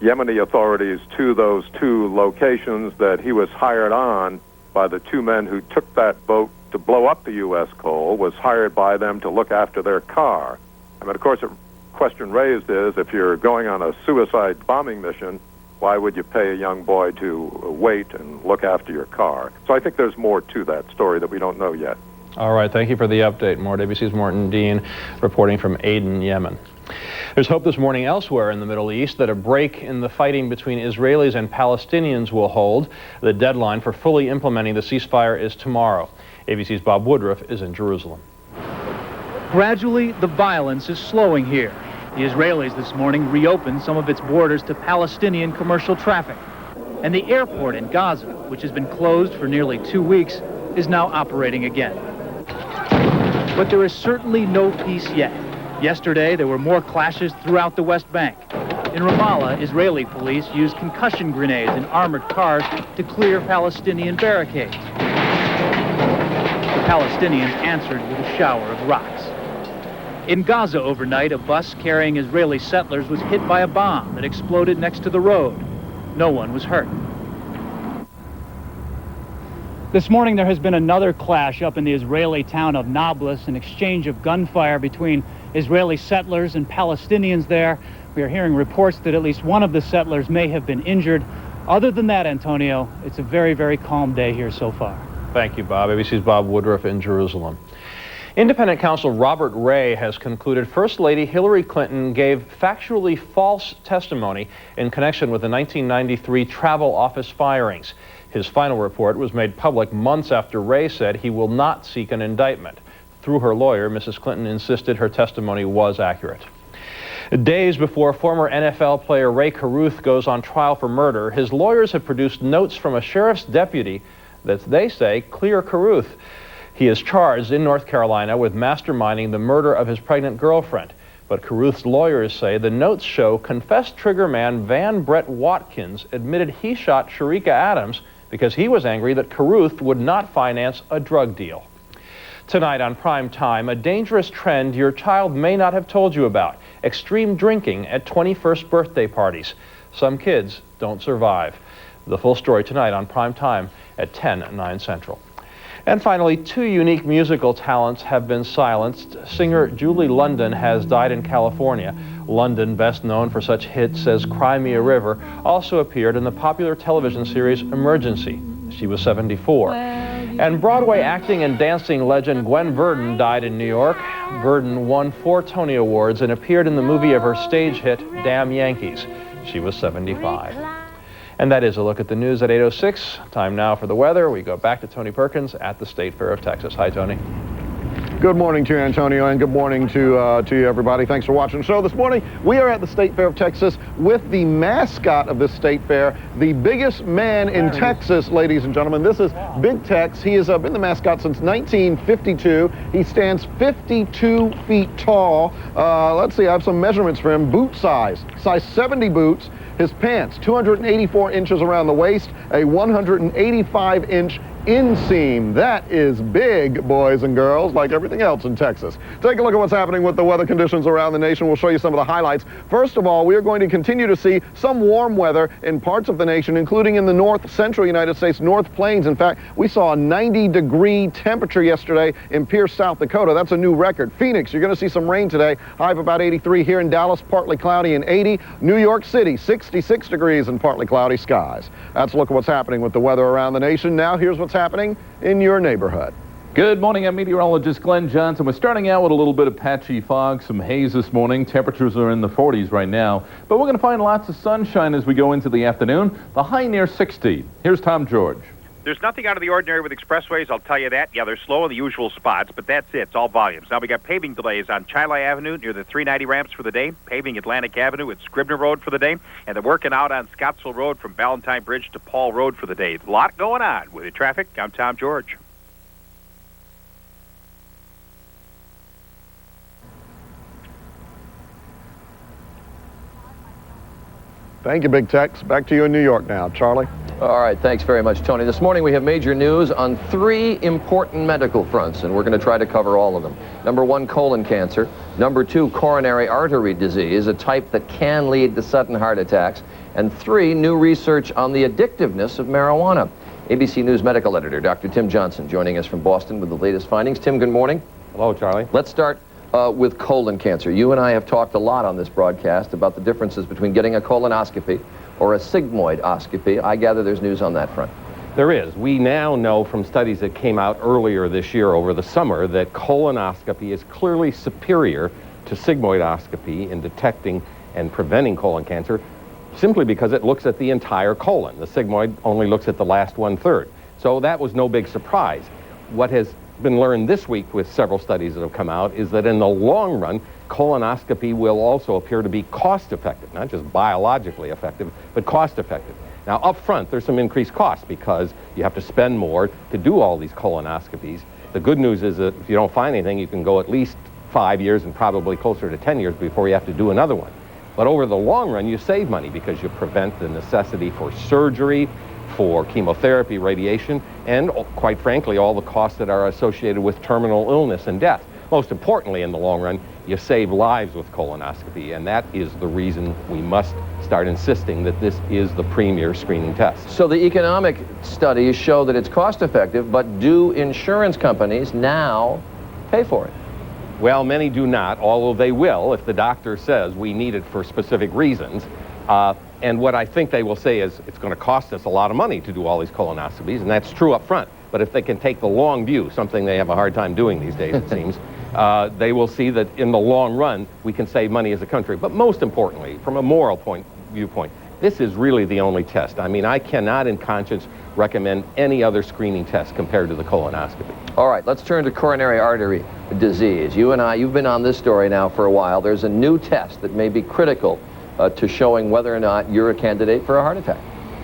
Yemeni authorities to those 2 locations, that he was hired on by the 2 men who took that boat to blow up the U.S. Cole, was hired by them to look after their car. I mean, of course, the question raised is, if you're going on a suicide bombing mission, why would you pay a young boy to wait and look after your car? So I think there's more to that story that we don't know yet. All right, thank you for the update, Mort. ABC's Morton Dean reporting from Aden, Yemen. There's hope this morning elsewhere in the Middle East that a break in the fighting between Israelis and Palestinians will hold. The deadline for fully implementing the ceasefire is tomorrow. ABC's Bob Woodruff is in Jerusalem. Gradually, the violence is slowing here. The Israelis this morning reopened some of its borders to Palestinian commercial traffic. And the airport in Gaza, which has been closed for nearly 2 weeks, is now operating again. But there is certainly no peace yet. Yesterday, there were more clashes throughout the West Bank. In Ramallah, Israeli police used concussion grenades in armored cars to clear Palestinian barricades. The Palestinians answered with a shower of rocks. In Gaza overnight, a bus carrying Israeli settlers was hit by a bomb that exploded next to the road. No one was hurt. This morning there has been another clash up in the Israeli town of Nablus, an exchange of gunfire between Israeli settlers and Palestinians there. We are hearing reports that at least one of the settlers may have been injured. Other than that, Antonio, it's a very, very calm day here so far. Thank you, Bob. ABC's Bob Woodruff in Jerusalem. Independent counsel Robert Ray has concluded First Lady Hillary Clinton gave factually false testimony in connection with the 1993 travel office firings. His final report was made public months after Ray said he will not seek an indictment. Through her lawyer, Mrs. Clinton insisted her testimony was accurate. Days before former NFL player Ray Carruth goes on trial for murder, his lawyers have produced notes from a sheriff's deputy that they say clear Carruth. He is charged in North Carolina with masterminding the murder of his pregnant girlfriend. But Carruth's lawyers say the notes show confessed triggerman Van Brett Watkins admitted he shot Sharika Adams because he was angry that Carruth would not finance a drug deal. Tonight on Prime Time, a dangerous trend your child may not have told you about: extreme drinking at 21st birthday parties. Some kids don't survive. The full story tonight on Prime Time at 9 Central. And finally, two unique musical talents have been silenced. Singer Julie London has died in California. London, best known for such hits as Cry Me a River, also appeared in the popular television series Emergency. She was 74. And Broadway acting and dancing legend Gwen Verdon died in New York. Verdon won 4 Tony Awards and appeared in the movie of her stage hit, Damn Yankees. She was 75. And that is a look at the news at 8:06. Time now for the weather. We go back to Tony Perkins at the State Fair of Texas. Hi, Tony. Good morning to you, Antonio, and good morning to you, everybody. Thanks for watching the show this morning. We are at the State Fair of Texas with the mascot of this state fair, the biggest man in Texas, ladies and gentlemen. This is Big Tex. He has been the mascot since 1952. He stands 52 feet tall. Let's see, I have some measurements for him. Boot size 70 boots. His pants, 284 inches around the waist, a 185-inch inseam. That is big, boys and girls, like everything else in Texas. Take a look at what's happening with the weather conditions around the nation. We'll show you some of the highlights. First of all, we are going to continue to see some warm weather in parts of the nation, including in the north central United States, North Plains. In fact, we saw a 90-degree temperature yesterday in Pierce, South Dakota. That's a new record. Phoenix, you're going to see some rain today. High of about 83 here in Dallas, partly cloudy and 80. New York City, 66 degrees and partly cloudy skies. That's a look at what's happening with the weather around the nation. Now here's what's happening in your neighborhood. Good morning, I'm meteorologist Glenn Johnson. We're starting out with a little bit of patchy fog, some haze this morning. Temperatures are in the 40s right now, but we're going to find lots of sunshine as we go into the afternoon. The high near 60. Here's Tom George. There's nothing out of the ordinary with expressways, I'll tell you that. Yeah, they're slow in the usual spots, but that's it. It's all volumes. Now we got paving delays on Chili Avenue near the 390 ramps for the day, paving Atlantic Avenue at Scribner Road for the day, and they're working out on Scottsville Road from Valentine Bridge to Paul Road for the day. A lot going on with the traffic. I'm Tom George. Thank you, Big Tex. Back to you in New York now. Charlie? All right, thanks very much, Tony. This morning we have major news on 3 important medical fronts, and we're going to try to cover all of them. Number 1, colon cancer. Number 2, coronary artery disease, a type that can lead to sudden heart attacks. And 3, new research on the addictiveness of marijuana. ABC News medical editor Dr. Tim Johnson joining us from Boston with the latest findings. Tim, good morning. Hello, Charlie. Let's start with colon cancer. You and I have talked a lot on this broadcast about the differences between getting a colonoscopy or a sigmoidoscopy. I gather there's news on that front. There is. We now know from studies that came out earlier this year over the summer that colonoscopy is clearly superior to sigmoidoscopy in detecting and preventing colon cancer, simply because it looks at the entire colon. The sigmoid only looks at the last 1/3. So that was no big surprise. What has been learned this week with several studies that have come out is that in the long run, colonoscopy will also appear to be cost-effective, not just biologically effective, but cost-effective. Now, up front, there's some increased costs because you have to spend more to do all these colonoscopies. The good news is that if you don't find anything, you can go at least 5 years and probably closer to 10 years before you have to do another one. But over the long run, you save money because you prevent the necessity for surgery, for chemotherapy, radiation, and quite frankly, all the costs that are associated with terminal illness and death. Most importantly, in the long run, you save lives with colonoscopy, and that is the reason we must start insisting that this is the premier screening test. So the economic studies show that it's cost effective, but do insurance companies now pay for it? Well, many do not, although they will if the doctor says we need it for specific reasons. And what I think they will say is it's going to cost us a lot of money to do all these colonoscopies, and that's true up front. But if they can take the long view, something they have a hard time doing these days, it seems, they will see that in the long run, we can save money as a country. But most importantly, from a moral viewpoint, this is really the only test. I mean, I cannot in conscience recommend any other screening test compared to the colonoscopy. All right, let's turn to coronary artery disease. You and I, you've been on this story now for a while. There's a new test that may be critical to showing whether or not you're a candidate for a heart attack.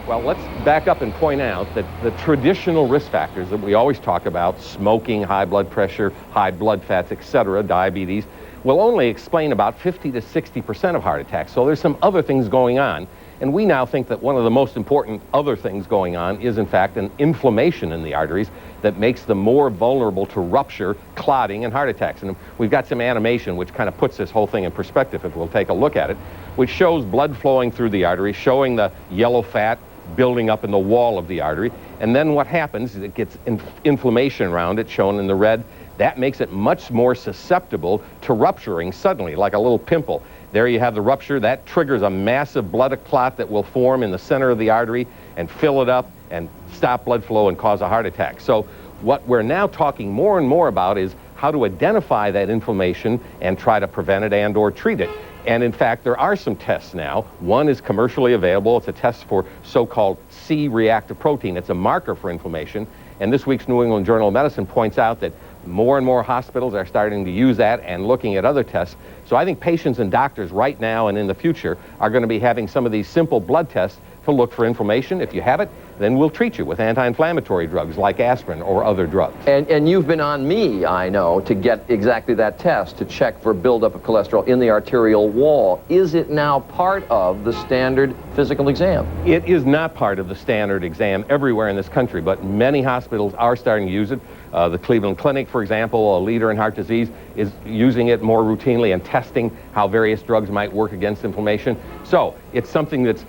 Well, let's back up and point out that the traditional risk factors that we always talk about, smoking, high blood pressure, high blood fats, etc., diabetes, will only explain about 50 to 60% of heart attacks. So there's some other things going on. And we now think that one of the most important other things going on is, in fact, an inflammation in the arteries that makes them more vulnerable to rupture, clotting, and heart attacks. And we've got some animation which kind of puts this whole thing in perspective, if we'll take a look at it, which shows blood flowing through the artery, showing the yellow fat building up in the wall of the artery. And then what happens is it gets inflammation around it, shown in the red. That makes it much more susceptible to rupturing suddenly, like a little pimple. There you have the rupture. That triggers a massive blood clot that will form in the center of the artery and fill it up and stop blood flow and cause a heart attack. So what we're now talking more and more about is how to identify that inflammation and try to prevent it and or treat it. And in fact, there are some tests now. One is commercially available. It's a test for so-called C-reactive protein. It's a marker for inflammation. And this week's New England Journal of Medicine points out that more and more hospitals are starting to use that and looking at other tests. So I think patients and doctors right now and in the future are going to be having some of these simple blood tests to look for inflammation. If you have it, then we'll treat you with anti-inflammatory drugs like aspirin or other drugs. And you've been on me, I know, to get exactly that test to check for buildup of cholesterol in the arterial wall. Is it now part of the standard physical exam? It is not part of the standard exam everywhere in this country, but many hospitals are starting to use it. The Cleveland Clinic, for example, a leader in heart disease, is using it more routinely and testing how various drugs might work against inflammation. So it's something that's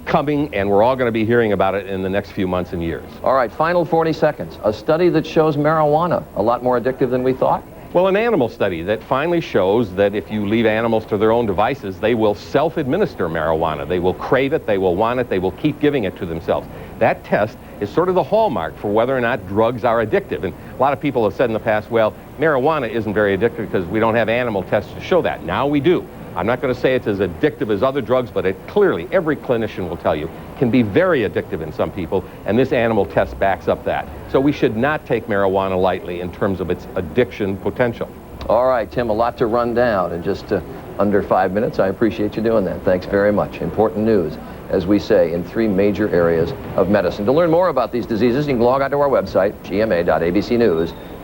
coming, and we're all going to be hearing about it in the next few months and years. All right, final 40 seconds. A study that shows marijuana a lot more addictive than we thought? Well, an animal study that finally shows that if you leave animals to their own devices, they will self-administer marijuana. They will crave it, they will want it, they will keep giving it to themselves. That test is sort of the hallmark for whether or not drugs are addictive. And a lot of people have said in the past, well, marijuana isn't very addictive because we don't have animal tests to show that. Now we do. I'm not going to say it's as addictive as other drugs, but it clearly, every clinician will tell you, can be very addictive in some people, and this animal test backs up that. So we should not take marijuana lightly in terms of its addiction potential. All right, Tim, a lot to run down in just under 5 minutes. I appreciate you doing that. Thanks very much. Important news, as we say, in 3 major areas of medicine. To learn more about these diseases, you can log on to our website, gma.abcnews.com.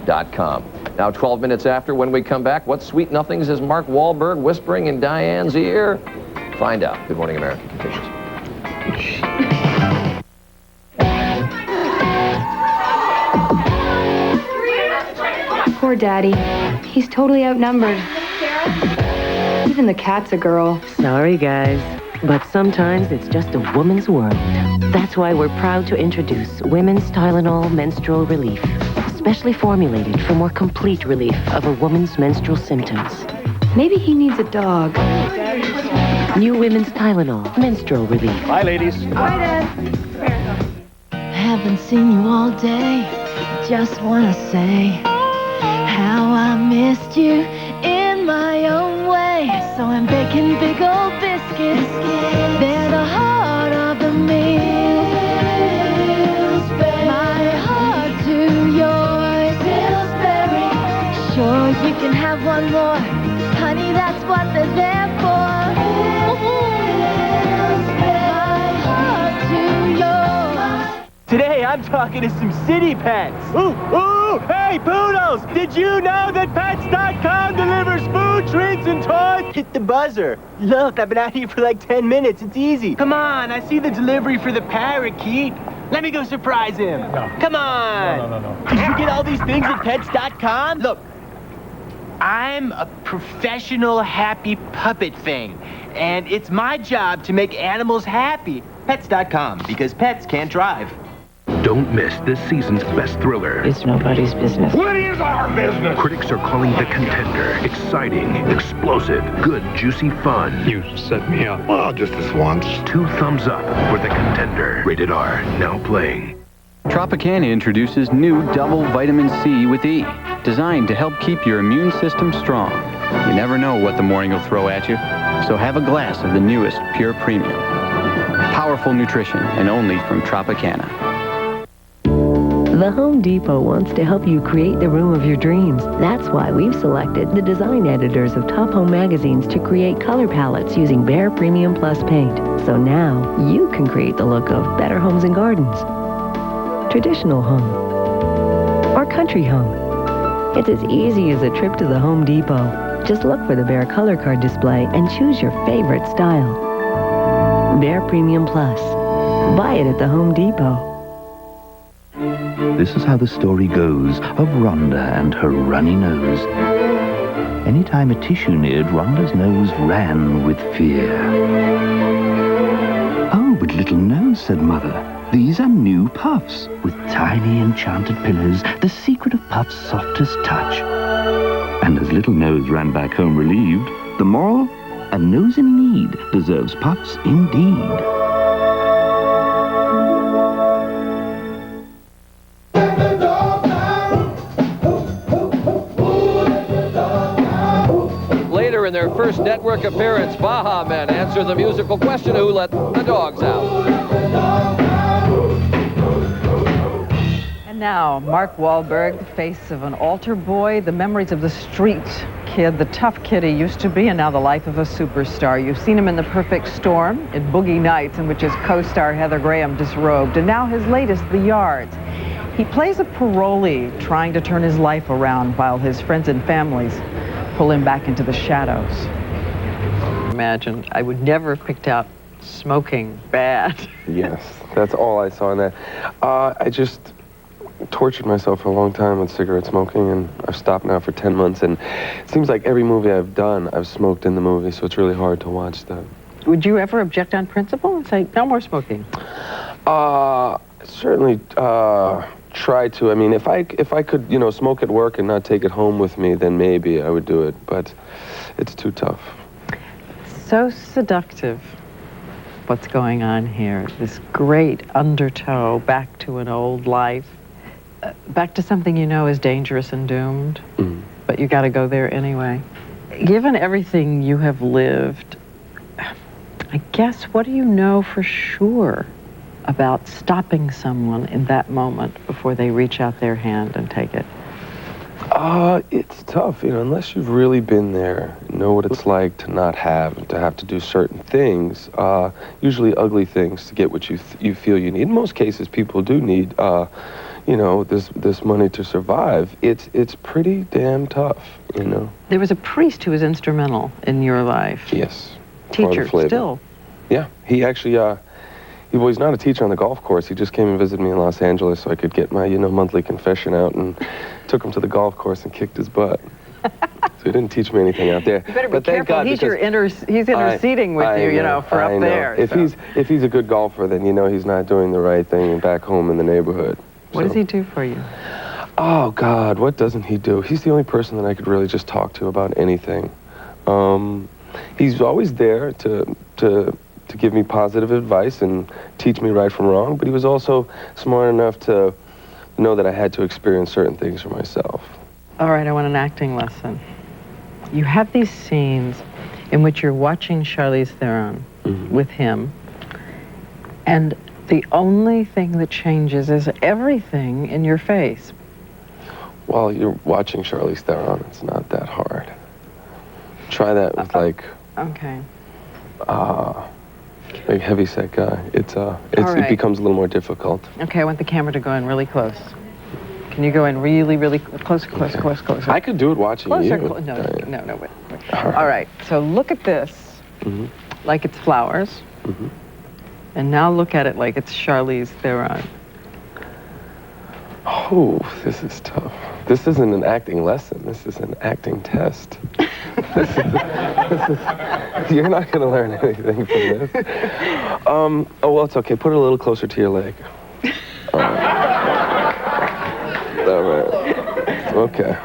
Now 12 minutes after, when we come back, what sweet nothings is Mark Wahlberg whispering in Diane's ear? Find out. Good Morning America continues. Poor Daddy. He's totally outnumbered. Even the cat's a girl. Sorry, guys, but sometimes it's just a woman's world. That's why we're proud to introduce Women's Tylenol Menstrual Relief, specially formulated for more complete relief of a woman's menstrual symptoms. Maybe he needs a dog. New Women's Tylenol Menstrual Relief. Bye, ladies. Bye, Dad. Haven't seen you all day. Just wanna say how I missed you in my own way. So I'm baking big old biscuits. They're the heart of the meal. My heart to yours. Pillsbury. Sure, you can have one more. Honey, that's what they're there for. My heart to yours. Today, I'm talking to some city pets. Ooh, ooh. Hey, Poodles! Did you know that Pets.com delivers food, treats, and toys? Hit the buzzer. Look, I've been out here for like 10 minutes. It's easy. Come on, I see the delivery for the parakeet. Let me go surprise him. No. Come on. No. Did you get all these things at Pets.com? Look, I'm a professional happy puppet thing, and it's my job to make animals happy. Pets.com, because pets can't drive. Don't miss this season's best thriller. It's nobody's business. What is our business? Critics are calling The Contender exciting, explosive, good, juicy fun. You set me up. Well, just this once. 2 thumbs up for The Contender. Rated R, now playing. Tropicana introduces new double vitamin C with E, designed to help keep your immune system strong. You never know what the morning will throw at you, so have a glass of the newest Pure Premium. Powerful nutrition, and only from Tropicana. The Home Depot wants to help you create the room of your dreams. That's why we've selected the design editors of top home magazines to create color palettes using Bare Premium Plus paint. So now you can create the look of Better Homes and Gardens, traditional home, or country home. It's as easy as a trip to the Home Depot. Just look for the Bare color card display and choose your favorite style. Bare Premium Plus. Buy it at the Home Depot. This is how the story goes of Rhonda and her runny nose. Anytime a tissue neared, Rhonda's nose ran with fear. Oh, but little nose, said Mother, these are new puffs with tiny enchanted pillows, the secret of Puff's softest touch. And as little nose ran back home relieved, the moral, a nose in need deserves Puffs indeed. In their first network appearance, Baja Men answer the musical question, who let the dogs out? And now, Mark Wahlberg, the face of an altar boy, the memories of the street kid, the tough kid he used to be, and now the life of a superstar. You've seen him in The Perfect Storm, in Boogie Nights, in which his co-star Heather Graham disrobed, and now his latest, The Yards. He plays a parolee trying to turn his life around while his friends and families pull him back into the shadows. Imagine, I would never have picked out smoking bad. Yes, that's all I saw in that. I just tortured myself for a long time with cigarette smoking, and I've stopped now for 10 months, and it seems like every movie I've done, I've smoked in the movie, so it's really hard to watch that. Would you ever object on principle and say, no more smoking? Certainly try to. I mean, if I could, smoke at work and not take it home with me, then maybe I would do it, but it's too tough. So seductive, what's going on here. This great undertow back to an old life, back to something you know is dangerous and doomed, but you got to go there anyway. Given everything you have lived, I guess, what do you know for sure about stopping someone in that moment before they reach out their hand and take it? It's tough, unless you've really been there, know what it's like to not have to do certain things, usually ugly things, to get what you feel you need. In most cases, people do need, this money to survive. It's pretty damn tough, There was a priest who was instrumental in your life. Yes. Teacher, still. Yeah, he actually, he's not a teacher on the golf course. He just came and visited me in Los Angeles so I could get my, monthly confession out, and took him to the golf course and kicked his butt. So he didn't teach me anything out there. You better be careful. He's interceding with you, for up there. If he's a good golfer, then he's not doing the right thing back home in the neighborhood. What does he do for you? Oh God, what doesn't he do? He's the only person that I could really just talk to about anything. He's always there to give me positive advice and teach me right from wrong, but he was also smart enough to know that I had to experience certain things for myself. All right, I want an acting lesson. You have these scenes in which you're watching Charlize Theron with him, and the only thing that changes is everything in your face. Well, you're watching Charlize Theron. It's not that hard. Try that with Okay. A heavy-set guy. It becomes a little more difficult. Okay, I want the camera to go in really close. Can you go in really, really closer? I could do it watching Closer. you. No, wait. All right, so look at this like it's flowers. And now look at it like it's Charlize Theron. Oh, this is tough. This isn't an acting lesson. This is an acting test. You're not going to learn anything from this. Oh, well, it's okay. Put it a little closer to your leg. All right. Okay.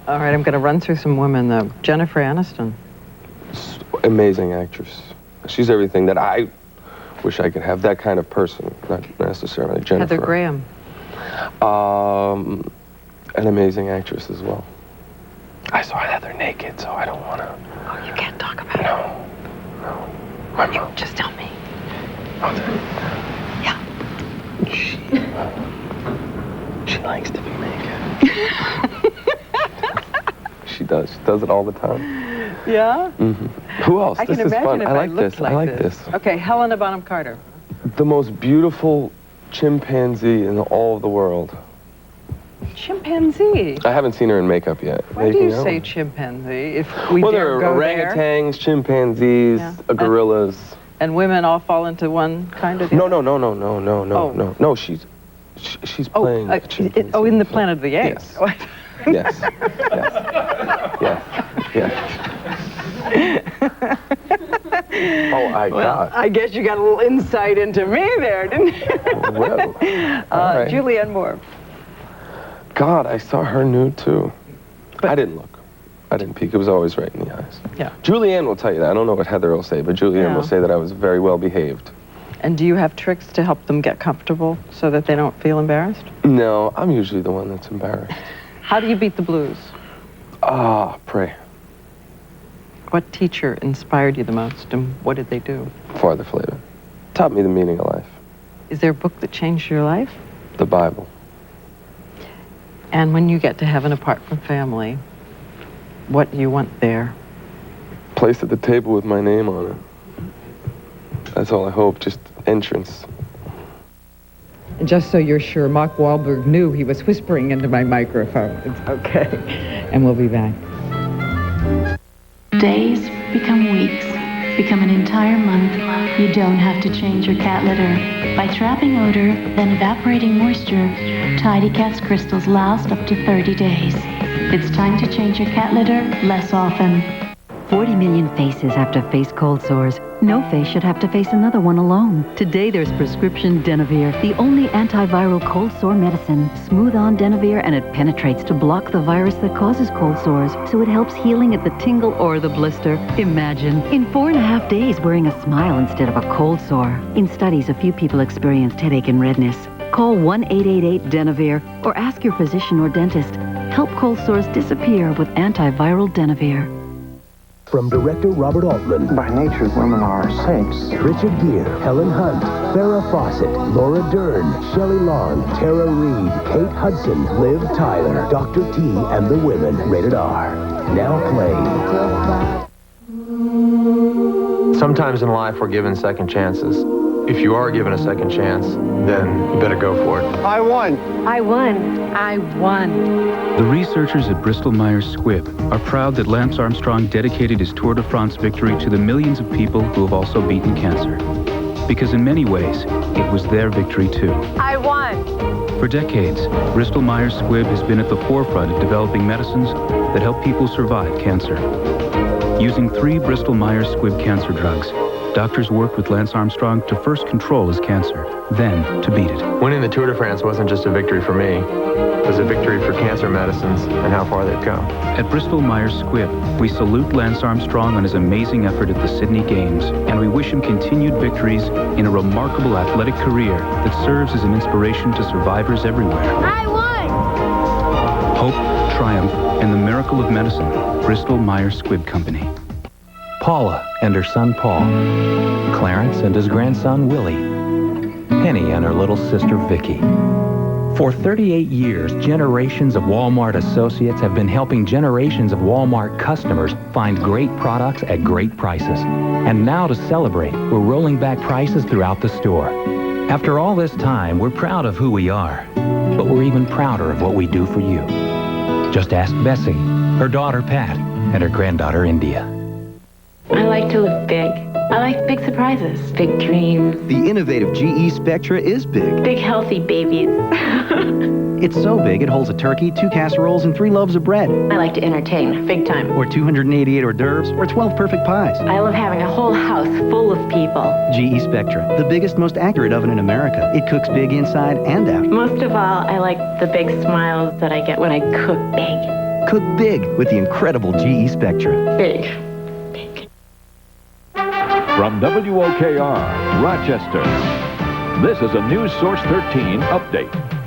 All right, I'm going to run through some women. Jennifer Aniston. Amazing actress. She's everything that I wish I could have. That kind of person, not necessarily Jennifer. Heather Graham. An amazing actress as well. I saw Heather naked, so I don't want to. Oh, you can't talk about it. No. My mom. Just tell me. Yeah. She likes to be naked. She does. She does it all the time. Yeah? Who else? I This can is imagine fun. if I like looked this. like I like this. Okay, Helena Bonham Carter. The most beautiful chimpanzee in all of the world. Chimpanzee. I haven't seen her in makeup yet. Why do you say chimpanzee? If we well, dare there are go orangutans, chimpanzees, gorillas. And women all fall into one kind of. No. No, she's playing. In the Planet of the Apes. Yes. Yes. Oh, I guess you got a little insight into me there, didn't you? Well, all right. Julianne Moore. God, I saw her nude too. I didn't look. I didn't peek. It was always right in the eyes. Yeah. Julianne will tell you that. I don't know what Heather will say, but Julianne will say that I was very well behaved. And do you have tricks to help them get comfortable so that they don't feel embarrassed? No, I'm usually the one that's embarrassed. How do you beat the blues? Pray. What teacher inspired you the most, and what did they do? Father Flavor. Taught me the meaning of life. Is there a book that changed your life? The Bible. And when you get to heaven apart from family, what do you want there? Place at the table with my name on it. That's all I hope, just entrance. And just so you're sure, Mark Wahlberg knew he was whispering into my microphone. It's okay. And we'll be back. Days become weeks, become an entire month. You don't have to change your cat litter. By trapping odor, then evaporating moisture, Tidy Cat's crystals last up to 30 days. It's time to change your cat litter less often. 40 million faces have to face cold sores. No face should have to face another one alone. Today there's prescription Denavir, the only antiviral cold sore medicine. Smooth on Denavir and it penetrates to block the virus that causes cold sores. So it helps healing at the tingle or the blister. Imagine, in 4.5 days wearing a smile instead of a cold sore. In studies, a few people experienced headache and redness. Call 1-888-DENAVIR or ask your physician or dentist. Help cold sores disappear with antiviral Denavir. From director Robert Altman. By nature, women are saints. Richard Gere, Helen Hunt, Farrah Fawcett, Laura Dern, Shelley Long, Tara Reid, Kate Hudson, Liv Tyler, Dr. T, and the Women. Rated R. Now playing. Sometimes in life we're given second chances. If you are given a second chance, then you better go for it. I won. I won. I won. The researchers at Bristol-Myers Squibb are proud that Lance Armstrong dedicated his Tour de France victory to the millions of people who have also beaten cancer. Because in many ways, it was their victory too. I won. For decades, Bristol-Myers Squibb has been at the forefront of developing medicines that help people survive cancer. Using 3 Bristol-Myers Squibb cancer drugs, doctors worked with Lance Armstrong to first control his cancer, then to beat it. Winning the Tour de France wasn't just a victory for me. It was a victory for cancer medicines and how far they've come. At Bristol-Myers Squibb, we salute Lance Armstrong on his amazing effort at the Sydney Games, and we wish him continued victories in a remarkable athletic career that serves as an inspiration to survivors everywhere. I won! Hope, triumph, and the miracle of medicine. Bristol-Myers Squibb Company. Paula and her son Paul, Clarence and his grandson Willie, Penny and her little sister Vicky. For 38 years, generations of Walmart associates have been helping generations of Walmart customers find great products at great prices. And now to celebrate, we're rolling back prices throughout the store. After all this time, we're proud of who we are. but we're even prouder of what we do for you. Just ask Bessie, her daughter Pat, and her granddaughter India. I like to live big. I like big surprises, big dreams. The innovative GE Spectra is big. Big healthy babies. It's so big it holds a turkey, 2 casseroles, and 3 loaves of bread. I like to entertain, big time. Or 288 hors d'oeuvres, or 12 perfect pies. I love having a whole house full of people. GE Spectra, the biggest, most accurate oven in America. It cooks big inside and out. Most of all, I like the big smiles that I get when I cook big. Cook big with the incredible GE Spectra. Big. From WOKR, Rochester, this is a NewsSource 13 update.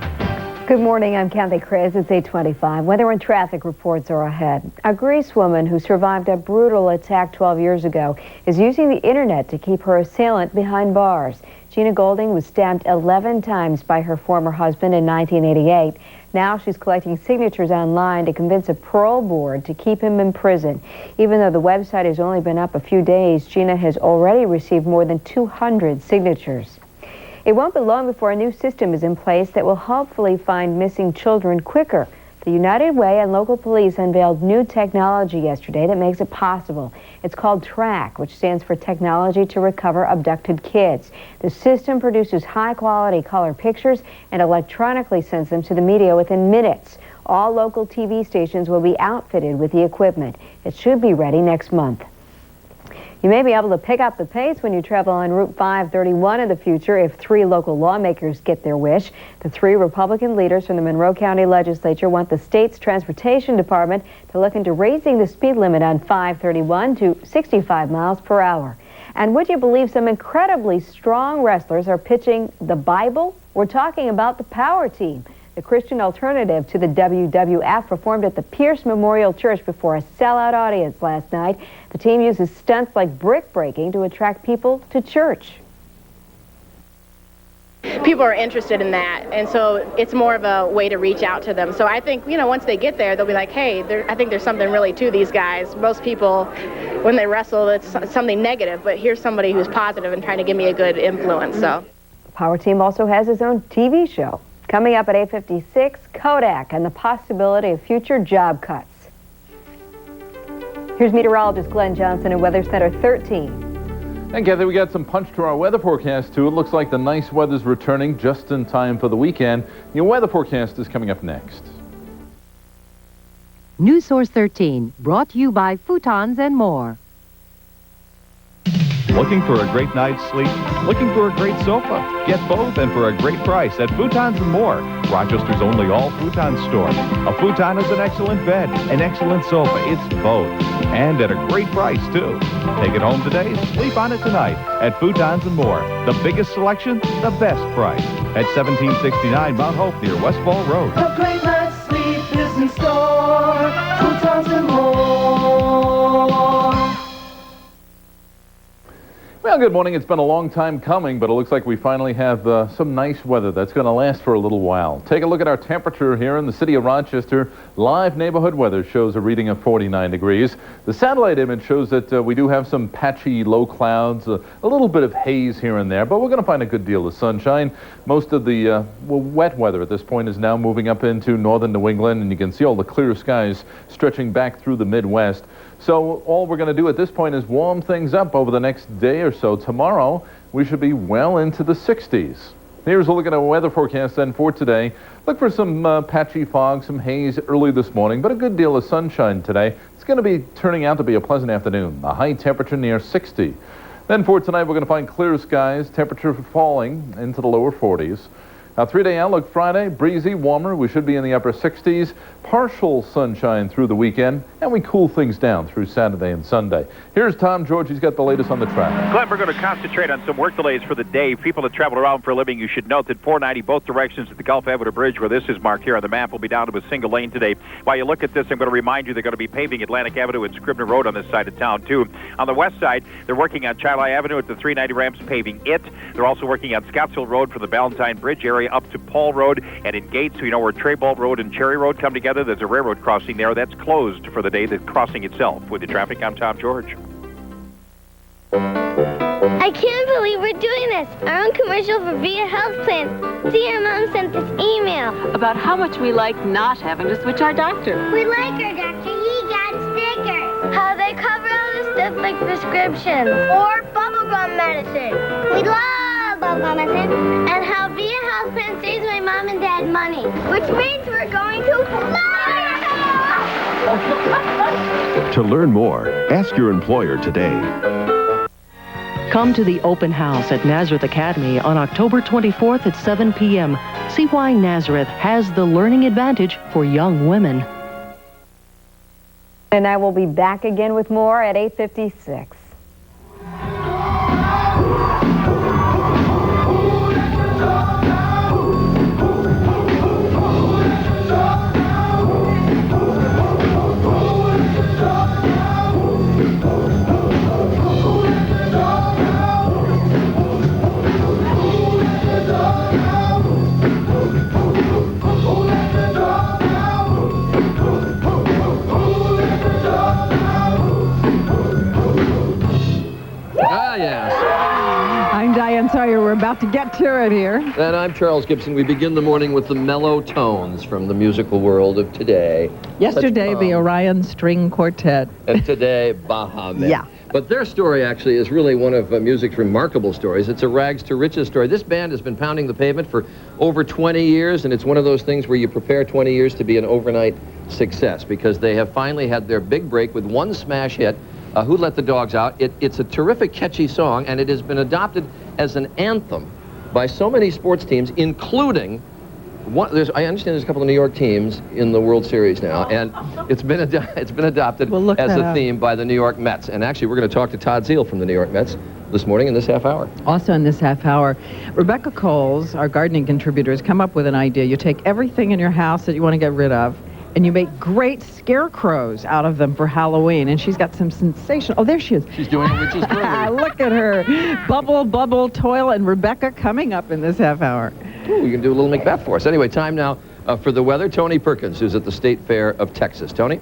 Good morning, I'm Kathy Chris. It's 8:25. Weather and traffic reports are ahead. A Greece woman who survived a brutal attack 12 years ago is using the internet to keep her assailant behind bars. Gina Golding was stabbed 11 times by her former husband in 1988. Now she's collecting signatures online to convince a parole board to keep him in prison. Even though the website has only been up a few days, Gina has already received more than 200 signatures. It won't be long before a new system is in place that will hopefully find missing children quicker. The United Way and local police unveiled new technology yesterday that makes it possible. It's called TRACK, which stands for Technology to Recover Abducted Kids. The system produces high-quality color pictures and electronically sends them to the media within minutes. All local TV stations will be outfitted with the equipment. It should be ready next month. You may be able to pick up the pace when you travel on Route 531 in the future if 3 local lawmakers get their wish. The 3 Republican leaders from the Monroe County Legislature want the state's transportation department to look into raising the speed limit on 531 to 65 miles per hour. And would you believe some incredibly strong wrestlers are pitching the Bible? We're talking about the Power Team. The Christian alternative to the WWF performed at the Pierce Memorial Church before a sellout audience last night. The team uses stunts like brick breaking to attract people to church. People are interested in that, and so it's more of a way to reach out to them. So I think, once they get there, they'll be like, hey, I think there's something really to these guys. Most people, when they wrestle, it's something negative, but here's somebody who's positive and trying to give me a good influence. So The Power Team also has its own TV show. Coming up at 8:56, Kodak and the possibility of future job cuts. Here's meteorologist Glenn Johnson in Weather Center 13. And Kathy, we got some punch to our weather forecast, too. It looks like the nice weather's returning just in time for the weekend. Your weather forecast is coming up next. NewsSource 13, brought to you by Futons and More. Looking for a great night's sleep? Looking for a great sofa? Get both and for a great price at Futons and More, Rochester's only all-futon store. A futon is an excellent bed, an excellent sofa. It's both. And at a great price, too. Take it home today, sleep on it tonight at Futons and More. The biggest selection, the best price. At 1769 Mount Hope near Westfall Road. A great night's sleep is in store. Futons and More. Well, good morning. It's been a long time coming, but it looks like we finally have some nice weather that's going to last for a little while. Take a look at our temperature here in the city of Rochester. Live neighborhood weather shows a reading of 49 degrees. The satellite image shows that we do have some patchy low clouds, a little bit of haze here and there, but we're going to find a good deal of sunshine. Most of the wet weather at this point is now moving up into northern New England, and you can see all the clear skies stretching back through the Midwest. So all we're going to do at this point is warm things up over the next day or so. Tomorrow, we should be well into the 60s. Here's a look at our weather forecast then for today. Look for some patchy fog, some haze early this morning, but a good deal of sunshine today. It's going to be turning out to be a pleasant afternoon. A high temperature near 60. Then for tonight, we're going to find clear skies, temperature falling into the lower 40s. Now, 3-day outlook Friday, breezy, warmer. We should be in the upper 60s. Partial sunshine through the weekend, and we cool things down through Saturday and Sunday. Here's Tom George. He's got the latest on the traffic. Glenn, we're going to concentrate on some work delays for the day. People that travel around for a living, you should note that 490 both directions at the Gulf Avenue Bridge, where this is marked here on the map, will be down to a single lane today. While you look at this, I'm going to remind you they're going to be paving Atlantic Avenue and Scribner Road on this side of town, too. On the west side, they're working on Chili Avenue at the 390 ramps, paving it. They're also working on Scottsville Road from the Ballantyne Bridge area up to Paul Road, and in Gates, so you know where Treybolt Road and Cherry Road come together, there's a railroad crossing there that's closed for the day, the crossing itself. With the traffic, I'm Tom George. I can't believe we're doing this. Our own commercial for Via Health Plan. Dear Mom sent this email. About how much we like not having to switch our doctor. We like our doctor. He got stickers. How they cover all the stuff like prescriptions. Or bubblegum medicine. We love bubblegum medicine. And how Via Health Plan saves my mom and dad money. Which means we're going to Florida! To learn more, ask your employer today. Come to the open house at Nazareth Academy on October 24th at 7 p.m. See why Nazareth has the learning advantage for young women. And I will be back again with more at 8:56. We're about to get to it here. And I'm Charles Gibson. We begin the morning with the mellow tones from the musical world of today. Yesterday, the Orion String Quartet. And today, Baja Men. Yeah. But their story actually is really one of music's remarkable stories. It's a rags to riches story. This band has been pounding the pavement for over 20 years, and it's one of those things where you prepare 20 years to be an overnight success, because they have finally had their big break with one smash hit, Who Let the Dogs Out. It's a terrific, catchy song, and it has been adopted as an anthem by so many sports teams, including I understand there's a couple of New York teams in the World Series now, and it's been adopted as a theme by the New York Mets. And actually, we're going to talk to Todd Zeal from the New York Mets this morning in this half hour. Also in this half hour, Rebecca Coles, our gardening contributor, has come up with an idea. You take everything in your house that you want to get rid of, and you make great scarecrows out of them for Halloween. And she's got some sensational... Oh, there she is. She's doing it, which is great. Look at her. Bubble, toil, and Rebecca coming up in this half hour. Ooh, you can do a little Macbeth for us. Anyway, time now for the weather. Tony Perkins, who's at the State Fair of Texas. Tony?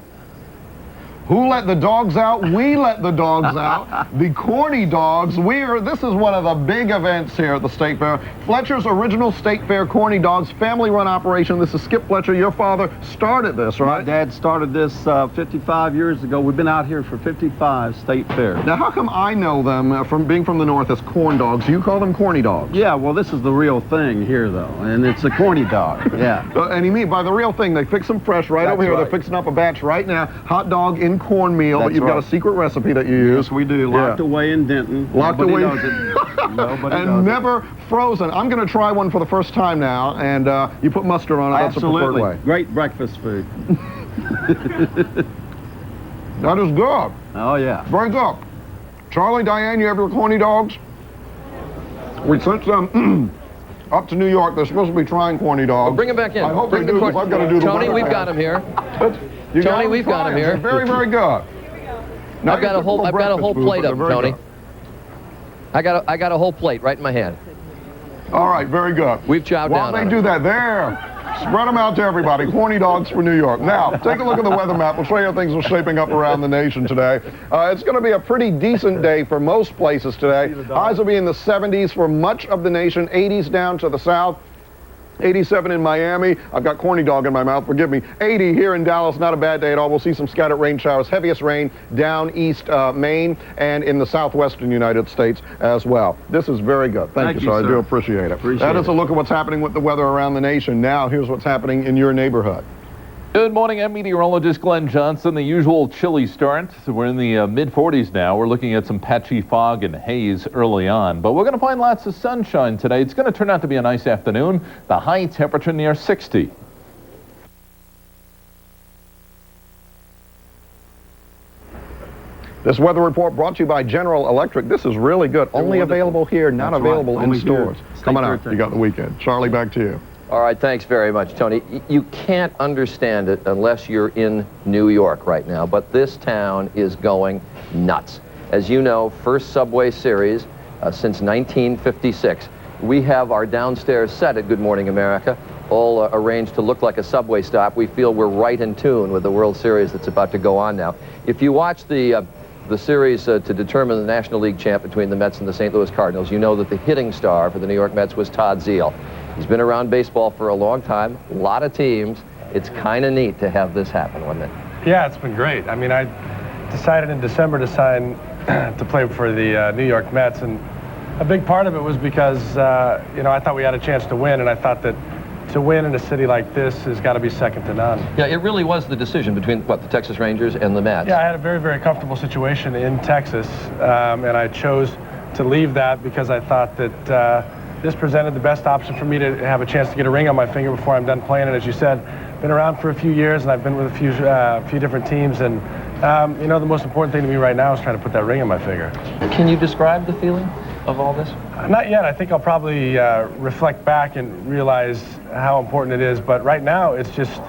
Who let the dogs out? We let the dogs out. The corny dogs. This is one of the big events here at the State Fair. Fletcher's original State Fair Corny Dogs family-run operation. This is Skip Fletcher. Your father started this, right? My dad started this 55 years ago. We've been out here for 55 State Fairs. Now, how come I know them from being from the north as corn dogs? You call them corny dogs? Yeah, well, this is the real thing here, though, and it's a corny dog. Yeah. And you mean by the real thing, they fix them fresh right over here. Right. They're fixing up a batch right now. Hot dog in cornmeal. But you've got a secret recipe that you use. Yes, we do. Locked away in Denton. Locked away. And never frozen. I'm going to try one for the first time now, and you put mustard on it. That's the preferred way. Great breakfast food. That is good. Oh, yeah. Very good. Charlie, Diane, you have your corny dogs? We sent them up to New York. They're supposed to be trying corny dogs. Well, bring them back in. I hope they do, because I've got to do the Tony, we've got them here. Tony, we've got them here. They're very, very good. Now I've got a whole plate of them, Tony. I got a whole plate right in my hand. All right, very good. We've chowed down. While they do that, there. Spread them out to everybody. Corny dogs for New York. Now, take a look at the weather map. We'll show you how things are shaping up around the nation today. It's going to be a pretty decent day for most places today. Highs will be in the 70s for much of the nation, 80s down to the south. 87 in Miami. I've got corny dog in my mouth, forgive me. 80 here in Dallas, not a bad day at all. We'll see some scattered rain showers. Heaviest rain down east Maine and in the southwestern United States as well. This is very good. Thank you, sir. I do appreciate it. That is a look at what's happening with the weather around the nation. Now, here's what's happening in your neighborhood. Good morning, I'm meteorologist Glenn Johnson. The usual chilly start. So we're in the mid-40s now. We're looking at some patchy fog and haze early on, but we're going to find lots of sunshine today. It's going to turn out to be a nice afternoon. The high temperature near 60. This weather report brought to you by General Electric. This is really good. Only available here, not available in stores. Come on out. You got the weekend. Charlie, back to you. All right, thanks very much, Tony. You can't understand it unless you're in New York right now, but this town is going nuts. As you know, first Subway series since 1956. We have our downstairs set at Good Morning America, all arranged to look like a subway stop. We feel we're right in tune with the World Series that's about to go on now. If you watch the the series to determine the National League champ between the Mets and the St. Louis Cardinals, you know that the hitting star for the New York Mets was Todd Zeile. He's been around baseball for a long time, a lot of teams. It's kind of neat to have this happen, wasn't it? Yeah, it's been great. I mean, I decided in December to sign to play for the New York Mets, and a big part of it was because, you know, I thought we had a chance to win, and I thought that to win in a city like this has got to be second to none. Yeah, it really was the decision between, what, the Texas Rangers and the Mets? Yeah, I had a very, very comfortable situation in Texas, and I chose to leave that because I thought that this presented the best option for me to have a chance to get a ring on my finger before I'm done playing. And as you said, been around for a few years, and I've been with a few different teams, and you know, the most important thing to me right now is trying to put that ring on my finger. Can you describe the feeling of all this? Not yet. I think I'll probably reflect back and realize how important it is. But right now, it's just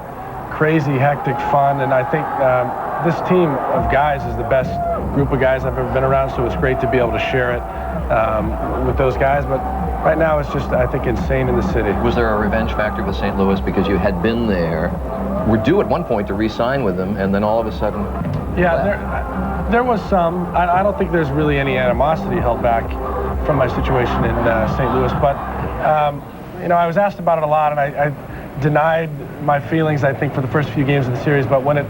crazy, hectic fun. And I think this team of guys is the best group of guys I've ever been around. So it's great to be able to share it with those guys. But right now, it's just, I think, insane in the city. Was there a revenge factor with St. Louis because you had been there? Were due at one point to re-sign with them, and then all of a sudden... Yeah, there was some. I don't think there's really any animosity held back from my situation in St. Louis, but you know, I was asked about it a lot, and I denied my feelings, I think, for the first few games of the series, but when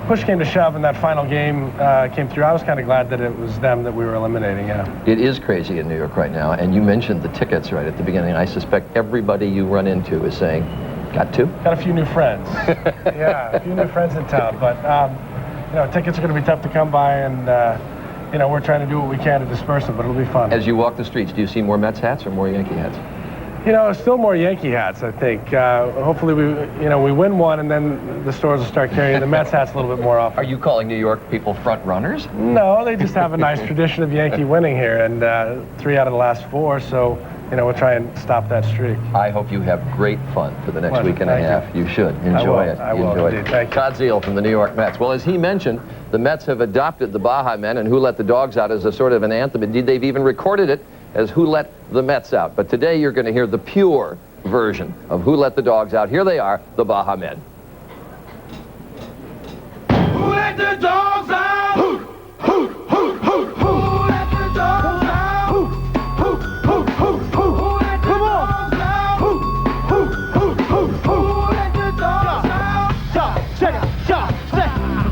push came to shove and that final game came through, I was kind of glad that it was them that we were eliminating, yeah. It is crazy in New York right now, and you mentioned the tickets right at the beginning. I suspect everybody you run into is saying, got to? Got a few new friends. Yeah, a few new friends in town, but you know, tickets are going to be tough to come by, and you know, we're trying to do what we can to disperse them, but it'll be fun. As you walk the streets, do you see more Mets hats or more Yankee hats? You know, still more Yankee hats, I think. Hopefully we win one, and then the stores will start carrying the Mets hats a little bit more often. Are you calling New York people front runners? No, they just have a nice tradition of Yankee winning here, and 3 out of the last 4, so you know, we'll try and stop that streak. I hope you have great fun for the next week and a half. You should enjoy it. I will. Enjoy it. Todd Zeile from the New York Mets. Well, as he mentioned, the Mets have adopted the Baja Men and Who Let the Dogs Out as a sort of an anthem. Indeed, they've even recorded it as Who Let the Mets Out. But today you're going to hear the pure version of Who Let the Dogs Out. Here they are, the Baja Men. Who let the dogs out? Who let the dogs out? Who let the dogs out? Who let the dogs out? Check it,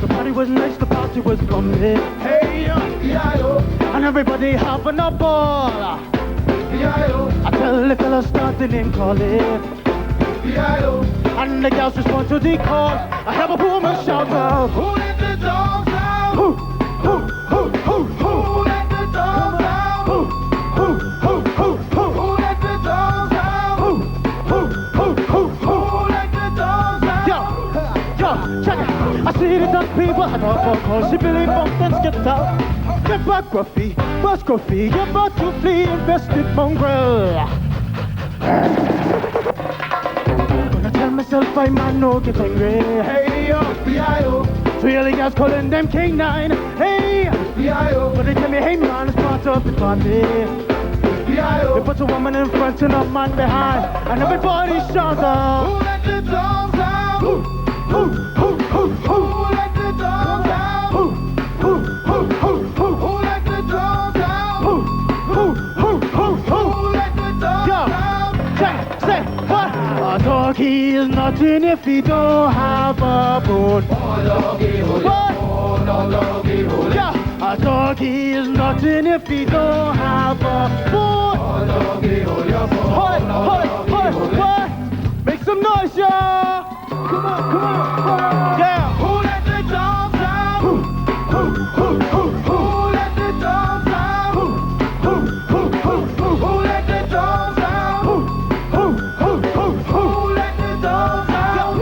the party was nice, the party was bumping. Hey, B-I-O. And everybody having a ball. B-I-O. I tell the fellas start the name calling. B-I-O. And the gals respond to the call. I have a woman shout out. Who let the dogs out? Who let the dogs out? Who let the dogs out? Who let the dogs out? Yo, check it. I see the dog people had a phone call. She Billy Bumpkins get out. Get back, Gruffy, bust Gruffy, get back to flea infested mongrel. Gonna tell myself I might no get angry. Hey, yo, B-I-O. 3 other guys calling them King 9. Hey, B-I-O. But they tell me, hey man, it's part of the party. B-I-O. They put a woman in front and a man behind, and everybody shouts out. Who let the dogs out? Who let the dogs out? Who let the dogs out? Who let the dogs out? Say what? A doggy is nothing if he don't have a bone. What? Yeah, a doggy is nothing if he don't have a bone. What? Make some noise, y'all! Come on, yeah! Who let the dogs out? Who let the dogs out? Who let the dogs out? Who let the dogs out?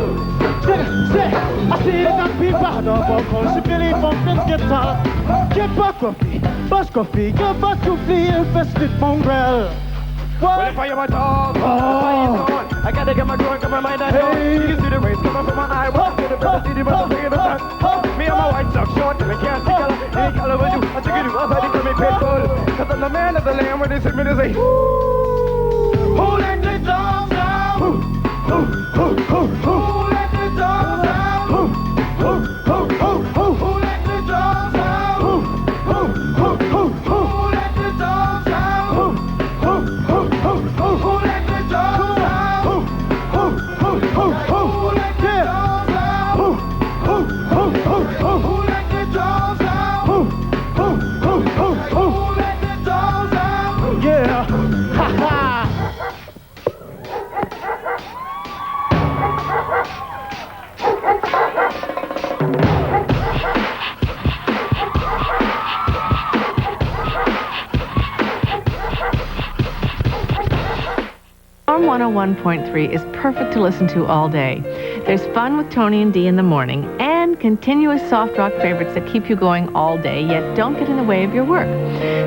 Say, I see the young people had a vocal. She Billy Bumpkins guitar. Get back, Grumpy, bust Grumpy, get back to flea infested mongrel. What? Well, if I am a dog, I gotta get my drunk on my mind. I know you can see the rays coming from my eye. What? See the brother, see the brother, see the brother. Me and my white sock short, and I can't see color. Any color with you, I took it outside to come in painful. Cause I'm the man of the land when they see me, they say, who let the dogs out? Who let the dogs out? Who let the dogs out? 101.3 is perfect to listen to all day. There's fun with Tony and Dee in the morning and continuous soft rock favorites that keep you going all day, yet don't get in the way of your work.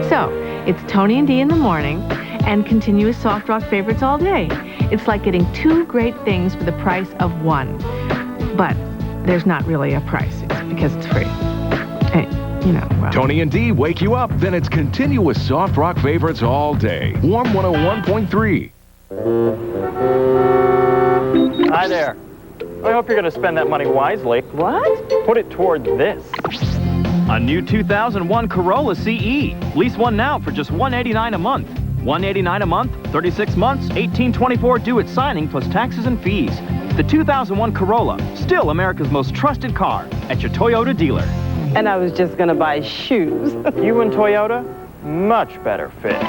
So, it's Tony and Dee in the morning and continuous soft rock favorites all day. It's like getting two great things for the price of one. But there's not really a price. It's because it's free. Hey, you know, well. Tony and Dee wake you up, then it's continuous soft rock favorites all day. Warm 101.3. Hi there. I hope you're going to spend that money wisely. What? Put it toward this. A new 2001 Corolla CE. Lease one now for just $189 a month. $189 a month, 36 months, $1824 due at signing plus taxes and fees. The 2001 Corolla, still America's most trusted car at your Toyota dealer. And I was just going to buy shoes. You and Toyota, much better fit.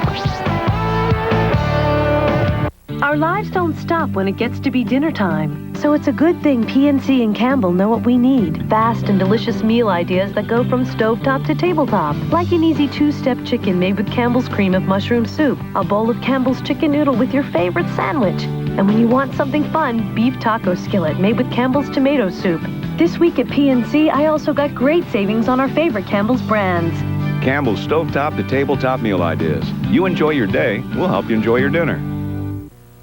Our lives don't stop when it gets to be dinner time. So it's a good thing PNC and Campbell know what we need. Fast and delicious meal ideas that go from stovetop to tabletop. Like an easy two-step chicken made with Campbell's cream of mushroom soup. A bowl of Campbell's chicken noodle with your favorite sandwich. And when you want something fun, beef taco skillet made with Campbell's tomato soup. This week at PNC, I also got great savings on our favorite Campbell's brands. Campbell's stovetop to tabletop meal ideas. You enjoy your day, we'll help you enjoy your dinner.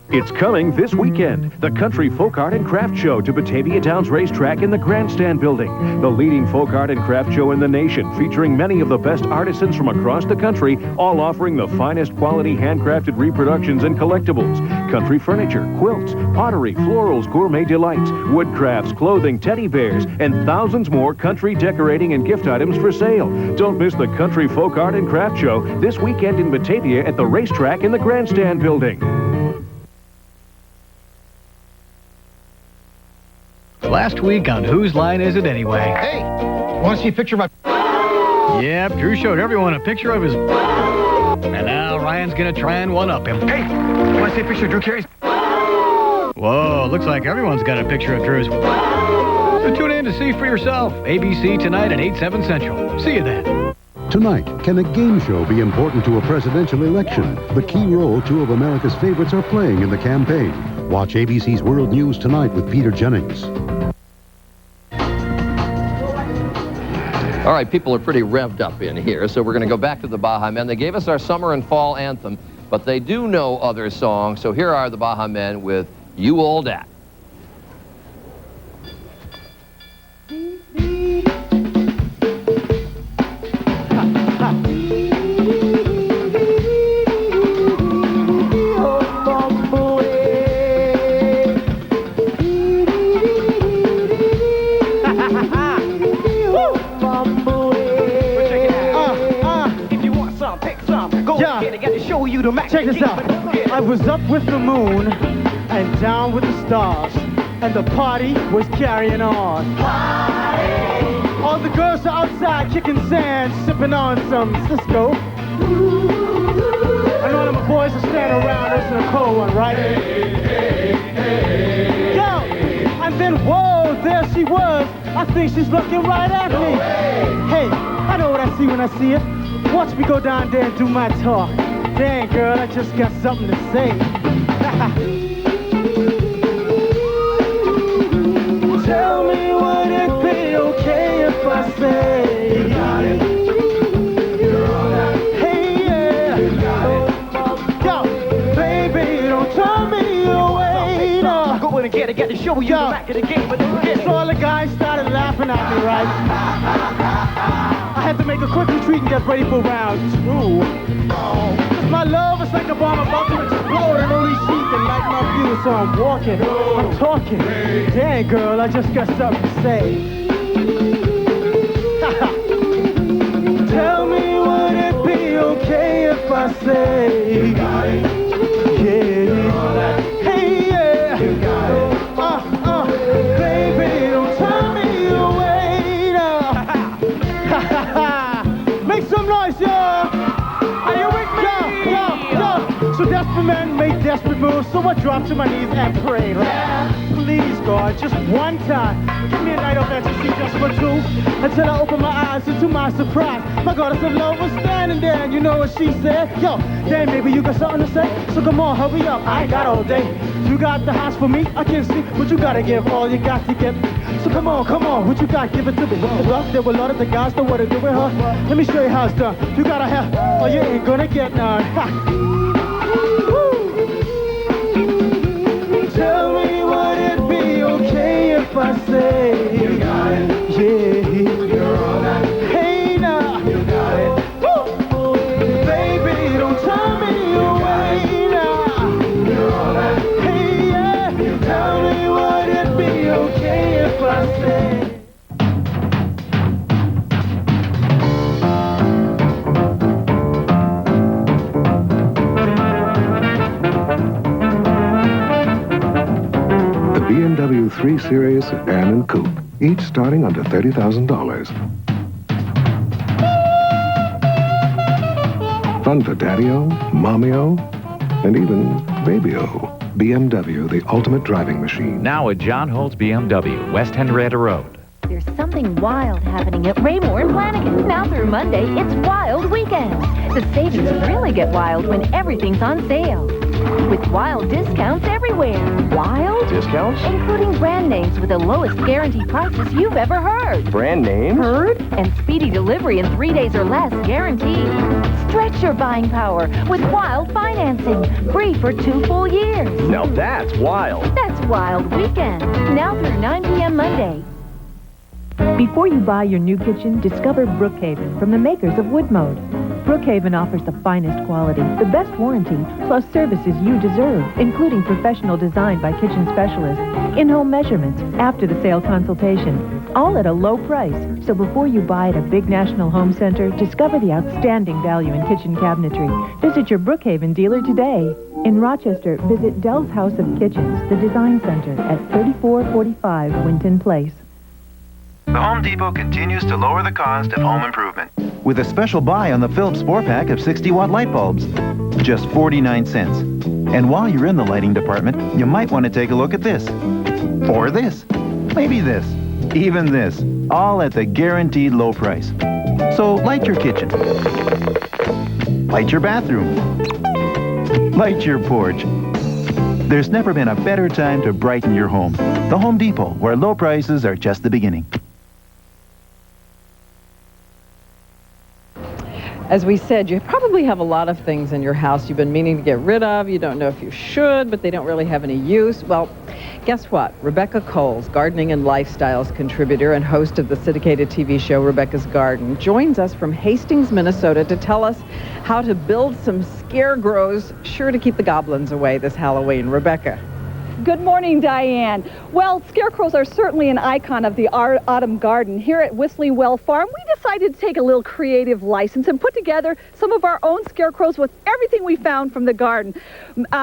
It's coming this weekend. The Country Folk Art and Craft Show to Batavia Downs Racetrack in the Grandstand Building. The leading folk art and craft show in the nation, featuring many of the best artisans from across the country, all offering the finest quality handcrafted reproductions and collectibles. Country furniture, quilts, pottery, florals, gourmet delights, wood crafts, clothing, teddy bears, and thousands more country decorating and gift items for sale. Don't miss the Country Folk Art and Craft Show this weekend in Batavia at the racetrack in the Grandstand Building. Last week on Whose Line Is It Anyway? Hey, want to see a picture of my... Yep, Drew showed everyone a picture of his... And now Ryan's gonna try and one-up him. Hey, want to see a picture of Drew Carey's... Whoa, looks like everyone's got a picture of Drew's... So tune in to see for yourself. ABC tonight at 8/7 Central. See you then. Tonight, can a game show be important to a presidential election? The key role two of America's favorites are playing in the campaign. Watch ABC's World News Tonight with Peter Jennings. All right, people are pretty revved up in here, so we're going to go back to the Baja Men. They gave us our summer and fall anthem, but they do know other songs, so here are the Baja Men with You All Dat. Check this out. I was up with the moon and down with the stars, and the party was carrying on. Party. All the girls are outside kicking sand, sipping on some Cisco. And all of my boys are standing around listening to a cold one, right? Yo, and then whoa, there she was. I think she's looking right at me. Hey, I know what I see when I see it. Watch me go down there and do my talk. Dang, girl, I just got something to say. Tell me, would it be okay if I say, you got it. Hey, yeah. Yo, baby, don't turn me away. No. Go in and get to show you the back of the game. So all the guys started laughing at me, right? I had to make a quick retreat and get ready for round 2. My love is like a bomb about to explode, and only she can light my fuse. So I'm walking, I'm talking. Dang, girl, I just got something to say. Tell me, would it be okay if I say, yeah, hey, yeah, baby, don't turn me away now. Make some noise, y'all. So desperate men make desperate moves. So I'ma drop to my knees and pray. Please, God, just one time. Give me a night of ecstasy just for two. Until I open my eyes, and to my surprise, my goddess of love was standing there, and you know what she said? Yo, dang, maybe you got something to say? So come on, hurry up, I ain't got all day. You got the house for me, I can't sleep, but you gotta give all you got to give. So come on, what you got, give it to me. Well, there were a lot of the guys that what to do with her. Let me show you how it's done. You gotta have, or you ain't gonna get none. Ha. Tell me, would it be okay if I say you got it? Yeah, you're all that. Hey now, you got it. Woo. Baby, don't turn me away now. You're all that. Hey yeah, tell me, would it be okay if I say? BMW 3 Series sedan and coupe, each starting under $30,000. Fun for daddy-o, mommy-o, and even baby-o. BMW, the ultimate driving machine. Now at John Holt's BMW, West Henrietta Road. There's something wild happening at Raymore and Flanagan. Now through Monday, it's Wild Weekend. The savings really get wild when everything's on sale. With wild discounts everywhere. Wild? Discounts? Including brand names with the lowest guaranteed prices you've ever heard. Brand names? Heard? And speedy delivery in 3 days or less, guaranteed. Stretch your buying power with Wild Financing. Free for 2 full years. Now that's wild. That's Wild Weekend. Now through 9 p.m. Monday. Before you buy your new kitchen, discover Brookhaven from the makers of Woodmode. Brookhaven offers the finest quality, the best warranty, plus services you deserve, including professional design by kitchen specialists, in-home measurements, after-the-sale consultation, all at a low price. So before you buy at a big national home center, discover the outstanding value in kitchen cabinetry. Visit your Brookhaven dealer today. In Rochester, visit Dell's House of Kitchens, the Design Center, at 3445 Winton Place. The Home Depot continues to lower the cost of home improvement with a special buy on the Philips 4-pack of 60-watt light bulbs, just 49 cents. And while you're in the lighting department, you might want to take a look at this, or this, maybe this, even this, all at the guaranteed low price. So light your kitchen, light your bathroom, light your porch. There's never been a better time to brighten your home. The Home Depot, where low prices are just the beginning. As we said, you probably have a lot of things in your house you've been meaning to get rid of. You don't know if you should, but they don't really have any use. Well, guess what? Rebecca Coles, gardening and lifestyles contributor and host of the syndicated TV show Rebecca's Garden, joins us from Hastings, Minnesota to tell us how to build some scarecrows sure to keep the goblins away this Halloween. Rebecca. Good morning, Diane. Well, scarecrows are certainly an icon of the autumn garden. Here at Whistly Well Farm, we decided to take a little creative license and put together some of our own scarecrows with everything we found from the garden.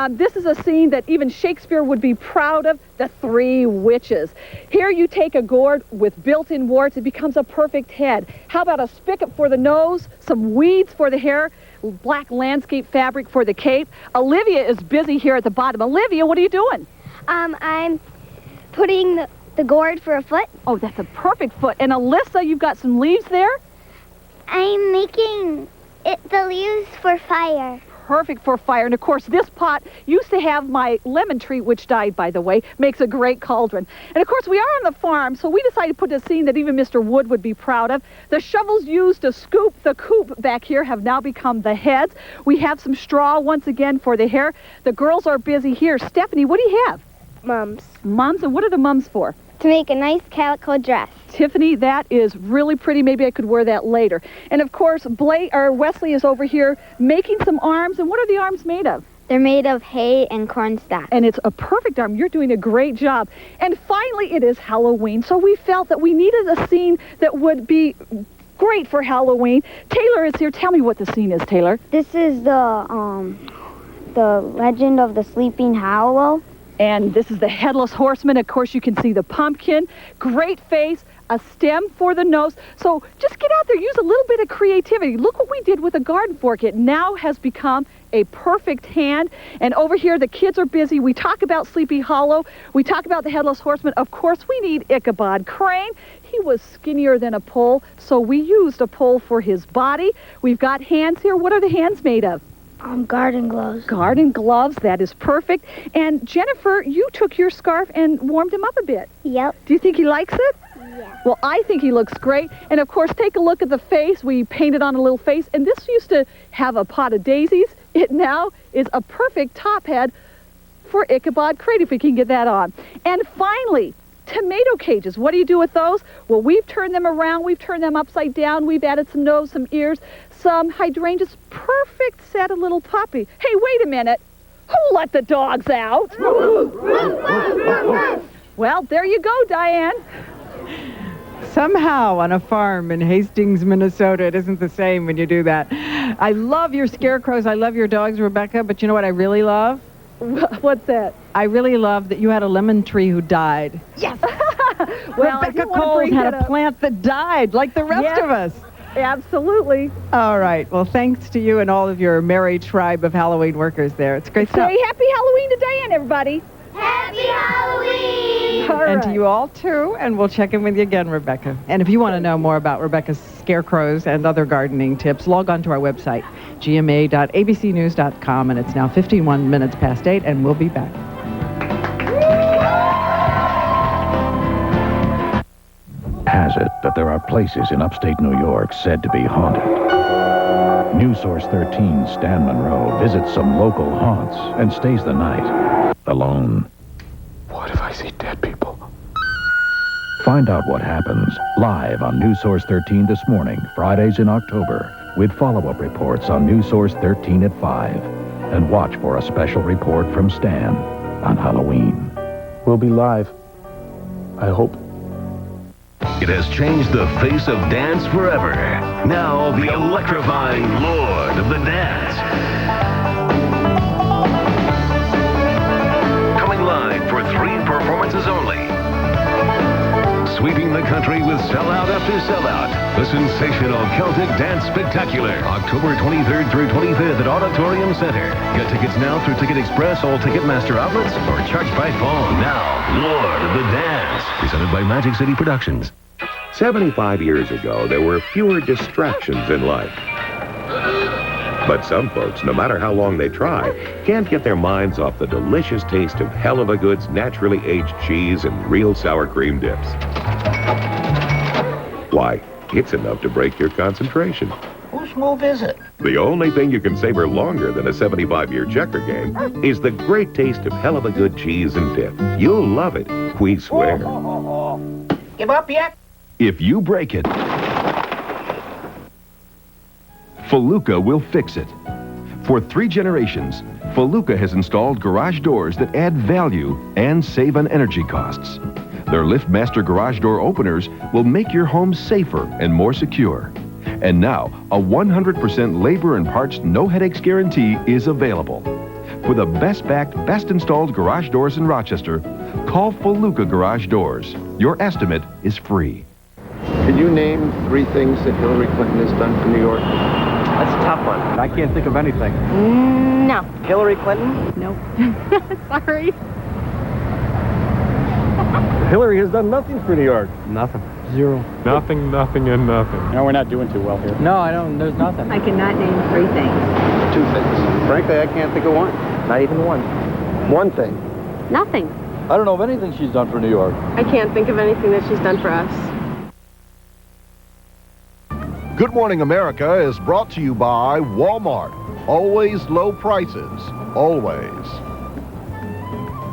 This is a scene that even Shakespeare would be proud of, the 3 witches. Here you take a gourd with built-in warts, it becomes a perfect head. How about a spigot for the nose, some weeds for the hair, black landscape fabric for the cape? Olivia is busy here at the bottom. Olivia, what are you doing? I'm putting the gourd for a foot. Oh, that's a perfect foot. And Alyssa, you've got some leaves there? I'm making the leaves for fire. Perfect for fire. And of course, this pot used to have my lemon tree, which died, by the way, makes a great cauldron. And of course, we are on the farm, so we decided to put a scene that even Mr. Wood would be proud of. The shovels used to scoop the coop back here have now become the heads. We have some straw once again for the hair. The girls are busy here. Stephanie, what do you have? Mums. Mums, and what are the mums for? To make a nice calico dress. Tiffany, that is really pretty. Maybe I could wear that later. And of course, Wesley is over here making some arms. And what are the arms made of? They're made of hay and corn stalks. And it's a perfect arm. You're doing a great job. And finally, it is Halloween. So we felt that we needed a scene that would be great for Halloween. Taylor is here. Tell me what the scene is, Taylor. This is the legend of the Sleeping Hollow. And this is the Headless Horseman. Of course, you can see the pumpkin. Great face. a stem for the nose. So just get out there, use a little bit of creativity. Look what we did with a garden fork. It now has become a perfect hand. And over here, the kids are busy. We talk about Sleepy Hollow. We talk about the Headless Horseman. Of course, we need Ichabod Crane. He was skinnier than a pole, so we used a pole for his body. We've got hands here. What are the hands made of? Garden gloves. Garden gloves, that is perfect. And Jennifer, you took your scarf and warmed him up a bit. Yep. Do you think he likes it? Yeah. Well, I think he looks great. And of course, take a look at the face. We painted on a little face. And this used to have a pot of daisies. It now is a perfect top hat for Ichabod Crane, if we can get that on. And finally, tomato cages. What do you do with those? Well, we've turned them around. We've turned them upside down. We've added some nose, some ears, some hydrangeas. Perfect set of little puppy. Hey, wait a minute. Who let the dogs out? Well, there you go, Diane. Somehow on a farm in Hastings, Minnesota, it isn't the same when you do that. I love your scarecrows. I love your dogs, Rebecca. But you know what I really love? What's that? I really love that you had a lemon tree who died. Yes. Well, Rebecca Cole had a plant that died, like the rest of us. Absolutely. All right. Well, thanks to you and all of your merry tribe of Halloween workers there. It's great stuff. Say happy Halloween to Diane, everybody. Happy Halloween! And to you all, too. And we'll check in with you again, Rebecca. And if you want to know more about Rebecca's scarecrows and other gardening tips, log on to our website, gma.abcnews.com. And it's now 51 minutes past 8, and we'll be back. Has it that there are places in upstate New York said to be haunted? NewsSource 13 Stan Monroe visits some local haunts and stays the night alone. What if I see dead people? Find out what happens live on NewsSource 13 this morning, Fridays in October, with follow-up reports on NewsSource 13 at 5. And watch for a special report from Stan on Halloween. We'll be live. I hope. It has changed the face of dance forever. Now, the electrifying Lord of the Dance. Coming live for 3 performances only. Sweeping the country with sellout after sellout. The sensational Celtic Dance Spectacular. October 23rd through 25th at Auditorium Center. Get tickets now through Ticket Express, all Ticketmaster outlets, or charge by phone. Now, Lord of the Dance. Presented by Magic City Productions. 75 years ago, there were fewer distractions in life. But some folks, no matter how long they try, can't get their minds off the delicious taste of Hell of a Good's naturally aged cheese and real sour cream dips. Why, it's enough to break your concentration. Whose move is it? The only thing you can savor longer than a 75-year checker game is the great taste of Hell of a Good cheese and dip. You'll love it, we swear. Give up yet? If you break it, Feluca will fix it. For 3 generations, Feluca has installed garage doors that add value and save on energy costs. Their LiftMaster garage door openers will make your home safer and more secure. And now, a 100% labor and parts no-headaches guarantee is available. For the best-backed, best-installed garage doors in Rochester, call Feluca Garage Doors. Your estimate is free. Could you name 3 things that Hillary Clinton has done for New York? That's a tough one. I can't think of anything. No. Hillary Clinton? Nope. Sorry. Hillary has done nothing for New York. Nothing. Zero. Nothing, nothing, and nothing. No, we're not doing too well here. No, I don't. There's nothing. I cannot name 3 things. 2 things. Frankly, I can't think of one. Not even one. One thing. Nothing. I don't know of anything she's done for New York. I can't think of anything that she's done for us. Good Morning America is brought to you by Walmart. Always low prices. Always.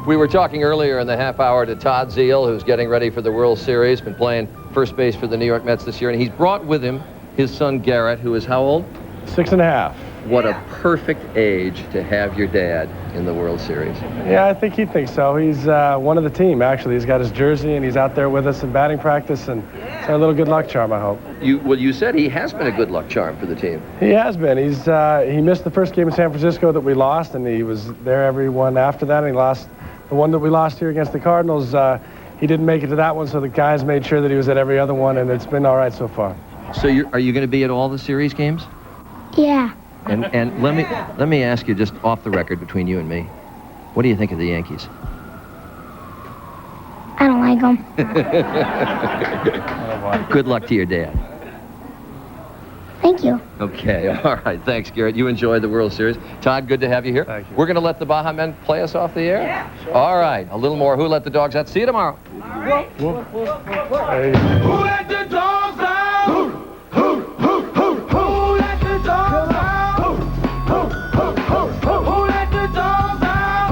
We were talking earlier in the half hour to Todd Zeile, who's getting ready for the World Series, been playing first base for the New York Mets this year, and he's brought with him his son Garrett, who is how old? 6.5. What a perfect age to have your dad in the World Series. Yeah, I think he thinks so. He's one of the team, actually. He's got his jersey, and he's out there with us in batting practice, and it's a little good luck charm, I hope. You said he has been a good luck charm for the team. He has been. He missed the first game in San Francisco that we lost, and he was there every one after that, and he lost the one that we lost here against the Cardinals. he didn't make it to that one, so the guys made sure that he was at every other one, and it's been all right so far. So are you going to be at all the series games? Yeah. And let me ask you, just off the record between you and me, what do you think of the Yankees? I don't like them. Good luck to your dad. Thank you. Okay, all right. Thanks, Garrett. You enjoyed the World Series. Todd, good to have you here. Thank you. We're going to let the Baja Men play us off the air? Yeah, sure. All right. A little more Who Let the Dogs Out. See you tomorrow. Who let the dogs out? Who let the dogs out? Who let the dogs out?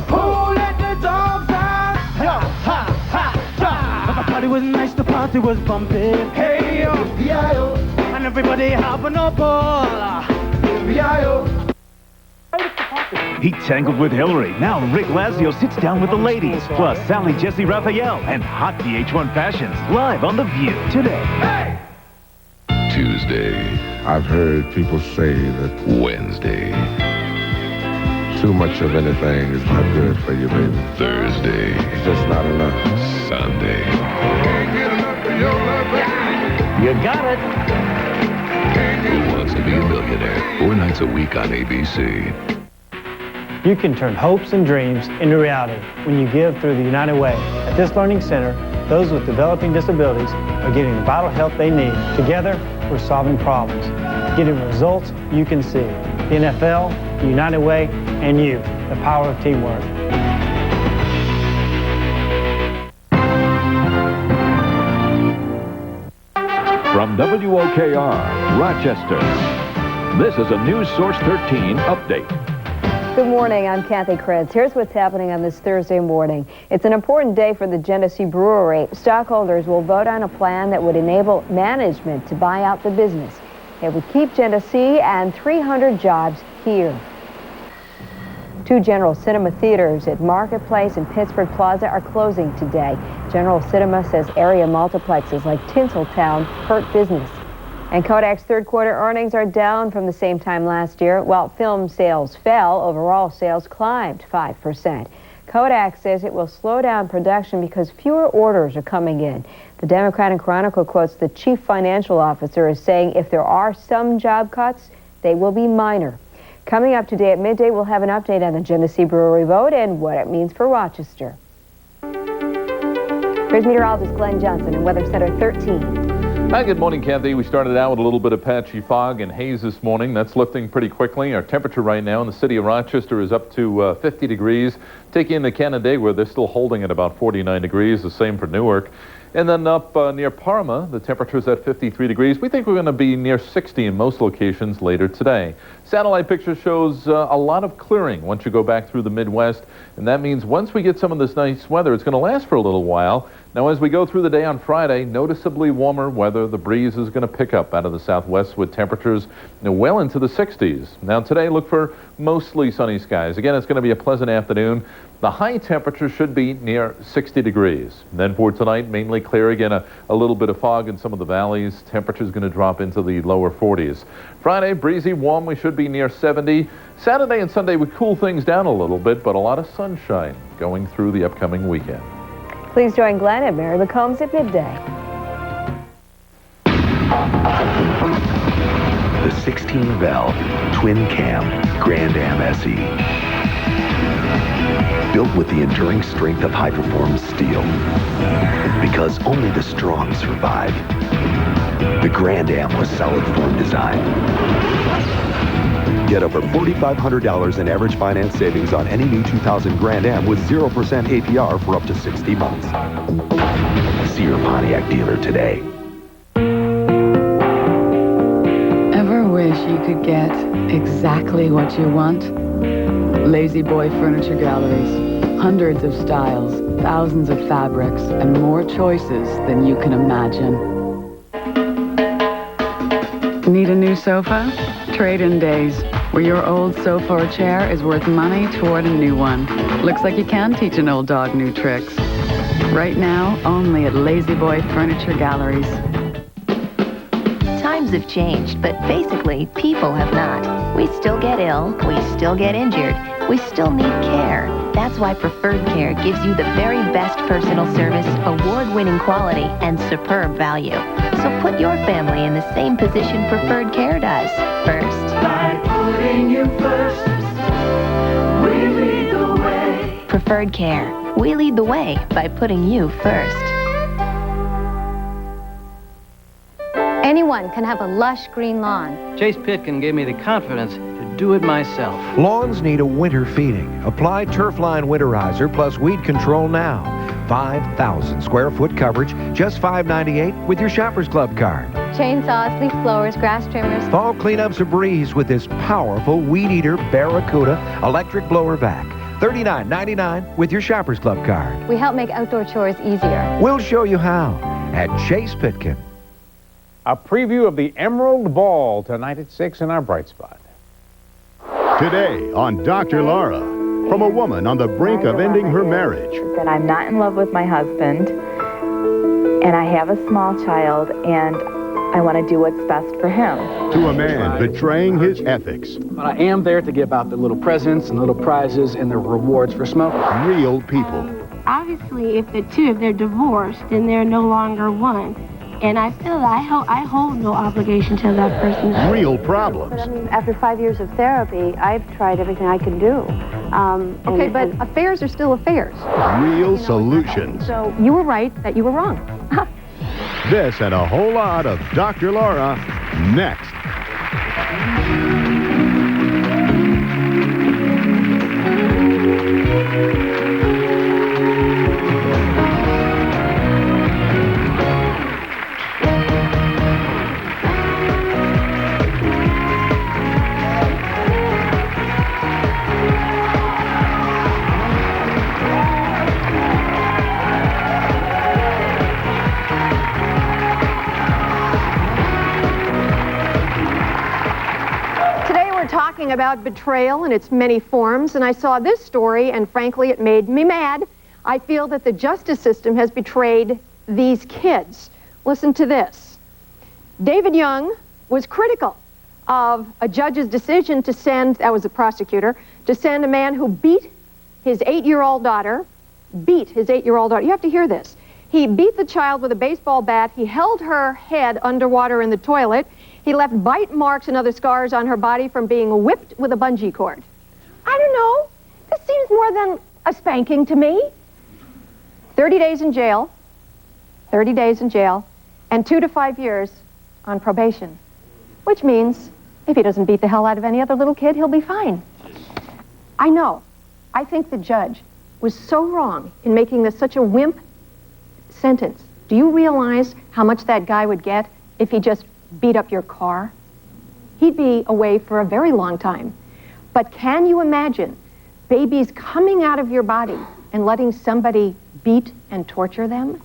Who let the dogs out? Ha, ha, ha, ha. The party was nice, the party was bumping. Hey, yo, B-I-O. And everybody having a ball. B-I-O. He tangled with Hillary. Now Rick Lazio sits down with the ladies. Plus Sally Jesse Raphael and hot VH1 fashions. Live on The View today. Hey! Tuesday. I've heard people say that Wednesday. Too much of anything is not good for you, baby. Thursday. It's just not enough. Sunday. Can't get enough of your love, baby. You got it. Who Wants to Be a Millionaire? 4 nights a week on ABC. You can turn hopes and dreams into reality when you give through the United Way. At this learning center, those with developing disabilities are getting the vital help they need. Together, we're solving problems, getting results you can see. The NFL, the United Way, and you, the power of teamwork. From WOKR, Rochester, this is a NewsSource 13 update. Good morning, I'm Kathy Kretz. Here's what's happening on this Thursday morning. It's an important day for the Genesee Brewery. Stockholders will vote on a plan that would enable management to buy out the business. It would keep Genesee and 300 jobs here. 2 General Cinema theaters at Marketplace and Pittsburgh Plaza are closing today. General Cinema says area multiplexes like Tinseltown hurt business. And Kodak's third quarter earnings are down from the same time last year. While film sales fell, overall sales climbed 5%. Kodak says it will slow down production because fewer orders are coming in. The Democratic Chronicle quotes the chief financial officer as saying if there are some job cuts, they will be minor. Coming up today at midday, we'll have an update on the Genesee Brewery vote and what it means for Rochester. Here's meteorologist Glenn Johnson in Weather Center 13. Hi, good morning, Kathy. We started out with a little bit of patchy fog and haze this morning. That's lifting pretty quickly. Our temperature right now in the city of Rochester is up to 50 degrees. Take in the Canandaigua, they're still holding at about 49 degrees, the same for Newark. And then up near Parma, the temperature's at 53 degrees. We think we're going to be near 60 in most locations later today. Satellite picture shows a lot of clearing once you go back through the Midwest. And that means once we get some of this nice weather, it's going to last for a little while. Now, as we go through the day on Friday, noticeably warmer weather. The breeze is going to pick up out of the southwest with temperatures well into the 60s. Now, today, look for mostly sunny skies. Again, it's going to be a pleasant afternoon. The high temperature should be near 60 degrees. Then for tonight, mainly clear again, a little bit of fog in some of the valleys. Temperature's going to drop into the lower 40s. Friday, breezy, warm. We should be near 70. Saturday and Sunday would cool things down a little bit, but a lot of sunshine going through the upcoming weekend. Please join Glenn and Mary McCombs at midday. The 16-valve twin-cam Grand Am SE. Built with the enduring strength of high-performance steel. Because only the strong survive. The Grand Am was solid form design. Get over $4,500 in average finance savings on any new 2000 Grand Am with 0% APR for up to 60 months. See your Pontiac dealer today. Ever wish you could get exactly what you want? Lazy Boy Furniture Galleries. Hundreds of styles, thousands of fabrics, and more choices than you can imagine. Need a new sofa? Trade-in days, where your old sofa or chair is worth money toward a new one. Looks like you can teach an old dog new tricks. Right now, only at Lazy Boy Furniture Galleries. Times have changed, but basically, people have not. We still get ill, we still get injured, we still need care. That's why Preferred Care gives you the very best personal service, award-winning quality, and superb value. So put your family in the same position Preferred Care does. First. By putting you first, we lead the way. Preferred Care. We lead the way by putting you first. Anyone can have a lush green lawn. Chase Pitkin gave me the confidence to do it myself. Lawns need a winter feeding. Apply Turfline Winterizer plus weed control now. 5,000 square foot coverage, just $5.98 with your Shoppers Club card. Chainsaws, leaf blowers, grass trimmers. Fall cleanup's a breeze with this powerful Weed Eater Barracuda electric blower vac. $39.99 with your Shoppers Club card. We help make outdoor chores easier. We'll show you how at Chase Pitkin. A preview of the Emerald Ball tonight at 6 in our Bright Spot. Today on Dr. Laura, from a woman on the brink of ending her marriage. That I'm not in love with my husband, and I have a small child, and I want to do what's best for him. To a man betraying his ethics. But I am there to give out the little presents and little prizes and the rewards for smoking. Real people. Obviously, if they're divorced, then they're no longer one. And I feel that I hold no obligation to that person. Real problems. After 5 years of therapy, I've tried everything I can do. Okay, but affairs are still affairs. Real solutions. So you were right that you were wrong. This and a whole lot of Dr. Laura next. Talking about betrayal in its many forms, and I saw this story, and frankly, it made me mad. I feel that the justice system has betrayed these kids. Listen to this. David Young was critical of a judge's decision to send, that was a prosecutor, to send a man who beat his 8-year-old daughter. You have to hear this. He beat the child with a baseball bat. He held her head underwater in the toilet. He left bite marks and other scars on her body from being whipped with a bungee cord. I don't know. This seems more than a spanking to me. 30 days in jail, and 2 to 5 years on probation, which means if he doesn't beat the hell out of any other little kid, he'll be fine. I know. I think the judge was so wrong in making this such a wimp sentence. Do you realize how much that guy would get if he just beat up your car? He'd be away for a very long time. But can you imagine babies coming out of your body and letting somebody beat and torture them?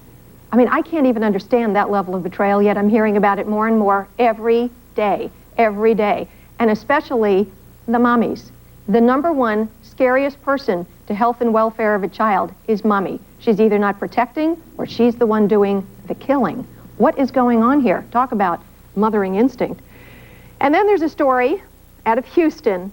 I mean, I can't even understand that level of betrayal, yet I'm hearing about it more and more every day. And especially the mommies. The number one scariest person to health and welfare of a child is mommy. She's either not protecting or she's the one doing the killing. What is going on here? Talk about mothering instinct. And then there's a story out of Houston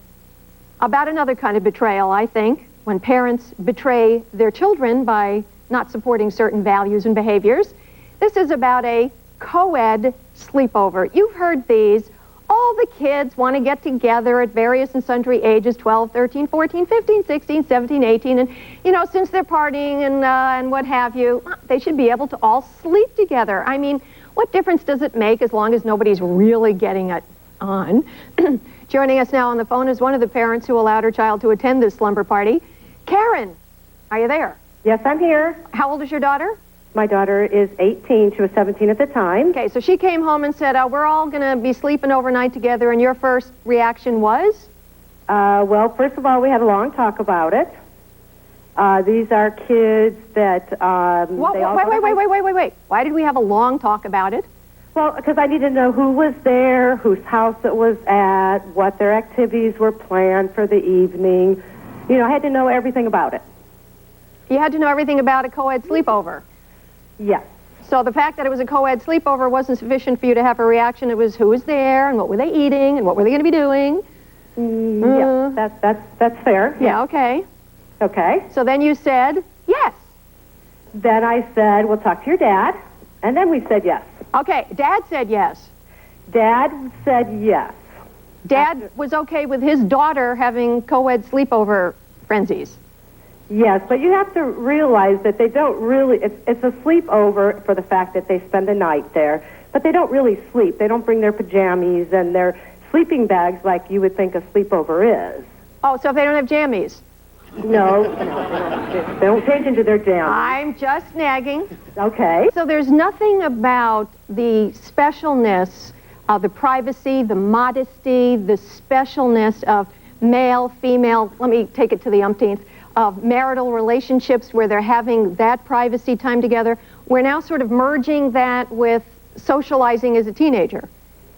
about another kind of betrayal, I think, when parents betray their children by not supporting certain values and behaviors. This is about a co-ed sleepover. You've heard these. All the kids want to get together at various and sundry ages, 12, 13, 14, 15, 16, 17, 18, and, you know, since they're partying and what have you, they should be able to all sleep together. I mean, what difference does it make as long as nobody's really getting it on? Joining us now on the phone is one of the parents who allowed her child to attend this slumber party. Karen, are you there? Yes, I'm here. How old is your daughter? My daughter is 18. She was 17 at the time. Okay, so she came home and said, we're all going to be sleeping overnight together, and your first reaction was? Well, first of all, we had a long talk about it. These are kids that... Wait. Why did we have a long talk about it? Well, because I needed to know who was there, whose house it was at, what their activities were planned for the evening. You know, I had to know everything about it. You had to know everything about a co-ed sleepover? Yes. So the fact that it was a co-ed sleepover wasn't sufficient for you to have a reaction. It was who was there, and what were they eating, and what were they going to be doing? Yeah, that's fair. Yeah, okay. Okay. So then you said yes. Then I said, we'll talk to your dad. And then we said yes. Okay, Dad said yes. Dad said yes. Dad was okay with his daughter having co-ed sleepover frenzies. Yes, but you have to realize that they don't really, it's a sleepover for the fact that they spend the night there, but they don't really sleep. They don't bring their pajamas and their sleeping bags like you would think a sleepover is. Oh, so if they don't have jammies? No, they don't change into their jammies. I'm just nagging. Okay. So there's nothing about the specialness of the privacy, the modesty, the specialness of male, female, let me take it to the umpteenth, of marital relationships where they're having that privacy time together. We're now sort of merging that with socializing as a teenager.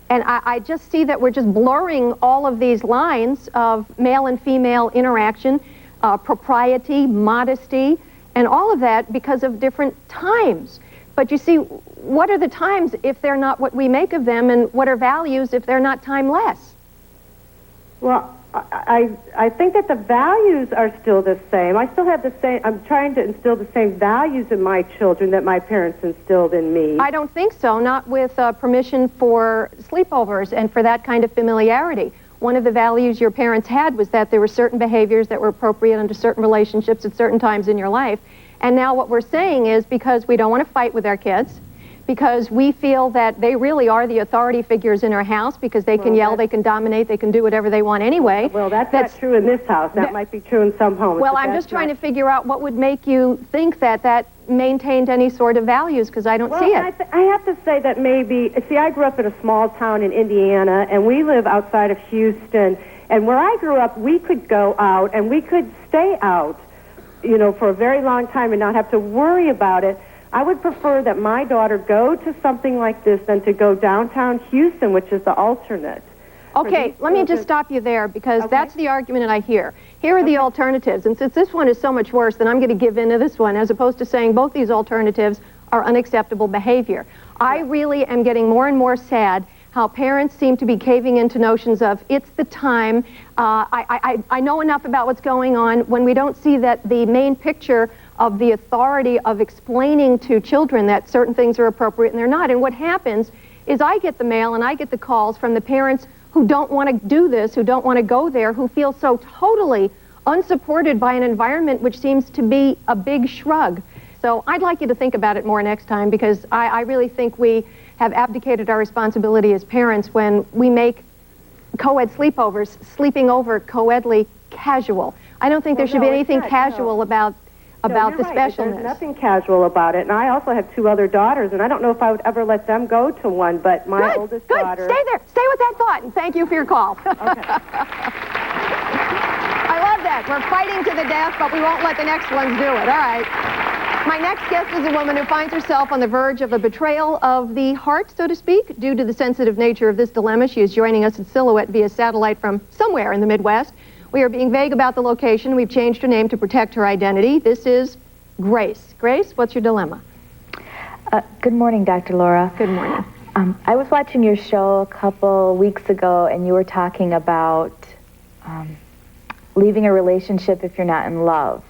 And I just see that we're just blurring all of these lines of male and female interaction, propriety, modesty, and all of that because of different times. But you see, what are the times if they're not what we make of them, and what are values if they're not timeless? Well, I think that the values are still the same. I still have the same, I'm trying to instill the same values in my children that my parents instilled in me. I don't think so, not with permission for sleepovers and for that kind of familiarity. One of the values your parents had was that there were certain behaviors that were appropriate under certain relationships at certain times in your life. And now what we're saying is because we don't want to fight with our kids, because we feel that they really are the authority figures in our house because they can yell, they can dominate, they can do whatever they want anyway. Well, that's not true in this house. That might be true in some homes. Well, I'm just trying to figure out what would make you think that that maintained any sort of values, because I don't see it. I have to say that maybe, see, I grew up in a small town in Indiana, and we live outside of Houston, and where I grew up, we could go out, and we could stay out, you know, for a very long time and not have to worry about it. I would prefer that my daughter go to something like this than to go downtown Houston, which is the alternate. Okay, let me just stop you there, because that's the argument that I hear. Here are the alternatives, and since this one is so much worse, then I'm going to give in to this one, as opposed to saying both these alternatives are unacceptable behavior. I really am getting more and more sad how parents seem to be caving into notions of, it's the time, I know enough about what's going on, when we don't see that the main picture of the authority of explaining to children that certain things are appropriate and they're not. And what happens is I get the mail and I get the calls from the parents who don't want to do this, who don't want to go there, who feel so totally unsupported by an environment which seems to be a big shrug. So I'd like you to think about it more next time, because I really think we have abdicated our responsibility as parents when we make co-ed sleepovers, sleeping over co-edly, casual. I don't think there should be anything casual about the specialness. There's nothing casual about it. And I also have two other daughters, and I don't know if I would ever let them go to one, but my oldest daughter... Stay there. Stay with that thought, and thank you for your call. Okay. I love that. We're fighting to the death, but we won't let the next ones do it. All right. My next guest is a woman who finds herself on the verge of a betrayal of the heart, so to speak, due to the sensitive nature of this dilemma. She is joining us in Silhouette via satellite from somewhere in the Midwest. We are being vague about the location. We've changed her name to protect her identity. This is Grace. Grace, what's your dilemma? Good morning, Dr. Laura. Good morning. I was watching your show a couple weeks ago, and you were talking about leaving a relationship if you're not in love.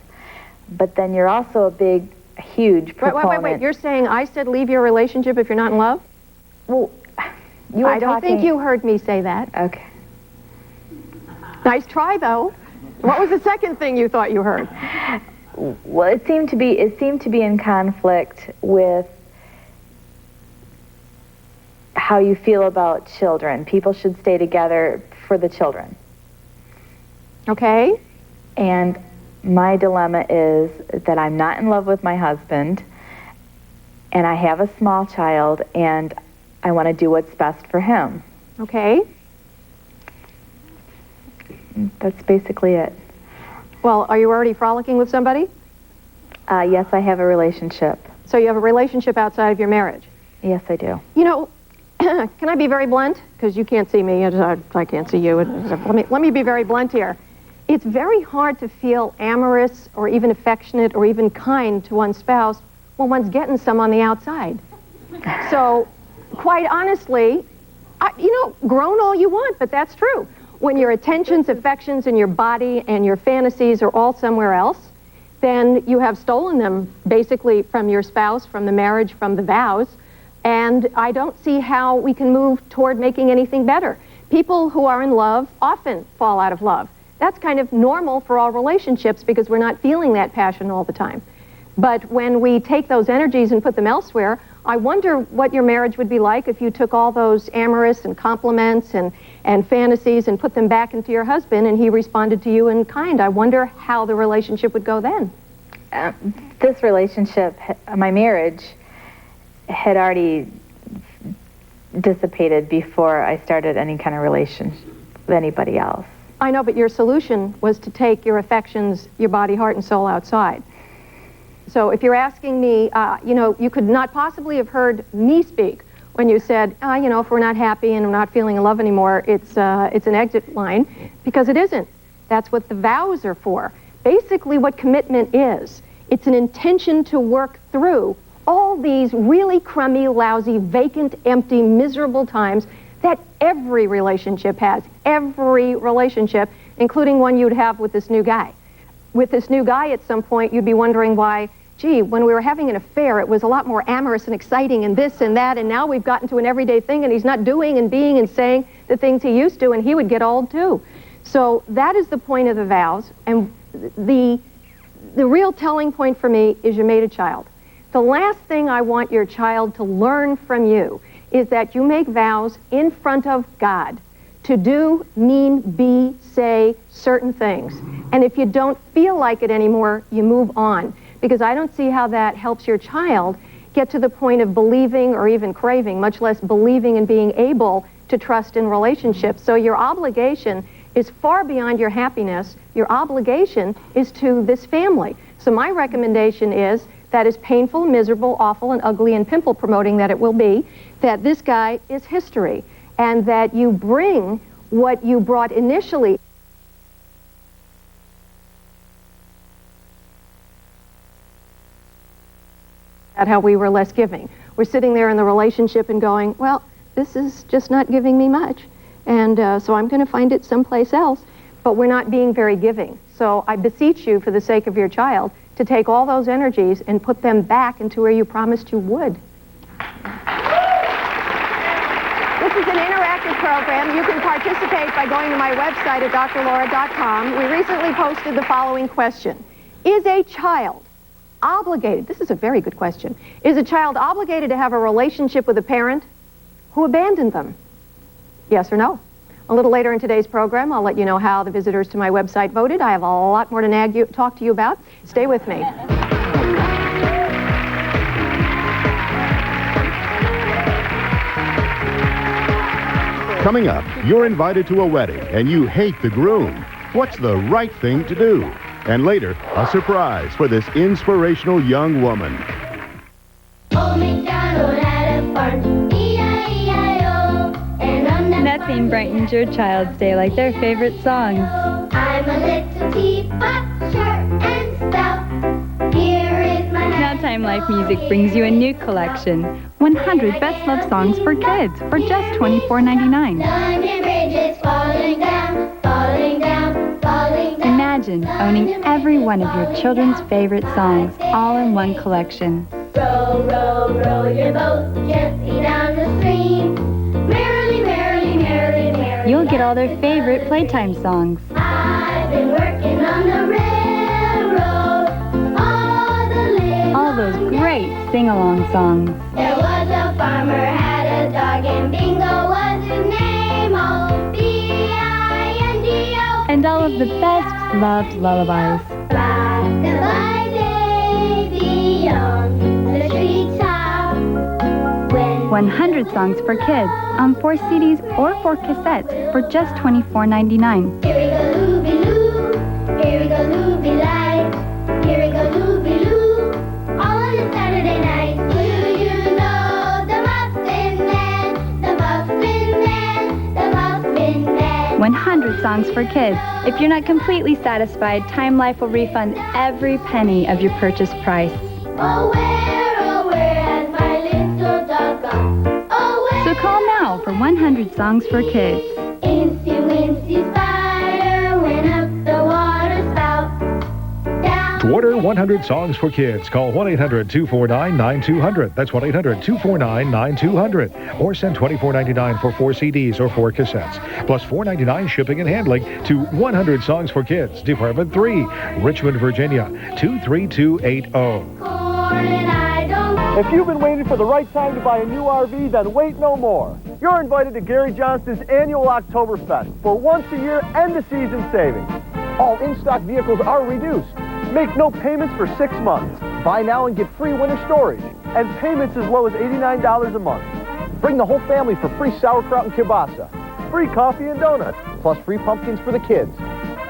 But then you're also a huge proponent. Wait. You're saying I said leave your relationship if you're not in love? Well, you were I don't think you heard me say that. Okay. Nice try, though. What was the second thing you thought you heard? Well, it seemed to be in conflict with how you feel about children. People should stay together for the children. Okay. And my dilemma is that I'm not in love with my husband, and I have a small child, and I want to do what's best for him. Okay. That's basically it. Well, are you already frolicking with somebody? Yes, I have a relationship. So you have a relationship outside of your marriage? Yes, I do. You know, can I be very blunt? Because you can't see me. I can't see you. Let me be very blunt here. It's very hard to feel amorous or even affectionate or even kind to one's spouse when one's getting some on the outside. So, quite honestly, groan all you want, but that's true. When your attentions, affections, and your body and your fantasies are all somewhere else, then you have stolen them basically from your spouse, from the marriage, from the vows, and I don't see how we can move toward making anything better. People who are in love often fall out of love. That's kind of normal for all relationships because we're not feeling that passion all the time. But when we take those energies and put them elsewhere, I wonder what your marriage would be like if you took all those amorous and compliments and fantasies and put them back into your husband and he responded to you in kind. I wonder how the relationship would go then. This relationship, my marriage, had already dissipated before I started any kind of relationship with anybody else. I know, but your solution was to take your affections, your body, heart, and soul outside. So if you're asking me, you could not possibly have heard me speak when you said, if we're not happy and we're not feeling in love anymore, it's an exit line, because it isn't. That's what the vows are for. Basically what commitment is, it's an intention to work through all these really crummy, lousy, vacant, empty, miserable times that every relationship has. Every relationship, including one you'd have with this new guy. With this new guy, at some point, you'd be wondering why, gee, when we were having an affair, it was a lot more amorous and exciting and this and that, and now we've gotten to an everyday thing, and he's not doing and being and saying the things he used to, and he would get old too. So that is the point of the vows, and the real telling point for me is you made a child. The last thing I want your child to learn from you is that you make vows in front of God to do, mean, be, say certain things. And if you don't feel like it anymore, you move on. Because I don't see how that helps your child get to the point of believing or even craving, much less believing and being able to trust in relationships. So your obligation is far beyond your happiness. Your obligation is to this family. So my recommendation is that is painful, miserable, awful, and ugly, and pimple promoting that it will be, that this guy is history, and that you bring what you brought initially. At how we were less giving. We're sitting there in the relationship and going, well, this is just not giving me much, and so I'm going to find it someplace else, but we're not being very giving. So I beseech you, for the sake of your child, to take all those energies and put them back into where you promised you would. This is an interactive program. You can participate by going to my website at drlaura.com. We recently posted the following question. Is a child obligated, this is a very good question, is a child obligated to have a relationship with a parent who abandoned them? Yes or no? A little later in today's program, I'll let you know how the visitors to my website voted. I have a lot more to talk to you about. Stay with me. Coming up, you're invited to a wedding and you hate the groom. What's the right thing to do? And later, a surprise for this inspirational young woman. Old MacDonald had a farm, E-I-E-I-O, and on that Nothing brightens your child's day like their favorite songs. I'm a little teapot, short and stout. Here is my Now Time Life Music brings you a new collection, 100 Best Love Songs for Kids for just $24.99. London Bridge is falling down, falling down, falling down. Imagine owning every one of your children's favorite songs all in one collection. Row, row, row your boat gently down the stream. Merrily, merrily, merrily, merrily. You'll get all their favorite playtime songs. I've been working on the railroad All those great sing-along songs. There was a farmer, had a dog, and Bingo was his name. Oh, B-I-N-G-O. And all of the best loved lullabies. Rock-a-bye baby on the treetop. 100 songs for kids on 4 CDs or 4 cassettes for just $24.99. Here we go, looby-loo. Here we go, looby-light. Here we go, looby-loo. All on a Saturday night. Do you know the Muffin Man? The Muffin Man, the Muffin Man. 100 songs for kids. If you're not completely satisfied, Time Life will refund every penny of your purchase price. Oh, where has my little dog gone? Oh, where? So call now for 100 songs for kids. Incy, wincy, To order 100 songs for kids, call 1-800-249-9200. That's 1-800-249-9200. Or send $24.99 for 4 CDs or 4 cassettes. Plus $4.99 shipping and handling to 100 Songs for Kids, Department 3, Richmond, Virginia, 23280. If you've been waiting for the right time to buy a new RV, then wait no more. You're invited to Gary Johnston's annual Oktoberfest for once-a-year end-of-season savings. All in-stock vehicles are reduced. Make no payments for 6 months. Buy now and get free winter storage. And payments as low as $89 a month. Bring the whole family for free sauerkraut and kielbasa, free coffee and donuts, plus free pumpkins for the kids.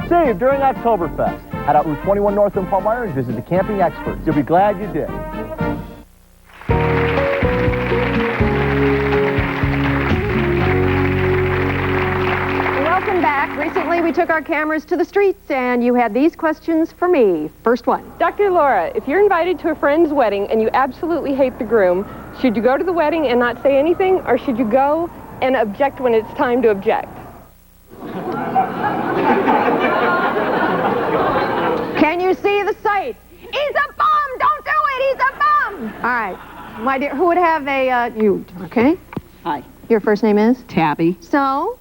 Save during Oktoberfest. Head out Route 21 North in Palmyra and visit the camping experts. You'll be glad you did. Welcome back. Recently, we took our cameras to the streets, and you had these questions for me. First one. Dr. Laura, if you're invited to a friend's wedding and you absolutely hate the groom, should you go to the wedding and not say anything, or should you go and object when it's time to object? Can you see the sight? He's a bum! Don't do it! He's a bum! All right. My dear, who would have a, you, okay? Hi. Your first name is? Tabby. So,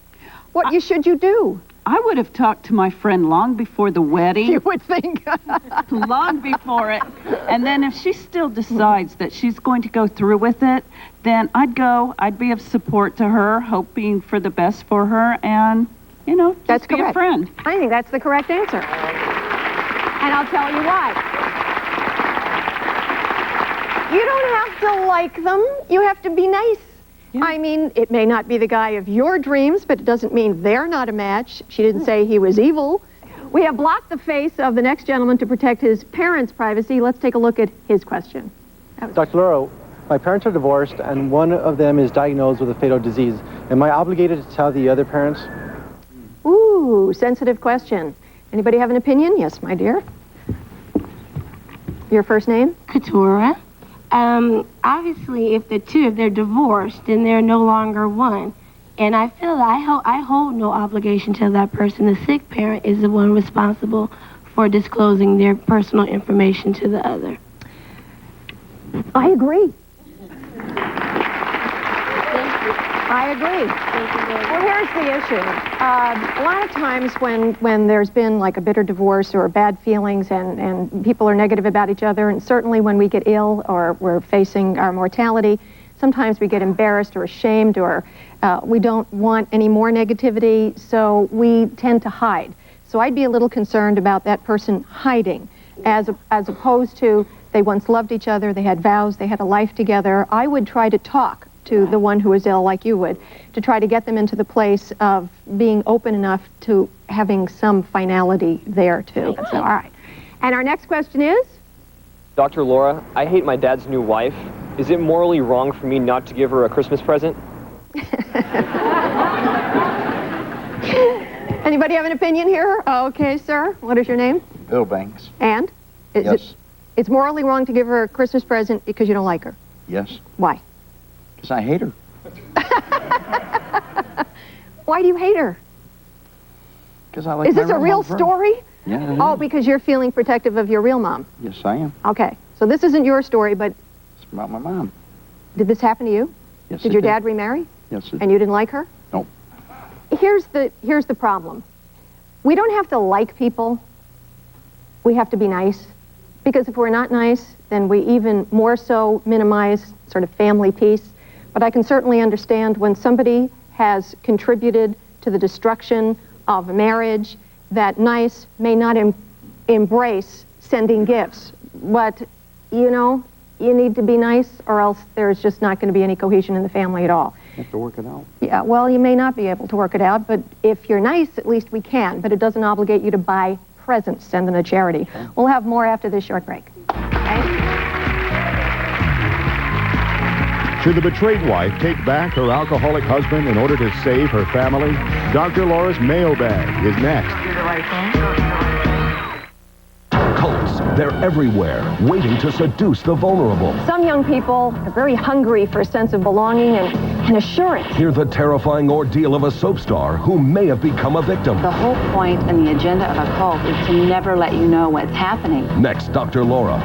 what should you do? I would have talked to my friend long before the wedding. You would think. Long before it. And then if she still decides that she's going to go through with it, then I'd go. I'd be of support to her, hoping for the best for her, and, you know, just that's be correct. a friend. I think that's the correct answer. And I'll tell you why. You don't have to like them. You have to be nice. Yeah. I mean, it may not be the guy of your dreams, but it doesn't mean they're not a match. She didn't say he was evil. We have blocked the face of the next gentleman to protect his parents' privacy. Let's take a look at his question. Dr. Laura, my parents are divorced, and one of them is diagnosed with a fatal disease. Am I obligated to tell the other parents? Ooh, sensitive question. Anybody have an opinion? Yes, my dear. Your first name? Katura. Obviously, if they're divorced, then they're no longer one. And I feel that I hold no obligation to that person. The sick parent is the one responsible for disclosing their personal information to the other. I agree. I agree. Well, here's the issue. A lot of times when there's been like a bitter divorce or bad feelings and people are negative about each other, and certainly when we get ill or we're facing our mortality, sometimes we get embarrassed or ashamed, or we don't want any more negativity, so we tend to hide. So I'd be a little concerned about that person hiding, as opposed to they once loved each other, they had vows, they had a life together. I would try to talk to the one who is ill, like you would, to try to get them into the place of being open enough to having some finality there too. So, all right. And our next question is? Dr. Laura, I hate my dad's new wife. Is it morally wrong for me not to give her a Christmas present? Anybody have an opinion here? Okay, sir. What is your name? Bill Banks. And? It's morally wrong to give her a Christmas present because you don't like her? Yes. Why? Because I hate her. Why do you hate her? Because I like Is this a real story? Yeah. Oh, because you're feeling protective of your real mom. Yes, I am. Okay. So this isn't your story, but... It's about my mom. Did this happen to you? Yes, Did your dad remarry? Yes, it And you didn't like her? Nope. Here's the problem. We don't have to like people. We have to be nice. Because if we're not nice, then we even more so minimize sort of family peace. But I can certainly understand when somebody has contributed to the destruction of a marriage, that nice may not embrace sending gifts. But, you know, you need to be nice, or else there's just not going to be any cohesion in the family at all. You have to work it out. Yeah, well, you may not be able to work it out, but if you're nice, at least we can. But it doesn't obligate you to buy presents, send them to charity. Okay. We'll have more after this short break. Okay? Should the betrayed wife take back her alcoholic husband in order to save her family? Dr. Laura's Mailbag is next. Cults, they're everywhere, waiting to seduce the vulnerable. Some young people are very hungry for a sense of belonging, and an assurance. Hear the terrifying ordeal of a soap star who may have become a victim. The whole point and the agenda of a cult is to never let you know what's happening. Next, Dr. Laura.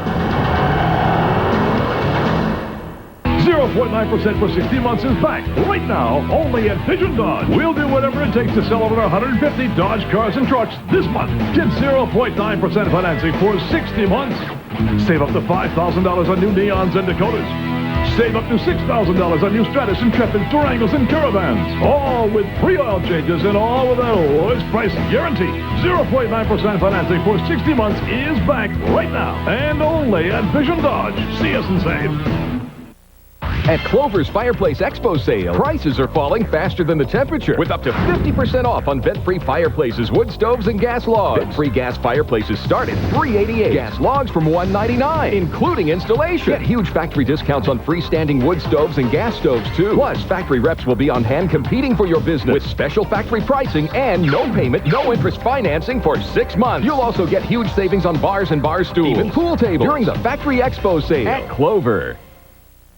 0.9% for 60 months is back right now, only at Vision Dodge. We'll do whatever it takes to sell over 150 Dodge cars and trucks this month. Get 0.9% financing for 60 months. Save up to $5,000 on new Neons and Dakotas. Save up to $6,000 on new Stratus, Intrepids, Durangos, and Caravans. All with free oil changes and all with the lowest price guarantee. 0.9% financing for 60 months is back right now and only at Vision Dodge. See us and save. At Clover's Fireplace Expo sale, prices are falling faster than the temperature, with up to 50% off on vent-free fireplaces, wood stoves, and gas logs. Vent-free gas fireplaces start at $388. Gas logs from $199, including installation. Get huge factory discounts on freestanding wood stoves and gas stoves, too. Plus, factory reps will be on hand competing for your business with special factory pricing and no payment, no interest financing for 6 months. You'll also get huge savings on bars and bar stools, even pool tables, during the Factory Expo sale at Clover.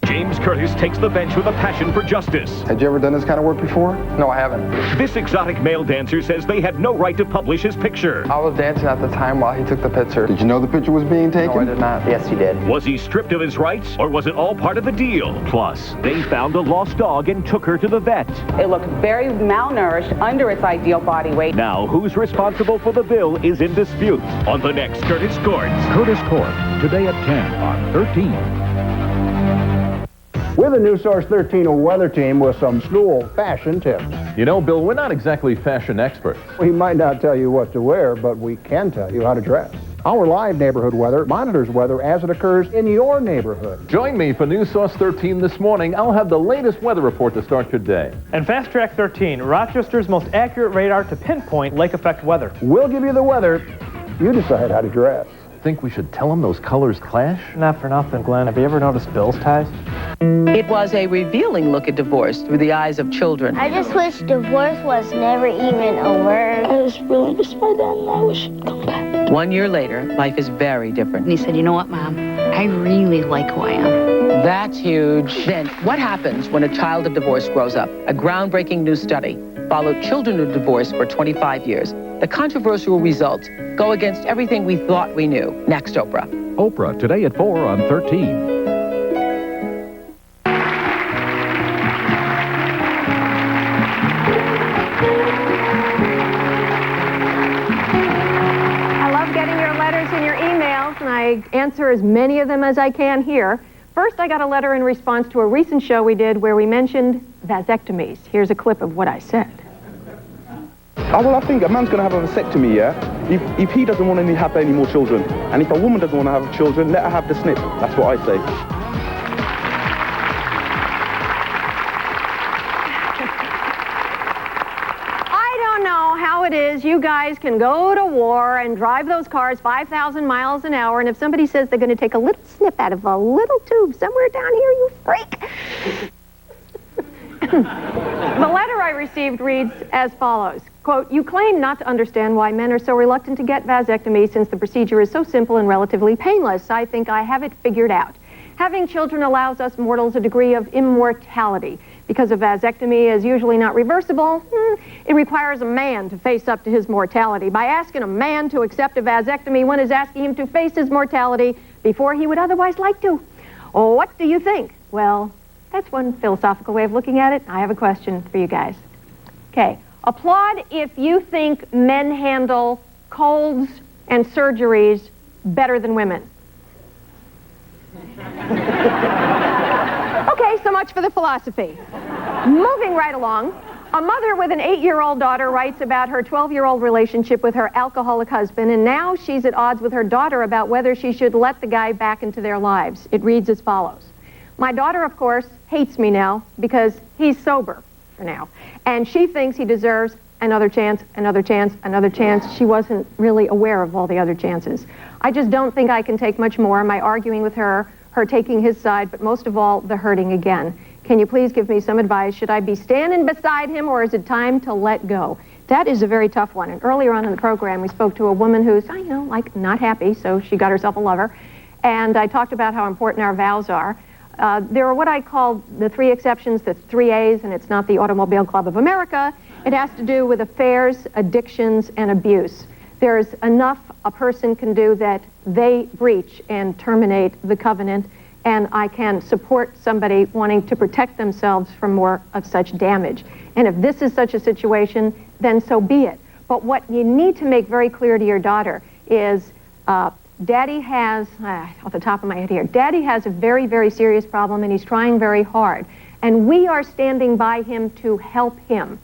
James Curtis takes the bench with a passion for justice. Had you ever done this kind of work before? No, I haven't. This exotic male dancer says they had no right to publish his picture. I was dancing at the time while he took the picture. Did you know the picture was being taken? No, I did not. Yes, he did. Was he stripped of his rights, or was it all part of the deal? Plus, they found a lost dog and took her to the vet. It looked very malnourished, under its ideal body weight. Now, who's responsible for the bill is in dispute on the next Curtis Court. Curtis Court, today at 10 on 13. With a NewsSource 13 weather team with some school fashion tips. You know, Bill, we're not exactly fashion experts. We might not tell you what to wear, but we can tell you how to dress. Our live neighborhood weather monitors weather as it occurs in your neighborhood. Join me for NewsSource 13 this morning. I'll have the latest weather report to start your day. And Fast Track 13, Rochester's most accurate radar to pinpoint lake effect weather. We'll give you the weather. You decide how to dress. Think we should tell them those colors clash? Not for nothing, Glenn. Have you ever noticed Bill's ties? It was a revealing look at divorce through the eyes of children. I just wish divorce was never even a word. I was really missed my dad and I wish he'd come back. 1 year later, life is very different. And he said, you know what, Mom? I really like who I am. That's huge. Then, what happens when a child of divorce grows up? A groundbreaking new study followed children of divorce for 25 years. The controversial results go against everything we thought we knew. Next, Oprah. Oprah, today at 4 on 13. I love getting your letters and your emails, and I answer as many of them as I can here. First, I got a letter in response to a recent show we did where we mentioned vasectomies. Here's a clip of what I said. Oh, well, I think a man's going to have a vasectomy, yeah? If he doesn't want to have any more children, and if a woman doesn't want to have children, let her have the snip. That's what I say. I don't know how it is you guys can go to war and drive those cars 5,000 miles an hour, and if somebody says they're going to take a little snip out of a little tube somewhere down here, you freak. The letter I received reads as follows. Quote, you claim not to understand why men are so reluctant to get vasectomy since the procedure is so simple and relatively painless. I think I have it figured out. Having children allows us mortals a degree of immortality. Because a vasectomy is usually not reversible, it requires a man to face up to his mortality. By asking a man to accept a vasectomy, one is asking him to face his mortality before he would otherwise like to. Oh, what do you think? Well, that's one philosophical way of looking at it. I have a question for you guys. Okay. Applaud if you think men handle colds and surgeries better than women. Okay, so much for the philosophy. Moving right along, a mother with an 8-year-old daughter writes about her 12-year-old relationship with her alcoholic husband, and now she's at odds with her daughter about whether she should let the guy back into their lives. It reads as follows. My daughter, of course, hates me now because he's sober for now. And she thinks he deserves another chance, another chance, another chance. She wasn't really aware of all the other chances. I just don't think I can take much more. My arguing with her taking his side, but most of all, the hurting again. Can you please give me some advice? Should I be standing beside him, or is it time to let go? That is a very tough one. And earlier on in the program, we spoke to a woman who's, I know, like not happy, so she got herself a lover. And I talked about how important our vows are. There are what I call the 3 exceptions, the 3 A's, and it's not the Automobile Club of America. It has to do with affairs, addictions, and abuse. There's enough a person can do that they breach and terminate the covenant, and I can support somebody wanting to protect themselves from more of such damage. And if this is such a situation, then so be it. But what you need to make very clear to your daughter is Daddy has, off the top of my head here, Daddy has a very, very serious problem, and he's trying very hard. And we are standing by him to help him.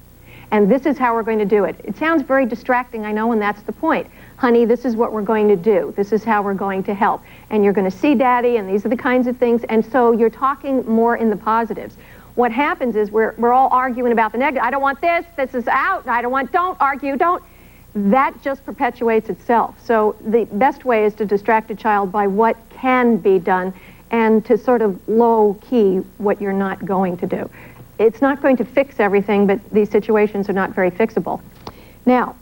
And this is how we're going to do it. It sounds very distracting, I know, and that's the point. Honey, this is what we're going to do. This is how we're going to help. And you're going to see Daddy, and these are the kinds of things. And so you're talking more in the positives. What happens is we're all arguing about the negative. I don't want this. This is out. I don't want, don't argue, don't. That just perpetuates itself. So the best way is to distract a child by what can be done and to sort of low-key what you're not going to do. It's not going to fix everything, but these situations are not very fixable. Now,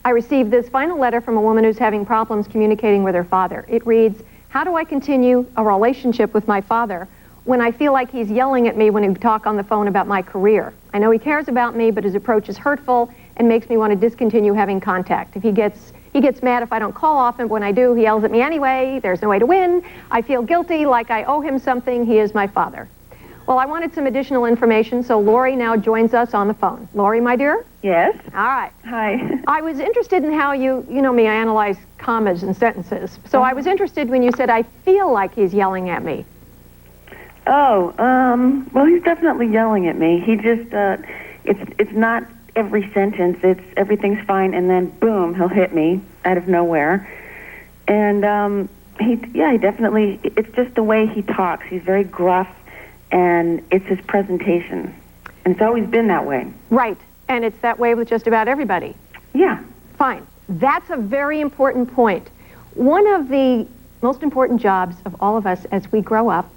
I received this final letter from a woman who's having problems communicating with her father. It reads, how do I continue a relationship with my father when I feel like he's yelling at me when we talk on the phone about my career? I know he cares about me, but his approach is hurtful and makes me want to discontinue having contact. If he gets mad if I don't call often. When I do, he yells at me anyway. There's no way to win. I feel guilty, like I owe him something. He is my father. Well, I wanted some additional information, so Lori now joins us on the phone. Lori, my dear? Yes. All right. Hi. I was interested in how you know me, I analyze commas and sentences. So I was interested when you said, I feel like he's yelling at me. Oh, well, he's definitely yelling at me. He just, it's not every sentence. It's everything's fine, and then boom, he'll hit me out of nowhere. And he definitely, it's just the way he talks. He's very gruff, and it's his presentation. And it's always been that way. Right, and it's that way with just about everybody. Yeah. Fine. That's a very important point. One of the most important jobs of all of us as we grow up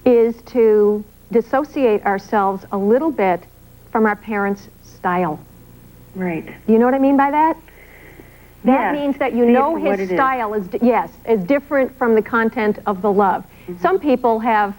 is to dissociate ourselves a little bit from our parents' style. Right. Do you know what I mean by that? That means that you know his it style is different from the content of the love. Mm-hmm. Some people have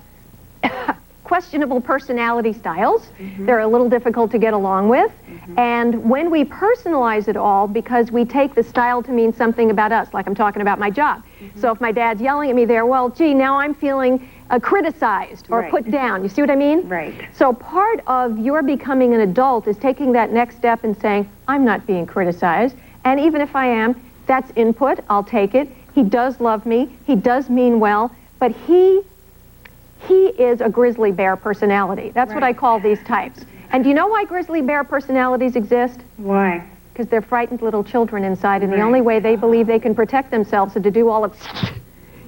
questionable personality styles. Mm-hmm. They're a little difficult to get along with. Mm-hmm. And when we personalize it all, because we take the style to mean something about us, like I'm talking about my job. Mm-hmm. So if my dad's yelling at me there, well, gee, now I'm feeling criticized or put down. You see what I mean? Right. So part of your becoming an adult is taking that next step and saying, I'm not being criticized. And even if I am, that's input. I'll take it. He does love me. He does mean well. But he is a grizzly bear personality. That's what I call these types. And do you know why grizzly bear personalities exist? Why? Because they're frightened little children inside, and the only way they believe they can protect themselves is to do all of,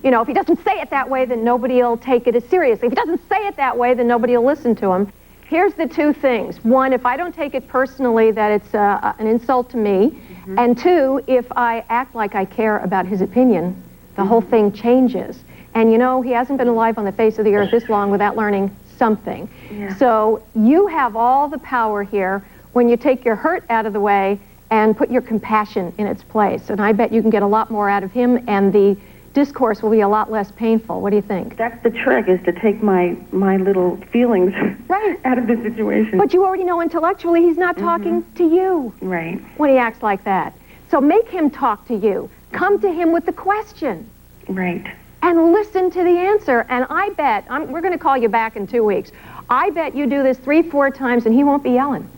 you know, if he doesn't say it that way, then nobody will take it as seriously. If he doesn't say it that way, then nobody will listen to him. Here's the two things. One, if I don't take it personally that it's an insult to me, mm-hmm. and two, if I act like I care about his opinion, the whole thing changes. And you know, he hasn't been alive on the face of the earth this long without learning something. Yeah. So you have all the power here when you take your hurt out of the way and put your compassion in its place. And I bet you can get a lot more out of him, and the discourse will be a lot less painful. What do you think? That's the trick, is to take my little feelings out of the situation. But you already know intellectually he's not talking to you. Right. When he acts like that. So make him talk to you. Come to him with the question. Right. And listen to the answer. And I bet, we're going to call you back in 2 weeks. I bet you do this 3-4 times and he won't be yelling.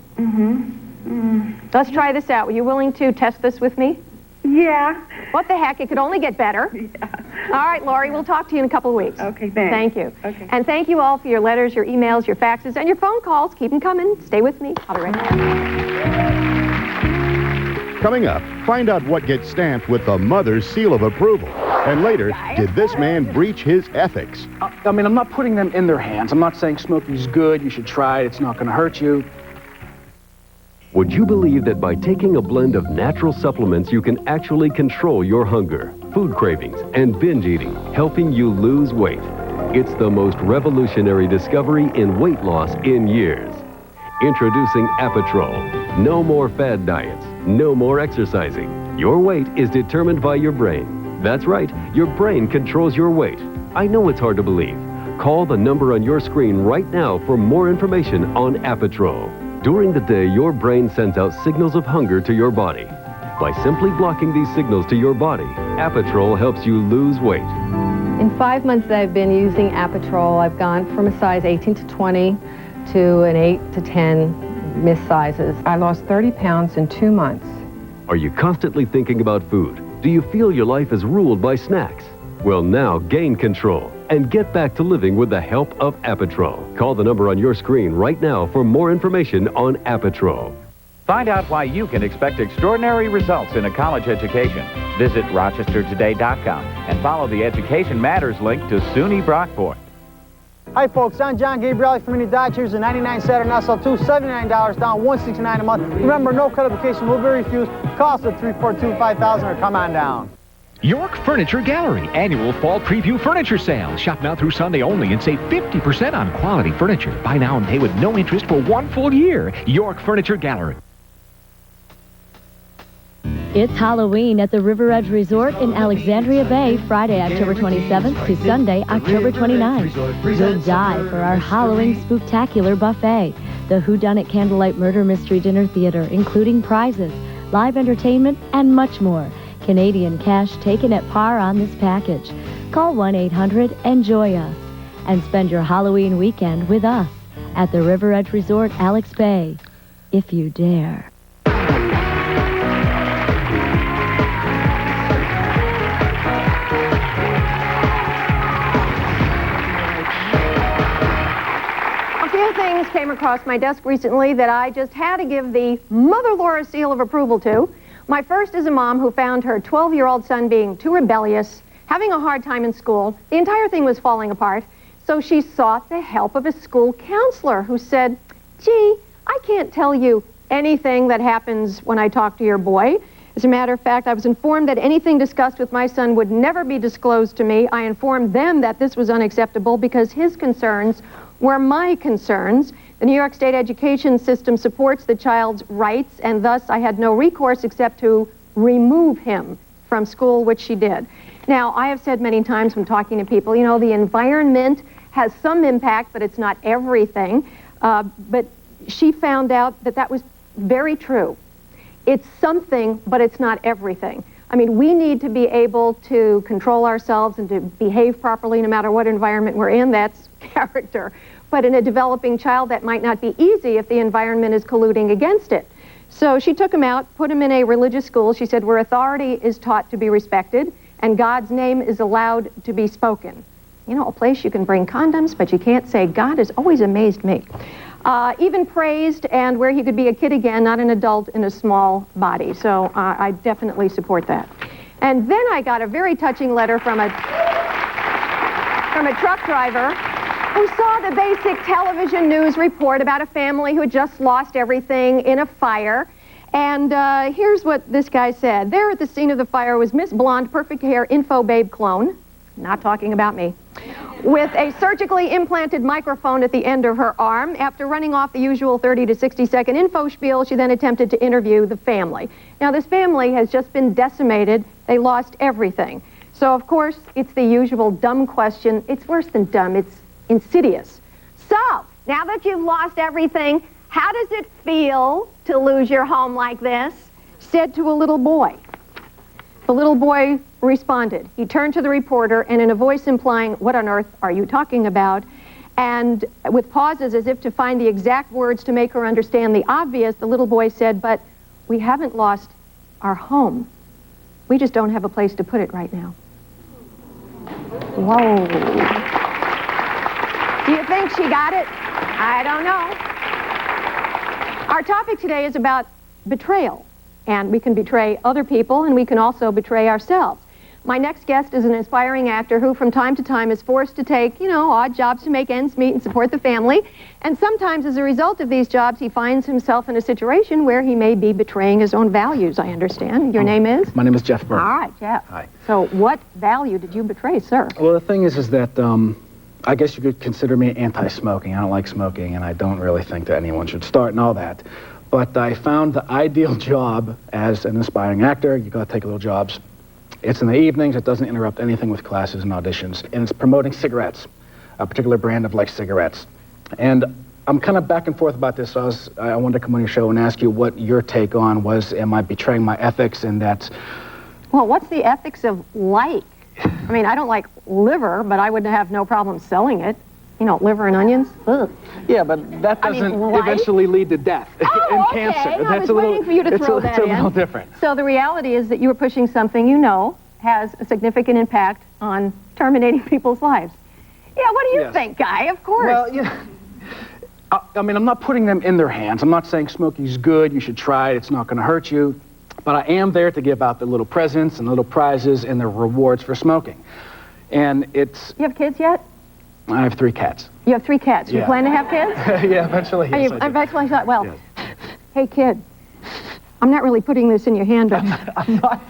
Let's try this out. Were you willing to test this with me? Yeah. What the heck? It could only get better. Yeah. All right, Lori, we'll talk to you in a couple of weeks. Okay, thanks. Thank you. Okay. And thank you all for your letters, your emails, your faxes, and your phone calls. Keep them coming. Stay with me. I'll be right back. Coming up, find out what gets stamped with the mother's seal of approval. And later, did this man breach his ethics? I mean, I'm not putting them in their hands. I'm not saying smoking's good. You should try it. It's not going to hurt you. Would you believe that by taking a blend of natural supplements, you can actually control your hunger, food cravings, and binge eating, helping you lose weight? It's the most revolutionary discovery in weight loss in years. Introducing Apitrol. No more fad diets. No more exercising. Your weight is determined by your brain. That's right, your brain controls your weight. I know it's hard to believe, Call the number on your screen right now for more information on Apotrol. During the day, your brain sends out signals of hunger to your body. By simply blocking these signals to your body, Apotrol helps you lose weight. In 5 months that I've been using Apotrol, I've gone from a size 18 to 20 to an 8 to 10 miss sizes. I lost 30 pounds in 2 months. Are you constantly thinking about food? Do you feel your life is ruled by snacks? Well, now gain control and get back to living with the help of Apotrol. Call the number on your screen right now for more information on Apotrol. Find out why you can expect extraordinary results in a college education. Visit rochestertoday.com and follow the Education Matters link to SUNY Brockport. Hi folks, I'm John Gabrielli from Mini Dodgers, a 99 Saturn SL2, $79 down, $169 a month. Remember, no credit application will be refused. Call us at 342-5000 or come on down. York Furniture Gallery, annual fall preview furniture sale. Shop now through Sunday only and save 50% on quality furniture. Buy now and pay with no interest for 1 full year. York Furniture Gallery. It's Halloween at the River Edge Resort in Alexandria Bay, Friday, October 27th to Sunday, October 29th. You'll die for our Halloween Spooktacular Buffet, the Whodunit Candlelight Murder Mystery Dinner Theater, including prizes, live entertainment, and much more. Canadian cash taken at par on this package. Call 1-800-ENJOY-US and spend your Halloween weekend with us at the River Edge Resort, Alex Bay, if you dare. A few things came across my desk recently that I just had to give the Mother Laura seal of approval to. My first is a mom who found her 12-year-old son being too rebellious, having a hard time in school. The entire thing was falling apart. So she sought the help of a school counselor who said, gee, I can't tell you anything that happens when I talk to your boy. As a matter of fact, I was informed that anything discussed with my son would never be disclosed to me. I informed them that this was unacceptable because his concerns were my concerns. The New York State education system supports the child's rights, and thus I had no recourse except to remove him from school, which she did. Now, I have said many times when talking to people, you know, the environment has some impact, but it's not everything. But she found out that that was very true. It's something, but it's not everything. I mean, we need to be able to control ourselves and to behave properly no matter what environment we're in. That's character. But in a developing child, that might not be easy if the environment is colluding against it. So she took him out, put him in a religious school. She said, where authority is taught to be respected and God's name is allowed to be spoken. You know, a place you can bring condoms, but you can't say God has always amazed me. Even praised, and where he could be a kid again, not an adult in a small body. So I definitely support that. And then I got a very touching letter from a truck driver who saw the basic television news report about a family who had just lost everything in a fire. And here's what this guy said. There at the scene of the fire was Miss Blonde, perfect hair, Info Babe clone, not talking about me, with a surgically implanted microphone at the end of her arm. After running off the usual 30 to 60 second info spiel, she then attempted to interview the family. Now, this family has just been decimated. They lost everything. So, of course, it's the usual dumb question. It's worse than dumb. It's insidious. So, now that you've lost everything, how does it feel to lose your home like this? Said to a little boy. The little boy responded. He turned to the reporter and in a voice implying, what on earth are you talking about? And with pauses as if to find the exact words to make her understand the obvious, the little boy said, but we haven't lost our home. We just don't have a place to put it right now. Whoa. Do you think she got it? I don't know. Our topic today is about betrayal. And we can betray other people, and we can also betray ourselves. My next guest is an aspiring actor who from time to time is forced to take, you know, odd jobs to make ends meet and support the family. And sometimes as a result of these jobs, he finds himself in a situation where he may be betraying his own values, I understand. Your name is? My name is Jeff Burke. All right, Jeff. Hi. So what value did you betray, sir? Well, the thing is that I guess you could consider me anti-smoking. I don't like smoking, and I don't really think that anyone should start and all that. But I found the ideal job as an aspiring actor. You got to take little jobs. It's in the evenings. It doesn't interrupt anything with classes and auditions. And it's promoting cigarettes. a particular brand of like cigarettes. And I'm kind of back and forth about this, so I wanted to come on your show and ask you what your take on was, am I betraying my ethics in that? Well, what's the ethics of like? I mean, I don't like liver, but I would have no problem selling it. You know, liver and onions? Ugh. Yeah, but that doesn't eventually lead to death and cancer. Okay. I was waiting for you to throw that in. It's a little different. So the reality is that you are pushing something you know has a significant impact on terminating people's lives. Yeah, what do you think, Guy? Of course. Well, yeah. I mean, I'm not putting them in their hands. I'm not saying smoking's good, you should try it, it's not going to hurt you. But I am there to give out the little presents and little prizes and the rewards for smoking. And it's... You have kids yet? I have 3 cats. You have 3 cats. You plan to have kids? Yeah, eventually, yes, I do. Eventually, well, yes. Hey, kid, I'm not really putting this in your hand, but... I'm not...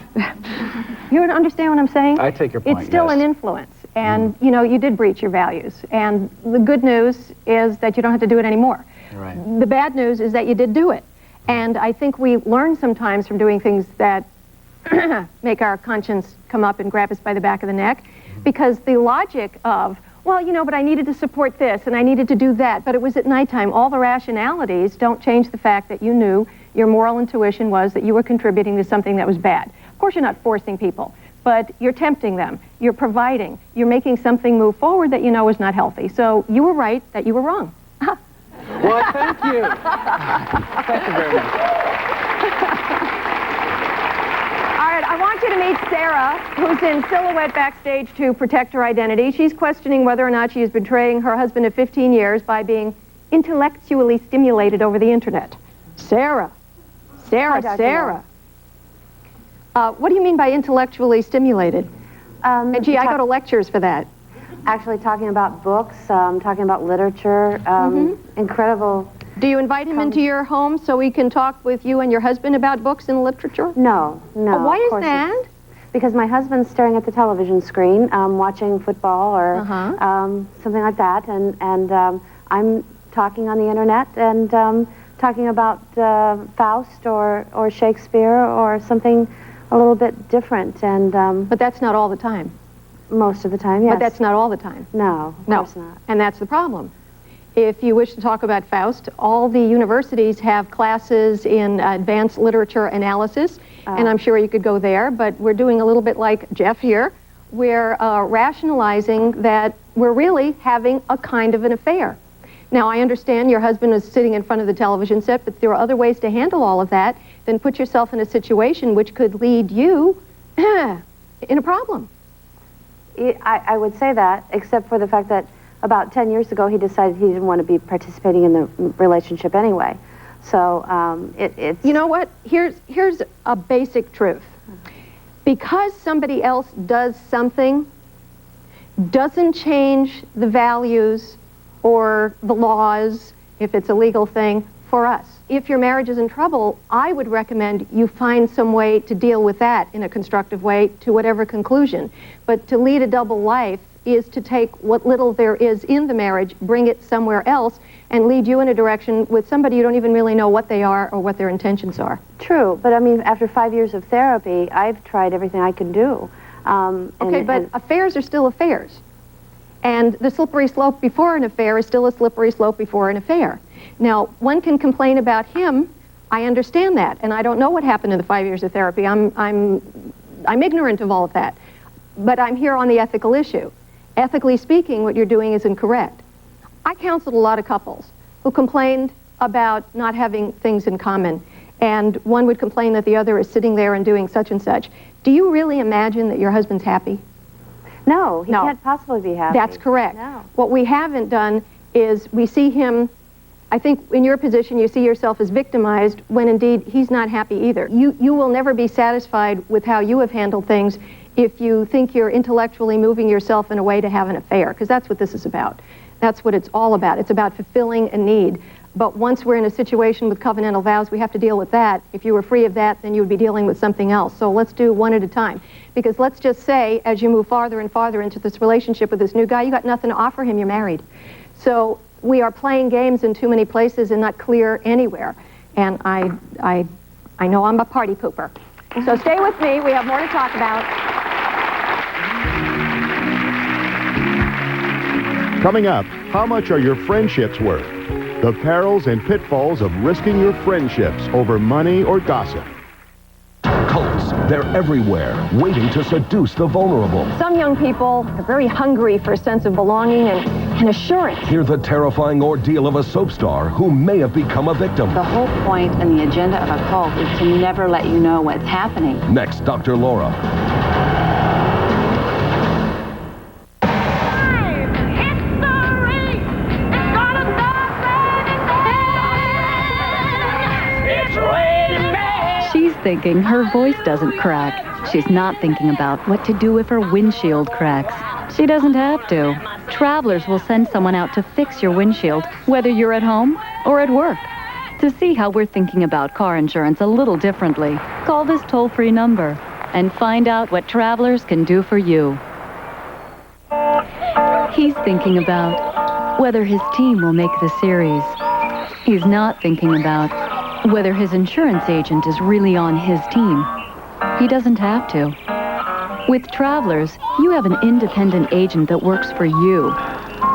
You understand what I'm saying? I take your point, It's still an influence. And, you know, you did breach your values. And the good news is that you don't have to do it anymore. Right. The bad news is that you did do it. And I think we learn sometimes from doing things that make our conscience come up and grab us by the back of the neck. Because the logic of, well, you know, but I needed to support this and I needed to do that, but it was at nighttime. All the rationalities don't change the fact that you knew your moral intuition was that you were contributing to something that was bad. Of course, you're not forcing people, but you're tempting them, you're providing, you're making something move forward that you know is not healthy. So you were right that you were wrong. Well, thank you. Thank you very much. All right, I want you to meet Sarah, who's in silhouette backstage to protect her identity. She's questioning whether or not she is betraying her husband of 15 years by being intellectually stimulated over the internet. Sarah. Hi, Dr. Sarah. What do you mean by intellectually stimulated? Gee, I go to lectures for that. Actually talking about books, talking about literature, incredible. Do you invite him into your home so he can talk with you and your husband about books and literature? No. Why is that? Because my husband's staring at the television screen, watching football or something like that, and I'm talking on the internet and talking about Faust or Shakespeare or something a little bit different. And but that's not all the time. Most of the time, yes. But that's not all the time. No, of course not. And that's the problem. If you wish to talk about Faust, all the universities have classes in advanced literature analysis, and I'm sure you could go there, but we're doing a little bit like Jeff here. We're rationalizing that we're really having a kind of an affair. Now, I understand your husband is sitting in front of the television set, but there are other ways to handle all of that than put yourself in a situation which could lead you in a problem. I would say that, except for the fact that about 10 years ago he decided he didn't want to be participating in the relationship anyway. So it's... You know what? Here's a basic truth. Because somebody else does something doesn't change the values or the laws, if it's a legal thing, for us. If your marriage is in trouble, I would recommend you find some way to deal with that in a constructive way to whatever conclusion. But to lead a double life is to take what little there is in the marriage, bring it somewhere else, and lead you in a direction with somebody you don't even really know what they are or what their intentions are. True, but I mean, after 5 years of therapy, I've tried everything I can do. But affairs are still affairs. And the slippery slope before an affair is still a slippery slope before an affair. Now, one can complain about him. I understand that, and I don't know what happened in the 5 years of therapy. I'm ignorant of all of that. But I'm here on the ethical issue. Ethically speaking, what you're doing is incorrect. I counseled a lot of couples who complained about not having things in common, and one would complain that the other is sitting there and doing such and such. Do you really imagine that your husband's happy? No, he can't possibly be happy. That's correct. No. What we haven't done is we see him, I think in your position you see yourself as victimized when indeed he's not happy either. You will never be satisfied with how you have handled things if you think you're intellectually moving yourself in a way to have an affair, because that's what this is about. That's what it's all about. It's about fulfilling a need. But once we're in a situation with covenantal vows, we have to deal with that. If you were free of that, then you would be dealing with something else. So let's do one at a time. Because let's just say, as you move farther and farther into this relationship with this new guy, you got nothing to offer him, you're married. So we are playing games in too many places and not clear anywhere. And I know I'm a party pooper. So stay with me, we have more to talk about. Coming up, how much are your friendships worth? The perils and pitfalls of risking your friendships over money or gossip. Cults, they're everywhere, waiting to seduce the vulnerable. Some young people are very hungry for a sense of belonging and assurance. Hear the terrifying ordeal of a soap star who may have become a victim. The whole point and the agenda of a cult is to never let you know what's happening. Next, Dr. Laura. She's thinking her voice doesn't crack. She's not thinking about what to do if her windshield cracks. She doesn't have to. Travelers will send someone out to fix your windshield, whether you're at home or at work. To see how we're thinking about car insurance a little differently, call this toll-free number and find out what Travelers can do for you. He's thinking about whether his team will make the series. He's not thinking about whether his insurance agent is really on his team. He doesn't have to. With Travelers, you have an independent agent that works for you,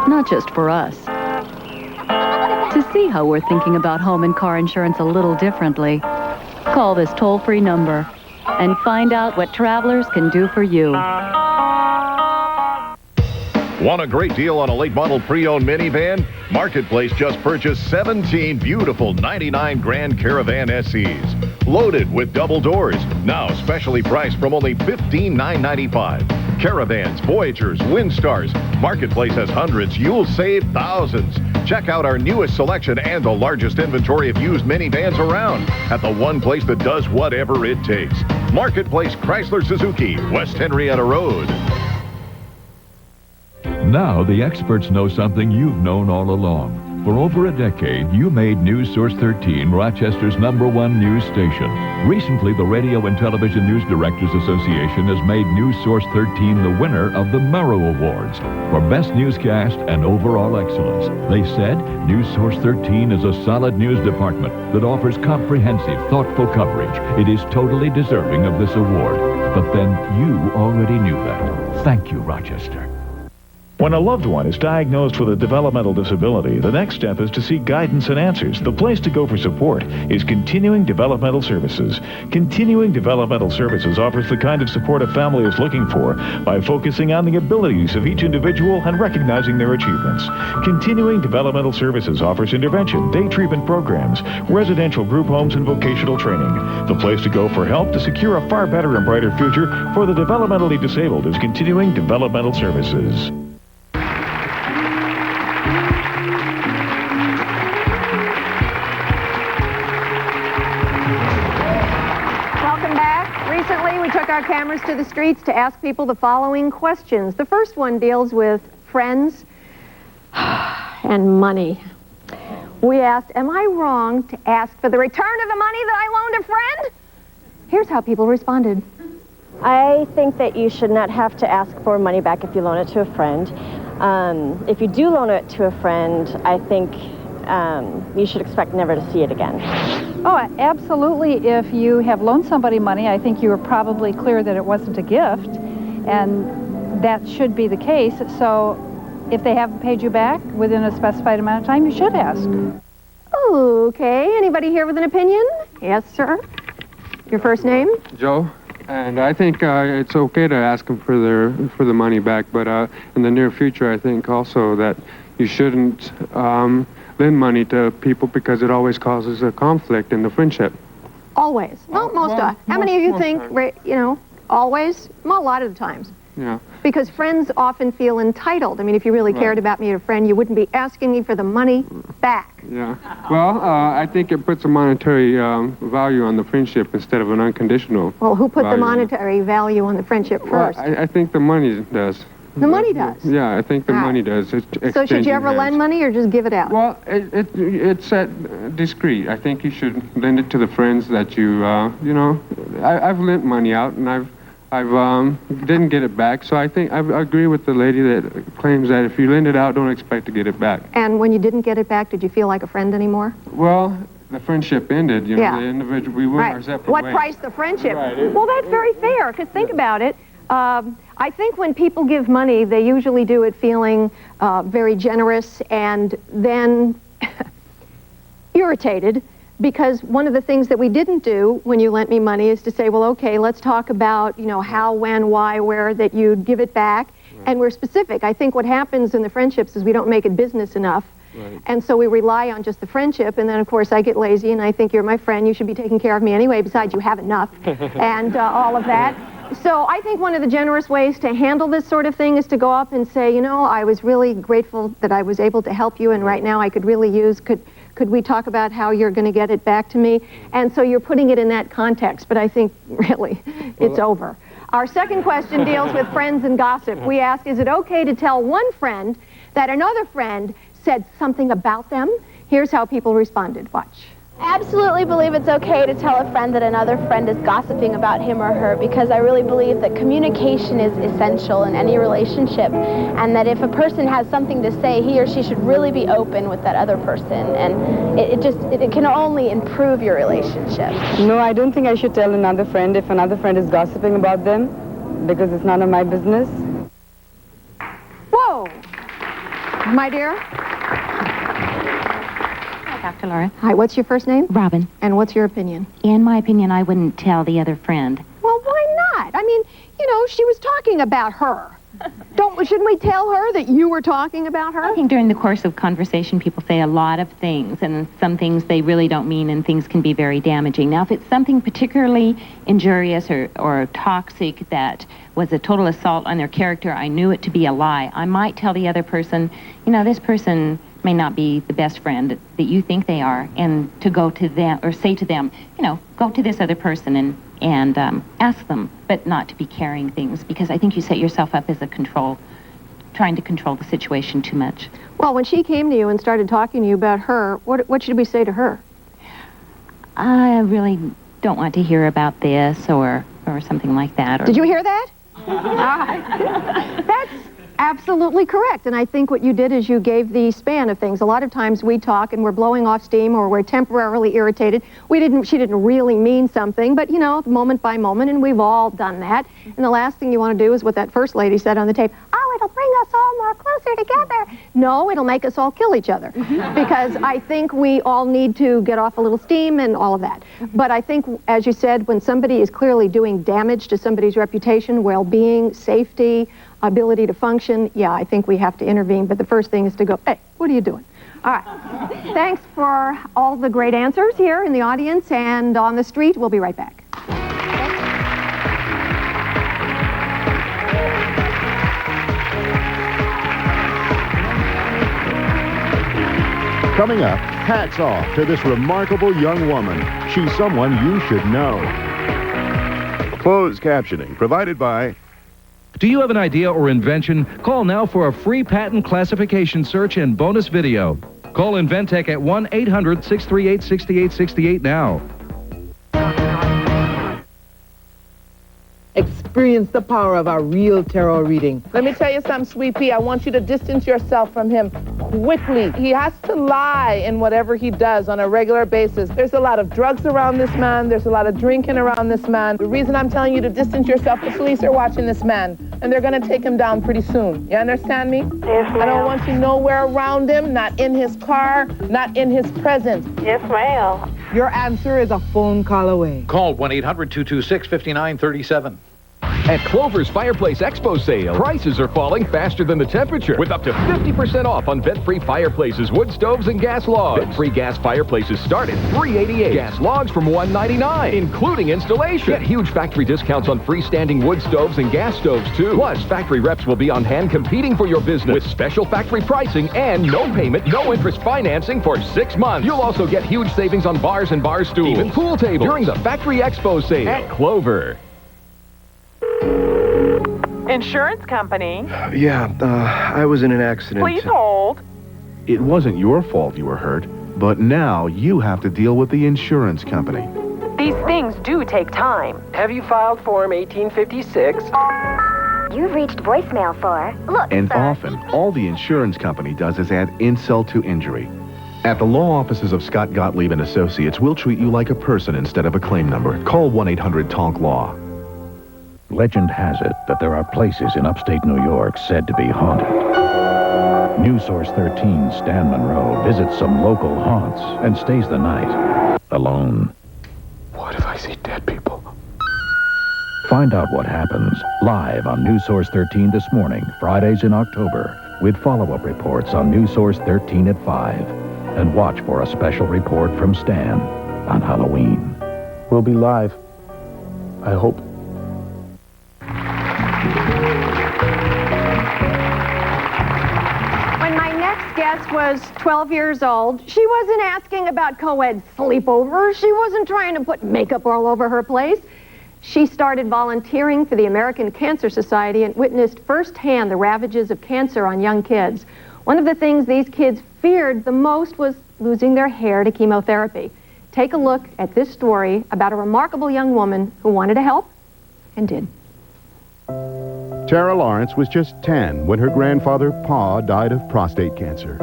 not just for us. To see how we're thinking about home and car insurance a little differently, call this toll-free number and find out what Travelers can do for you. Want a great deal on a late model pre-owned minivan? Marketplace just purchased 17 beautiful 99 Grand Caravan SEs. Loaded with double doors. Now specially priced from only $15,995. Caravans, Voyagers, Windstars. Marketplace has hundreds. You'll save thousands. Check out our newest selection and the largest inventory of used minivans around at the one place that does whatever it takes. Marketplace Chrysler Suzuki, West Henrietta Road. Now the experts know something you've known all along. For over a decade, you made NewsSource 13 Rochester's #1 news station. Recently, the Radio and Television News Directors Association has made NewsSource 13 the winner of the Murrow Awards for Best Newscast and Overall Excellence. They said NewsSource 13 is a solid news department that offers comprehensive, thoughtful coverage. It is totally deserving of this award. But then you already knew that. Thank you, Rochester. When a loved one is diagnosed with a developmental disability, the next step is to seek guidance and answers. The place to go for support is Continuing Developmental Services. Continuing Developmental Services offers the kind of support a family is looking for by focusing on the abilities of each individual and recognizing their achievements. Continuing Developmental Services offers intervention, day treatment programs, residential group homes, and vocational training. The place to go for help to secure a far better and brighter future for the developmentally disabled is Continuing Developmental Services. Our cameras to the streets to ask people the following questions. The first one deals with friends and money. We asked, am I wrong to ask for the return of the money that I loaned a friend? Here's how people responded. I think that you should not have to ask for money back if you loan it to a friend. If you do loan it to a friend, I think you should expect never to see it again. Oh, absolutely. If you have loaned somebody money, I think you were probably clear that it wasn't a gift, and that should be the case. So if they haven't paid you back within a specified amount of time, you should ask. Okay. Anybody here with an opinion? Yes, sir. Your first name? Joe. And I think it's okay to ask them for the money back, but in the near future, I think also that you shouldn't lend money to people because it always causes a conflict in the friendship. Always. Not most of. How many of you think, always? Well, a lot of the times. Yeah. Because friends often feel entitled. I mean, if you really cared about me, a friend, you wouldn't be asking me for the money back. Yeah. Well, I think it puts a monetary value on the friendship instead of an unconditional. Well, who put the monetary value on the friendship first? Well, I think the money does. The money does? Yeah, I think the money does. So should you ever lend money or just give it out? Well, it's discreet. I think you should lend it to the friends that you, I've lent money out and I've didn't get it back. So I think I agree with the lady that claims that if you lend it out, don't expect to get it back. And when you didn't get it back, did you feel like a friend anymore? Well, the friendship ended. The individual, we went our separate ways. What price the friendship? Right. Well, that's very fair, because think about it. I think when people give money, they usually do it feeling very generous and then irritated, because one of the things that we didn't do when you lent me money is to say, well, okay, let's talk about, you know, how, when, why, where, that you'd give it back. Right. And we're specific. I think what happens in the friendships is we don't make it business enough. Right. And so we rely on just the friendship, and then of course I get lazy and I think you're my friend, you should be taking care of me anyway, besides you have enough, and all of that. So I think one of the generous ways to handle this sort of thing is to go up and say, you know, I was really grateful that I was able to help you, and right now I could really use, could we talk about how you're going to get it back to me? And so you're putting it in that context, but I think really it's over. Our second question deals with friends and gossip. We ask, is it okay to tell one friend that another friend said something about them? Here's how people responded. Watch. I absolutely believe it's okay to tell a friend that another friend is gossiping about him or her, because I really believe that communication is essential in any relationship, and that if a person has something to say, he or she should really be open with that other person, and it can only improve your relationship. No, I don't think I should tell another friend if another friend is gossiping about them, because it's none of my business. Whoa! My dear? Dr. Laura. Hi, what's your first name? Robin. And what's your opinion? In my opinion, I wouldn't tell the other friend. Well, why not? I mean, you know, she was talking about her. Shouldn't we tell her that you were talking about her? I think during the course of conversation, people say a lot of things, and some things they really don't mean, and things can be very damaging. Now, if it's something particularly injurious or toxic that was a total assault on their character, I knew it to be a lie, I might tell the other person, you know, this person may not be the best friend that you think they are, and to go to them or say to them, you know, go to this other person and ask them, but not to be carrying things, because I think you set yourself up as trying to control the situation too much. Well, when she came to you and started talking to you about her, what should we say to her? I really don't want to hear about this or something like that. Did you hear that? That's absolutely correct. And I think what you did is you gave the span of things. A lot of times we talk and we're blowing off steam, or we're temporarily irritated. She didn't really mean something, but you know, moment by moment, and we've all done that. And the last thing you want to do is what that first lady said on the tape, oh, it'll bring us all more closer together. No, it'll make us all kill each other. Because I think we all need to get off a little steam and all of that. But I think, as you said, when somebody is clearly doing damage to somebody's reputation, well-being, safety, ability to function, yeah, I think we have to intervene. But the first thing is to go, hey, what are you doing? All right. Thanks for all the great answers here in the audience and on the street. We'll be right back. Coming up, hats off to this remarkable young woman. She's someone you should know. Closed captioning provided by... Do you have an idea or invention? Call now for a free patent classification search and bonus video. Call Inventec at 1-800-638-6868 now. Experience the power of our real tarot reading. Let me tell you something, Sweet Pea. I want you to distance yourself from him quickly. He has to lie in whatever he does on a regular basis. There's a lot of drugs around this man. There's a lot of drinking around this man. The reason I'm telling you to distance yourself, the police are watching this man, and they're going to take him down pretty soon. You understand me? Yes, ma'am. I don't want you nowhere around him, not in his car, not in his presence. Yes, ma'am. Your answer is a phone call away. Call 1-800-226-5937. At Clover's Fireplace Expo sale, prices are falling faster than the temperature, with up to 50% off on vent-free fireplaces, wood stoves, and gas logs. Vent-free gas fireplaces start at $388. Gas logs from $199, including installation. Get huge factory discounts on freestanding wood stoves and gas stoves, too. Plus, factory reps will be on hand competing for your business with special factory pricing and no payment, no interest financing for 6 months. You'll also get huge savings on bars and bar stools, even pool tables, during the Factory Expo sale at Clover. Insurance company. Yeah, I was in an accident. Please hold. It wasn't your fault you were hurt, but now you have to deal with the insurance company. These things do take time. Have you filed Form 1856? You've reached voicemail for... Look, And sir. often, all the insurance company does is add insult to injury. At the law offices of Scott Gottlieb & Associates, we'll treat you like a person instead of a claim number. Call 1-800-TALK-LAW. Legend has it that there are places in upstate New York said to be haunted. NewsSource 13 Stan Monroe visits some local haunts and stays the night alone. What if I see dead people? Find out what happens live on NewsSource 13 this morning, Fridays in October, with follow-up reports on NewsSource 13 at 5. And watch for a special report from Stan on Halloween. We'll be live. I hope. When my next guest was 12 years old, she wasn't asking about co-ed sleepovers. She wasn't trying to put makeup all over her place. She started volunteering for the American Cancer Society and witnessed firsthand the ravages of cancer on young kids. One of the things these kids feared the most was losing their hair to chemotherapy. Take a look at this story about a remarkable young woman who wanted to help and did. Tara Lawrence was just 10 when her grandfather, Pa, died of prostate cancer.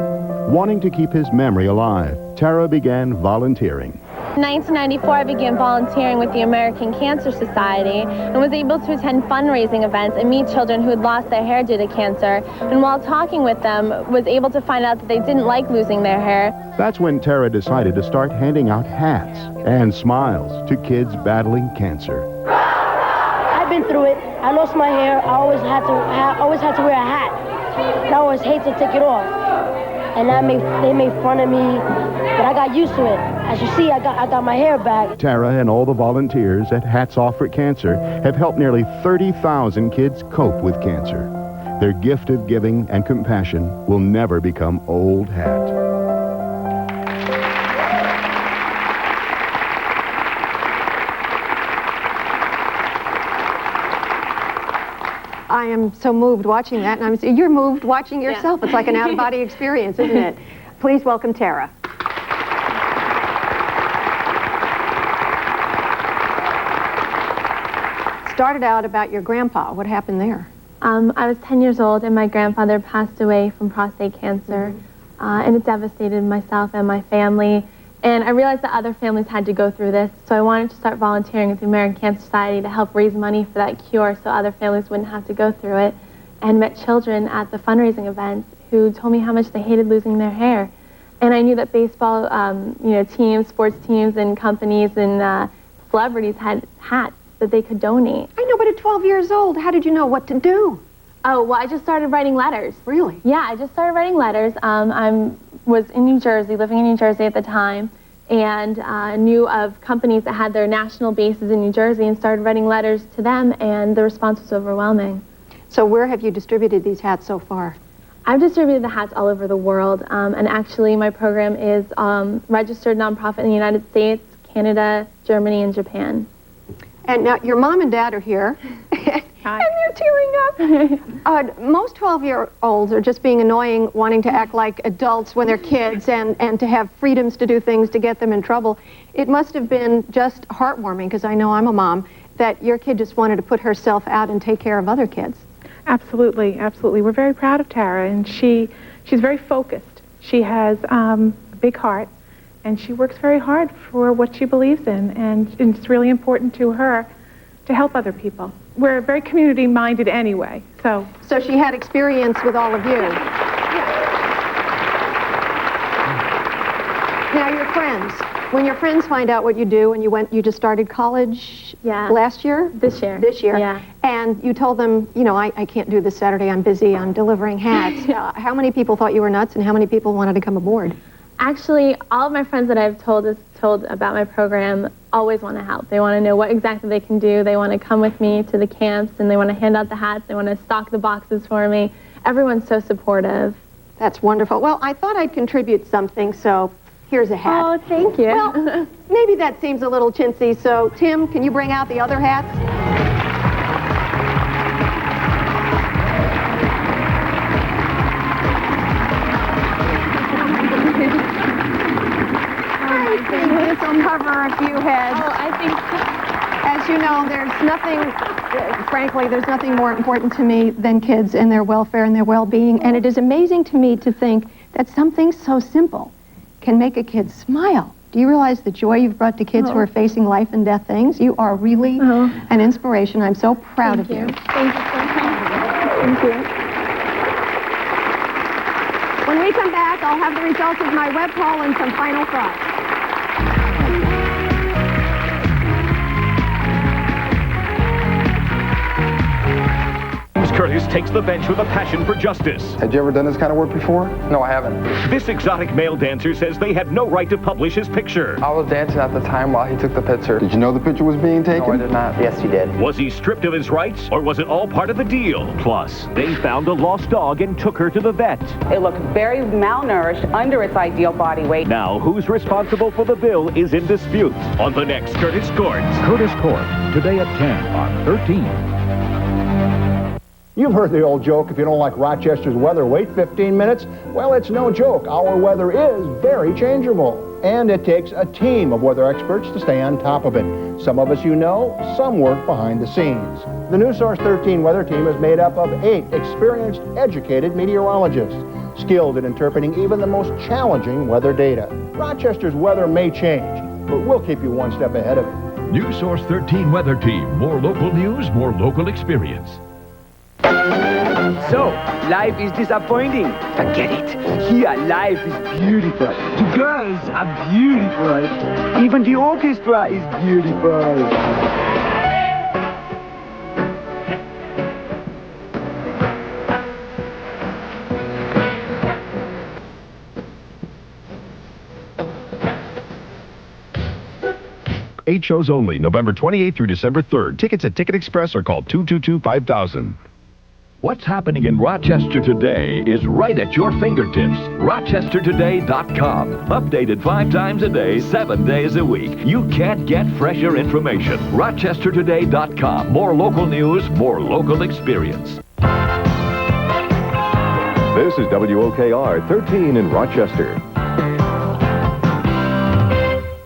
Wanting to keep his memory alive, Tara began volunteering. In 1994, I began volunteering with the American Cancer Society and was able to attend fundraising events and meet children who had lost their hair due to cancer. And while talking with them, was able to find out that they didn't like losing their hair. That's when Tara decided to start handing out hats and smiles to kids battling cancer. I've been through it. I lost my hair. I always had to wear a hat. And I always hate to take it off. And they made fun of me, but I got used to it. As you see, I got my hair back. Tara and all the volunteers at Hats Off for Cancer have helped nearly 30,000 kids cope with cancer. Their gift of giving and compassion will never become old hat. I am so moved watching that, and you're moved watching yourself. Yeah. It's like an out-of-body experience, isn't it? Please welcome Tara. Started out about your grandpa. What happened there? I was 10 years old, and my grandfather passed away from prostate cancer, and it devastated myself and my family. And I realized that other families had to go through this, so I wanted to start volunteering with the American Cancer Society to help raise money for that cure so other families wouldn't have to go through it, and met children at the fundraising events who told me how much they hated losing their hair. And I knew that baseball teams, sports teams, and companies and celebrities had hats that they could donate. I know, but at 12 years old, how did you know what to do? Oh, well, I just started writing letters. Really? Yeah, I just started writing letters. I was in New Jersey, living in New Jersey at the time, and knew of companies that had their national bases in New Jersey and started writing letters to them, and the response was overwhelming. So where have you distributed these hats so far? I've distributed the hats all over the world, and actually my program is registered nonprofit in the United States, Canada, Germany, and Japan. And now your mom and dad are here. Hi. And you're tearing up. Most 12-year-olds are just being annoying, wanting to act like adults when they're kids and to have freedoms to do things to get them in trouble. It must have been just heartwarming, because I know I'm a mom, that your kid just wanted to put herself out and take care of other kids. Absolutely, absolutely. We're very proud of Tara, and she's very focused. She has a big heart, and she works very hard for what she believes in, and it's really important to her to help other people. We're very community-minded anyway, so. So she had experience with all of you. Now your friends. When your friends find out what you do, and you just started college last year? This year. This year. Yeah. And you told them, I can't do this Saturday, I'm busy, I'm delivering hats. How many people thought you were nuts, and how many people wanted to come aboard? Actually, all of my friends that I've told about my program always want to help. They want to know what exactly they can do. They want to come with me to the camps, and they want to hand out the hats. They want to stock the boxes for me. Everyone's so supportive. That's wonderful. Well, I thought I'd contribute something, so here's a hat. Oh, thank you. Well, maybe that seems a little chintzy, so Tim, can you bring out the other hats? This will cover a few heads. Oh, I think as you know, there's nothing, frankly, there's nothing more important to me than kids and their welfare and their well-being. And it is amazing to me to think that something so simple can make a kid smile. Do you realize the joy you've brought to kids who are facing life and death things? You are really an inspiration. I'm so proud of you. Thank you so much. Thank you. When we come back, I'll have the results of my web poll and some final thoughts. Curtis takes the bench with a passion for justice. Had you ever done this kind of work before? No, I haven't. This exotic male dancer says they had no right to publish his picture. I was dancing at the time while he took the picture. Did you know the picture was being taken? No, I did not. Yes, you did. Was he stripped of his rights, or was it all part of the deal? Plus, they found a lost dog and took her to the vet. It looked very malnourished, under its ideal body weight. Now, who's responsible for the bill is in dispute. On the next Curtis Court. Curtis Court, today at 10 on 13. You've heard the old joke, if you don't like Rochester's weather, wait 15 minutes. Well, it's no joke. Our weather is very changeable. And it takes a team of weather experts to stay on top of it. Some of us you know, some work behind the scenes. The NewsSource 13 weather team is made up of 8 experienced, educated meteorologists, skilled in interpreting even the most challenging weather data. Rochester's weather may change, but we'll keep you one step ahead of it. NewsSource 13 weather team. More local news, more local experience. So, life is disappointing. Forget it. Here, life is beautiful. The girls are beautiful. Even the orchestra is beautiful. Eight shows only, November 28th through December 3rd. Tickets at Ticket Express or call 222-5000. What's happening in Rochester today is right at your fingertips. RochesterToday.com. Updated 5 times a day, 7 days a week. You can't get fresher information. RochesterToday.com. More local news, more local experience. This is WOKR 13 in Rochester.